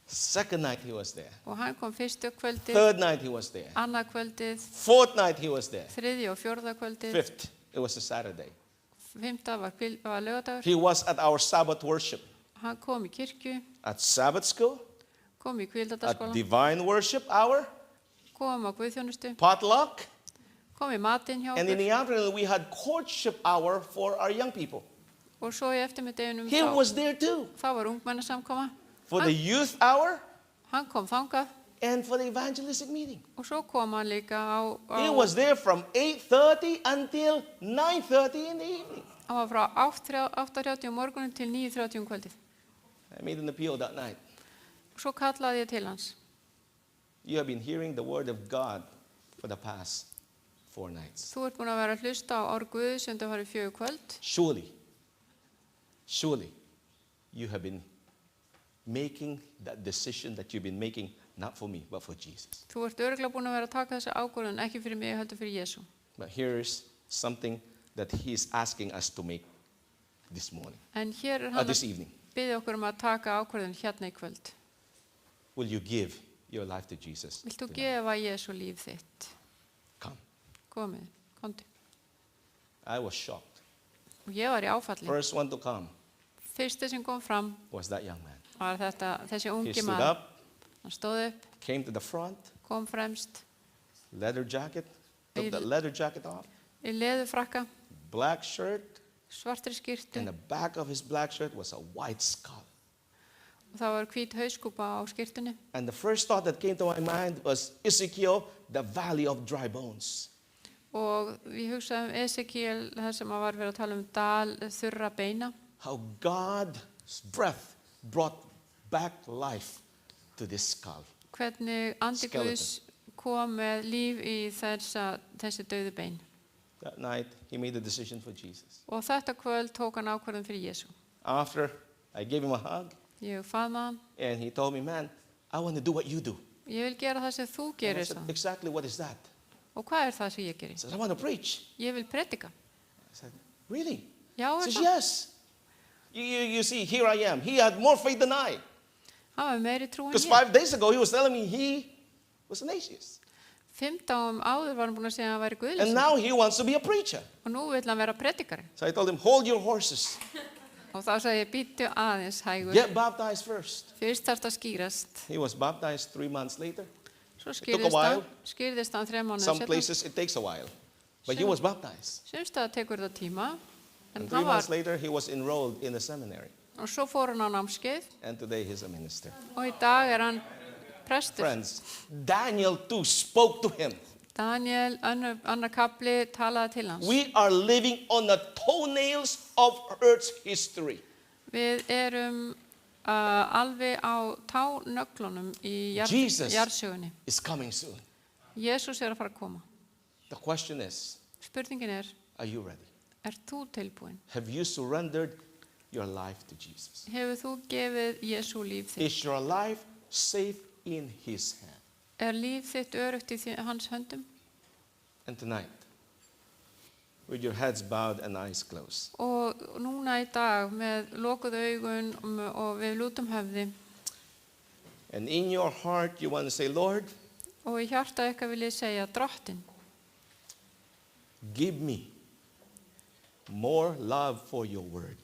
Speaker 4: Second night he was there.
Speaker 2: og hann kom fyrstu kvöldið,
Speaker 4: Third night he was there.
Speaker 2: annað kvöldið,
Speaker 4: Fourth night he was there.
Speaker 2: þriðja og fjórða kvöldið,
Speaker 4: Fifth, it was a Saturday.
Speaker 2: fymta var laugardagur.
Speaker 4: He was at our Sabbath worship.
Speaker 2: Hann kom í kirkju,
Speaker 4: At Sabbath school,
Speaker 2: kom í
Speaker 4: at
Speaker 2: kvíldataskóla,
Speaker 4: divine worship hour,
Speaker 2: kom á guðþjónustu,
Speaker 4: potluck,
Speaker 2: kom í matinn hjá
Speaker 4: and in
Speaker 2: okkur
Speaker 4: the afternoon we had courtship hour for our young people.
Speaker 2: og svo í eftirmiddeginum
Speaker 4: He was there too.
Speaker 2: þá var ungmennasamkoma.
Speaker 4: For the youth hour
Speaker 2: Hann kom þangað
Speaker 4: and for the evangelistic meeting.
Speaker 2: og svo kom hann líka
Speaker 4: He was there from 8:30 until 9:30 in the evening.
Speaker 2: hann var frá 8:30 morgunin til 9:30 kvöldið.
Speaker 4: I made an appeal that night.
Speaker 2: Og svo kallaði ég til hans.
Speaker 4: You have been hearing the word of God for the past 4 nights.
Speaker 2: Þú ert búin að vera að hlusta á orð Guðs undanfarið 4 kvöld.
Speaker 4: Surely, you have been making that decision that you've been making, not for me, but for Jesus.
Speaker 2: Þú ert örugglega búin að vera að taka þessa ákvörðun, ekki fyrir mig, heldur fyrir Jesú.
Speaker 4: But here's something that he is asking us to make this morning,
Speaker 2: En hér er hann
Speaker 4: this
Speaker 2: að
Speaker 4: evening.
Speaker 2: biðja okkur að taka ákvörðun hérna í kvöld.
Speaker 4: Will you give your life to Jesus?
Speaker 2: Vilt þú
Speaker 4: tonight?
Speaker 2: gefa Jesú líf þitt?
Speaker 4: Come.
Speaker 2: Komið, komdu.
Speaker 4: I was shocked.
Speaker 2: Og ég var í áfalli.
Speaker 4: First one to come
Speaker 2: Fyrsti sem kom fram
Speaker 4: was that young man.
Speaker 2: var þessi
Speaker 4: He
Speaker 2: ungi
Speaker 4: stood
Speaker 2: maður.
Speaker 4: up,
Speaker 2: Hann stóð upp,
Speaker 4: came to the front,
Speaker 2: kom fremst
Speaker 4: leather jacket, took the leather jacket off,
Speaker 2: í leðufrakka,
Speaker 4: black shirt,
Speaker 2: svartri skyrtu
Speaker 4: and the back of his black shirt was a white skull.
Speaker 2: og það var hvít hauskúpa á skyrtunni.
Speaker 4: And the first thought that came to my mind was Ezekiel, the valley of dry bones.
Speaker 2: Og við hugsaðum Ezekiel, það sem var verið að tala um dal þurra beina.
Speaker 4: How God's breath brought back life to this skull.
Speaker 2: Hvernig andi
Speaker 4: Skeleton.
Speaker 2: Guðs kom með líf í þessi dauðu bein.
Speaker 4: That night, he made a decision for Jesus.
Speaker 2: Og þetta kvöld tók hann ákvörðun fyrir Jesú.
Speaker 4: After I gave him a hug,
Speaker 2: Ég faðmaði hann.
Speaker 4: and he told me, man, I want to do what you do.
Speaker 2: Ég vil gera það sem þú
Speaker 4: And I
Speaker 2: gerir
Speaker 4: said,
Speaker 2: það.
Speaker 4: exactly what is that?
Speaker 2: Og hvað er það sem ég gerir?
Speaker 4: He said, I want to preach.
Speaker 2: Ég vil predika.
Speaker 4: I said, really?
Speaker 2: Já,
Speaker 4: He
Speaker 2: er
Speaker 4: says,
Speaker 2: það?
Speaker 4: yes. You see, here I am. He had more faith than I.
Speaker 2: Hann var meiri trú en
Speaker 4: Because
Speaker 2: ég.
Speaker 4: 5 days ago, he was telling me he was an atheist.
Speaker 2: 5 dagum áður var hann búin að segja að hann væri
Speaker 4: And
Speaker 2: guðleysingur.
Speaker 4: now he wants to be a preacher.
Speaker 2: Og nú vill hann vera predikari.
Speaker 4: So I told him, hold your horses.
Speaker 2: Og þá sagði ég, býttu aðeins hægur.
Speaker 4: Get baptized first.
Speaker 2: Fyrst þarf það að skýrast.
Speaker 4: He was baptized 3 months later.
Speaker 2: Svo
Speaker 4: took a while.
Speaker 2: skýrðist hann 3 mánuðir
Speaker 4: Some
Speaker 2: setna.
Speaker 4: places it takes a while. But he was baptized.
Speaker 2: Sumstaðar tekur þetta tíma, En
Speaker 4: And 3
Speaker 2: hann var,
Speaker 4: months later, he was enrolled in a seminary.
Speaker 2: og svo fór hann á námskeið
Speaker 4: And today he's a minister.
Speaker 2: og í dag er hann prestur.
Speaker 4: Friends, Daniel too spoke to him.
Speaker 2: Daniel, annar kapli, talaði til hans.
Speaker 4: We are living on the toenails of earth's history.
Speaker 2: Við erum alveg á tánöglunum í
Speaker 4: Jesus
Speaker 2: jarðsögunni.
Speaker 4: is coming soon.
Speaker 2: Jésús er að fara að koma.
Speaker 4: The question is,
Speaker 2: Spurningin er,
Speaker 4: are you ready?
Speaker 2: þú tilbúin?
Speaker 4: Have you surrendered your life to Jesus?
Speaker 2: Hefur þú gefið Jesú líf þitt?
Speaker 4: Is your life safe in his hand?
Speaker 2: Er líf þitt öruggt í hans höndum?
Speaker 4: And tonight, with your heads bowed and eyes closed,
Speaker 2: Og núna í dag með lokuð augun og við lútum höfði
Speaker 4: and in your heart you want to say, Lord,
Speaker 2: og í hjarta ykkar vil ég segja, Drottinn,
Speaker 4: give me more love for your word.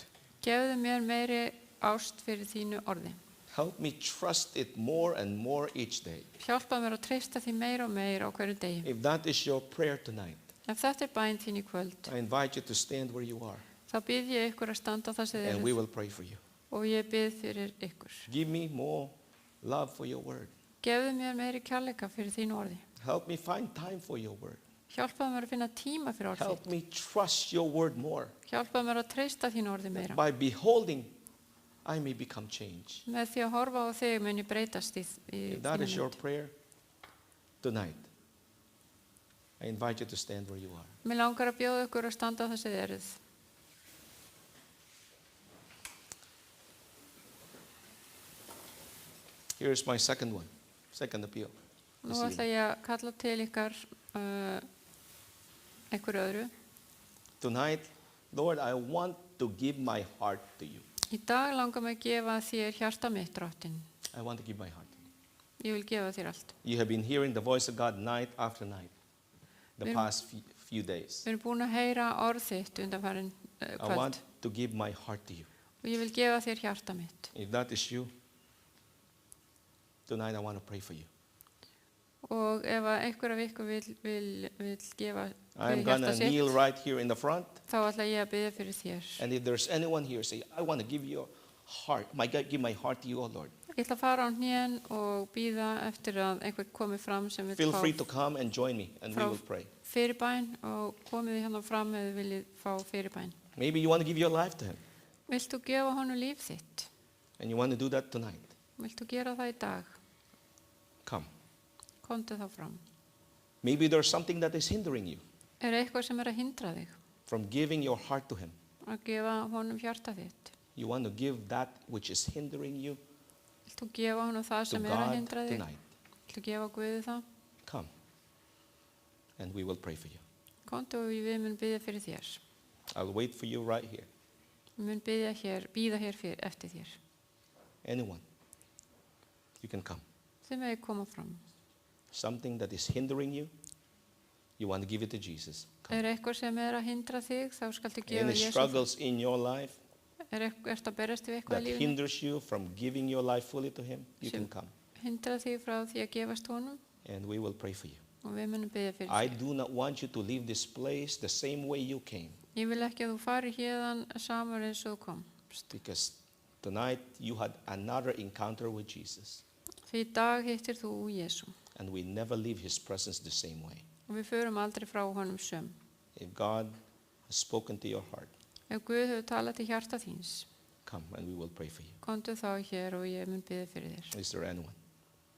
Speaker 2: gefðu mér meiri ást fyrir þínu orði.
Speaker 4: Help me trust it more and more each day.
Speaker 2: Hjálpa mér að treysta því meira og meira á hverju degi.
Speaker 4: If that is your prayer tonight,
Speaker 2: Ef þetta er bæn þín í kvöld,
Speaker 4: I invite you to stand where you are,
Speaker 2: þá bið ég ykkur að standa þar sem þið
Speaker 4: and we
Speaker 2: eruð
Speaker 4: will pray for you.
Speaker 2: og ég bið fyrir ykkur.
Speaker 4: Give me more love for your word.
Speaker 2: Gefðu mér meiri kærleika fyrir þínu orði.
Speaker 4: Help me find time for your word.
Speaker 2: Hjálpaðu mér að finna tíma fyrir orð
Speaker 4: Help
Speaker 2: þitt.
Speaker 4: me trust your word more.
Speaker 2: Hjálpaðu mér að treysta þínu orði meira.
Speaker 4: By beholding, I may become changed.
Speaker 2: Með því að horfa á þig mun ég breytast í
Speaker 4: If that
Speaker 2: þínu
Speaker 4: is your
Speaker 2: mynd.
Speaker 4: prayer tonight, I invite you to stand where you are.
Speaker 2: Mér langar að bjóða ykkur að standa þar sem þið eruð.
Speaker 4: Here's my second appeal.
Speaker 2: Nú
Speaker 4: this
Speaker 2: ætla
Speaker 4: evening.
Speaker 2: ég að kalla til ykkar einhverju öðru.
Speaker 4: Tonight, Lord, I want to give my heart to you.
Speaker 2: Í dag langar mig að gefa þér hjarta mitt, Drottinn.
Speaker 4: I want to give my heart.
Speaker 2: Ég vil gefa þér allt.
Speaker 4: You have been hearing the voice of God night after night the
Speaker 2: Við-
Speaker 4: past few days.
Speaker 2: Við erum búin að heyra orð þitt undanfarin
Speaker 4: I
Speaker 2: kvöld
Speaker 4: want to give my heart to you.
Speaker 2: og ég vil gefa þér hjarta mitt.
Speaker 4: If that is you, tonight I want to pray for you.
Speaker 2: Og ef að einhver af ykkur vil gefa
Speaker 4: I'm
Speaker 2: fyrir
Speaker 4: going
Speaker 2: hjarta
Speaker 4: to kneel
Speaker 2: sitt,
Speaker 4: right here in the front.
Speaker 2: þá ætla ég að biðja fyrir þér.
Speaker 4: And if there's anyone here, say, I want to give you heart. Give my heart to you, oh Lord.
Speaker 2: Ég ætla að fara á hnén og bíða eftir að einhver komi fram sem vil
Speaker 4: Feel
Speaker 2: fá
Speaker 4: free to come and join me, and we
Speaker 2: frá
Speaker 4: will pray.
Speaker 2: fyrirbæn og komið þið hérna fram ef þið viljið fá fyrirbæn.
Speaker 4: Maybe you want to give your life to Him,
Speaker 2: Vilt þú gefa honum líf þitt?
Speaker 4: and you want to do that tonight.
Speaker 2: Vilt þú gera það í dag?
Speaker 4: Come.
Speaker 2: Komdu þá fram.
Speaker 4: Maybe there's something that is hindering you
Speaker 2: Er eitthvað sem er að hindra þig
Speaker 4: from giving your heart to Him.
Speaker 2: að gefa honum hjarta þitt?
Speaker 4: You want to give that which is hindering you
Speaker 2: Vilt þú gefa honum það
Speaker 4: to
Speaker 2: sem er að
Speaker 4: God
Speaker 2: hindra þig?
Speaker 4: tonight.
Speaker 2: Vilt þú gefa Guði það?
Speaker 4: Come, and we will pray for you.
Speaker 2: Komdu og við mun biðja fyrir þér.
Speaker 4: I'll wait for you right here.
Speaker 2: Við mun bíða hér eftir þér.
Speaker 4: Anyone, you can come.
Speaker 2: Þið megið koma fram.
Speaker 4: Something that is hindering you, you want to give it to Jesus. Come.
Speaker 2: Er eitthvað sem er að hindra þig, þá skaltu gefa
Speaker 4: Any
Speaker 2: Jesú.
Speaker 4: struggles in your life
Speaker 2: Ertu að berjast við eitthvað
Speaker 4: that
Speaker 2: í lífinu?
Speaker 4: hinders you from giving your life fully to Him, you
Speaker 2: Sem-
Speaker 4: can come,
Speaker 2: Hindra þig frá því að gefast honum
Speaker 4: and we will pray for you.
Speaker 2: og við munum biðja fyrir
Speaker 4: I
Speaker 2: þér.
Speaker 4: do not want you to leave this place the same way you came,
Speaker 2: Ég vil ekki að þú fari hérðan samar eins og þú komst.
Speaker 4: because tonight you had another encounter with Jesus,
Speaker 2: Því í dag hittir þú Jesú
Speaker 4: and we never leave His presence the same way.
Speaker 2: og við förum aldrei frá honum söm.
Speaker 4: If God has spoken to your heart,
Speaker 2: Ef Guð hefur talað til hjarta þíns,
Speaker 4: come and we will pray for you.
Speaker 2: komdu þá hér og ég mun biðja fyrir þér.
Speaker 4: Is there anyone?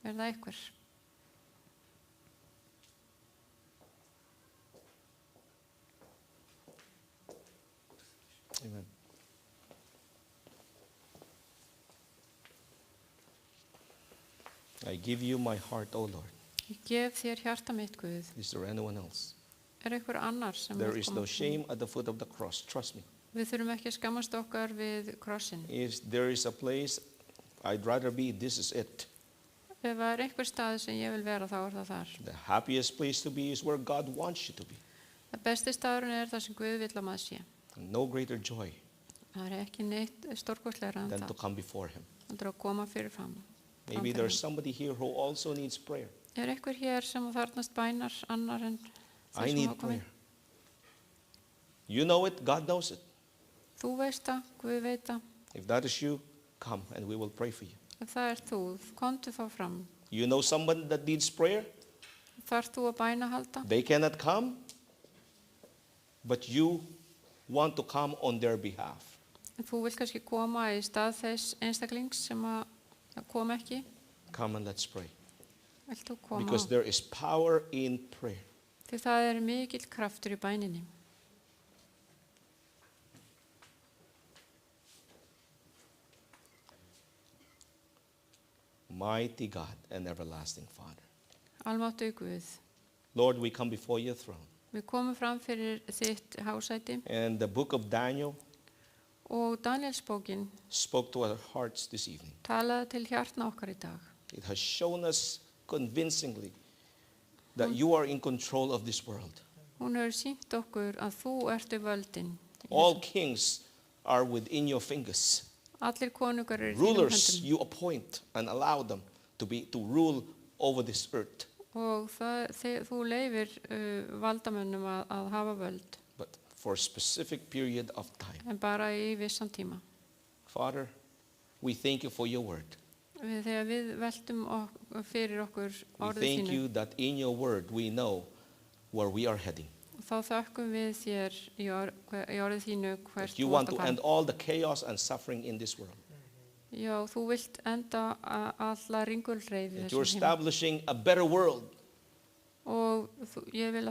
Speaker 2: Er það einhver?
Speaker 4: Amen. I give you my heart, O Lord.
Speaker 2: Ég gef þér hjarta mitt, Guð.
Speaker 4: Is there anyone else?
Speaker 2: Er einhver annar sem
Speaker 4: There
Speaker 2: vill
Speaker 4: is
Speaker 2: koma
Speaker 4: no
Speaker 2: fram?
Speaker 4: shame at the foot of the cross. Trust me.
Speaker 2: Við þurfum ekki að skammast okkar við krossin.
Speaker 4: If there is a place I'd rather be, this is it.
Speaker 2: Ef það er einhver stað sem ég vil vera, þá er það þar.
Speaker 4: The happiest place to be is where God wants you to be.
Speaker 2: Það besti staðurinn er það sem Guð vill að maður sé.
Speaker 4: And no greater joy
Speaker 2: Það er ekki neitt stórkostlegra en
Speaker 4: than to
Speaker 2: það.
Speaker 4: come before Him.
Speaker 2: Það er að koma fyrir fram.
Speaker 4: Maybe there's somebody here who also needs prayer.
Speaker 2: Er einhver hér sem þarnast bænar annar en
Speaker 4: I
Speaker 2: þeir sem
Speaker 4: need
Speaker 2: hafa komið?
Speaker 4: prayer. You know it, God knows it.
Speaker 2: Þú veist það, Guð veit það.
Speaker 4: If that is you, come and we will pray for you.
Speaker 2: Ef það er þú, komdu þá fram.
Speaker 4: You know someone that needs prayer?
Speaker 2: Þarf þú að bæna halda?
Speaker 4: They cannot come, but you want to come on their behalf.
Speaker 2: Þú vilt kannski koma í stað þess einstaklings sem að kom ekki.
Speaker 4: Come and let's pray.
Speaker 2: Vilt þú koma?
Speaker 4: Because there is power in prayer.
Speaker 2: Því það er mikill kraftur í bæninni.
Speaker 4: Mighty God and everlasting Father.
Speaker 2: Almáttugur Guð.
Speaker 4: Lord, we come before your throne.
Speaker 2: Við komum fram fyrir þitt hásæti
Speaker 4: And the book of Daniel
Speaker 2: og Danielsbókin
Speaker 4: spoke to our hearts this evening.
Speaker 2: talaði til hjartna okkar í dag.
Speaker 4: It has shown us convincingly that you are in control of this world.
Speaker 2: Hún hefur sýnt okkur að þú ertu völdin.
Speaker 4: All kings are within your fingers.
Speaker 2: Allir konungar eru í þínum
Speaker 4: Rulers
Speaker 2: höndum.
Speaker 4: you appoint and allow them to rule over this earth.
Speaker 2: Og þú leifir valdamönnum að hafa völd,
Speaker 4: But for a specific period of time.
Speaker 2: en bara í vissan tíma.
Speaker 4: Father, we thank you for your word.
Speaker 2: Þegar við veltum fyrir okkur
Speaker 4: We
Speaker 2: orðið
Speaker 4: thank
Speaker 2: þínu,
Speaker 4: you that in your word we know where we are heading.
Speaker 2: þá þökkum við þér í orðið þínu hvert
Speaker 4: That you
Speaker 2: þú
Speaker 4: want
Speaker 2: ert
Speaker 4: to
Speaker 2: að
Speaker 4: end
Speaker 2: fara.
Speaker 4: all the chaos and suffering in this world.
Speaker 2: Já, þú vilt enda alla ringulreið í
Speaker 4: That you're
Speaker 2: þessum heim.
Speaker 4: establishing a better world,
Speaker 2: Og ég
Speaker 4: the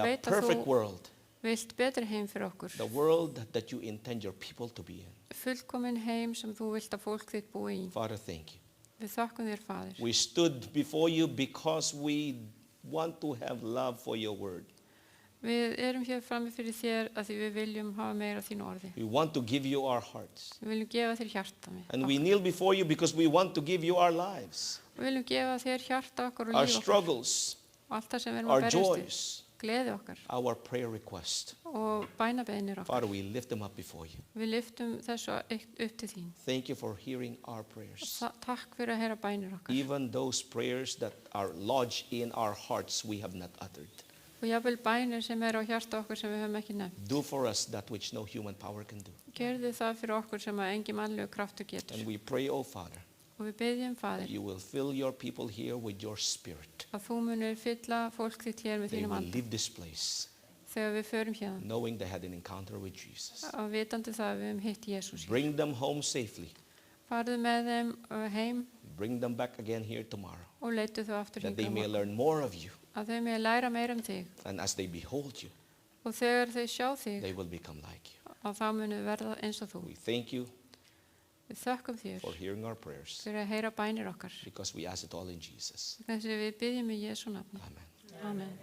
Speaker 2: veit að
Speaker 4: perfect
Speaker 2: þú
Speaker 4: world,
Speaker 2: vilt betri heim fyrir okkur.
Speaker 4: the world that you intend your people to be in.
Speaker 2: Fullkomin heim sem þú vilt að fólk þitt búi í.
Speaker 4: Father, thank you.
Speaker 2: Við þökkum þér, Faðir.
Speaker 4: We stood before you because we want to have love for your word.
Speaker 2: Við erum hér frammi fyrir þér að því við viljum hafa meira af þínu orði.
Speaker 4: We want to give you our hearts.
Speaker 2: Við viljum gefa þér hjarta
Speaker 4: And we kneel before you because we want to give you our lives,
Speaker 2: Við viljum gefa þér hjarta okkar og
Speaker 4: our
Speaker 2: líf okkar.
Speaker 4: struggles,
Speaker 2: Og allt það sem við erum
Speaker 4: our
Speaker 2: að berjast við.
Speaker 4: joys,
Speaker 2: Gleði okkar
Speaker 4: our prayer request.
Speaker 2: og bænabeðnir okkar.
Speaker 4: Father, we lift them up before you.
Speaker 2: Við lyftum þessu upp til þín.
Speaker 4: Thank you for hearing our prayers.
Speaker 2: Takk fyrir að heyra bænir okkar.
Speaker 4: Even those prayers that are lodged in our hearts we have not uttered.
Speaker 2: Og jafnvel bænir sem á hjarta okkar sem við höfum ekki nefnt.
Speaker 4: Do for us that which no human power can do.
Speaker 2: Gerðu það fyrir okkur sem að engin mannlegu kraftur getur.
Speaker 4: And we pray, oh Father,
Speaker 2: Og við byggjum,
Speaker 4: that
Speaker 2: Faðir,
Speaker 4: you will fill your people here with your spirit.
Speaker 2: að þú munir fylla fólk þitt hér með
Speaker 4: They
Speaker 2: þínum
Speaker 4: will
Speaker 2: anda.
Speaker 4: leave this place
Speaker 2: Þegar við förum hérna,
Speaker 4: knowing they had an encounter with Jesus.
Speaker 2: að vitandi það að við höfum hitt Jésús hér.
Speaker 4: Bring them home safely.
Speaker 2: Farðu með þeim heim
Speaker 4: Bring them back again here tomorrow.
Speaker 2: og leitu þau aftur
Speaker 4: That they
Speaker 2: hingað á
Speaker 4: may
Speaker 2: morgun.
Speaker 4: learn more of you.
Speaker 2: Að þau með læra meira þig.
Speaker 4: And as they behold you,
Speaker 2: Og þegar þau sjá þig,
Speaker 4: they will become like you.
Speaker 2: að þá munu verða eins og þú.
Speaker 4: We thank you
Speaker 2: Við þökkum þér
Speaker 4: for hearing our prayers
Speaker 2: fyrir að heyra bænir okkar.
Speaker 4: because we ask it all in Jesus.
Speaker 2: Þessi við byggjum í Jésu nafni.
Speaker 4: Amen.
Speaker 2: Amen.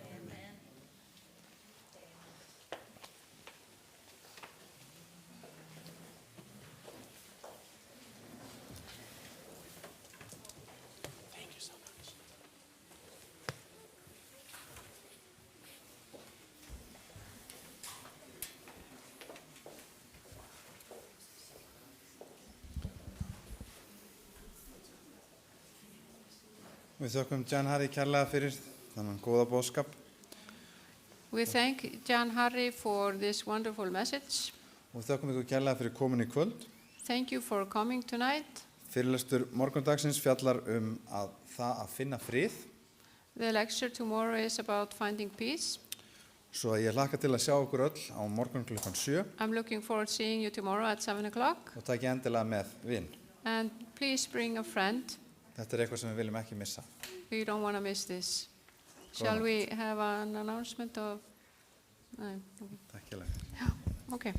Speaker 4: Thank you so much.
Speaker 1: Við þökkum Jan Harry kærlega fyrir þannig góða boðskap.
Speaker 2: We thank Jan Harry for this wonderful message.
Speaker 1: Og við þökkum ykkur kærlega fyrir komin í kvöld.
Speaker 2: Thank you for coming tonight.
Speaker 1: Fyrirlestur morgundagsins fjallar það að finna frið.
Speaker 2: The lecture tomorrow is about finding peace.
Speaker 1: Svo ég hlakka til að sjá okkur öll á morgun klukkan 7
Speaker 2: I'm looking forward to seeing you tomorrow at 7 o'clock.
Speaker 1: og takk ég endilega með vin.
Speaker 2: And please bring a friend.
Speaker 1: Þetta er eitthvað sem við viljum ekki missa.
Speaker 2: We don't want to miss this.
Speaker 1: Go
Speaker 2: Shall
Speaker 1: on.
Speaker 2: we have an announcement of... No,
Speaker 1: Takk ég lega.
Speaker 2: okay.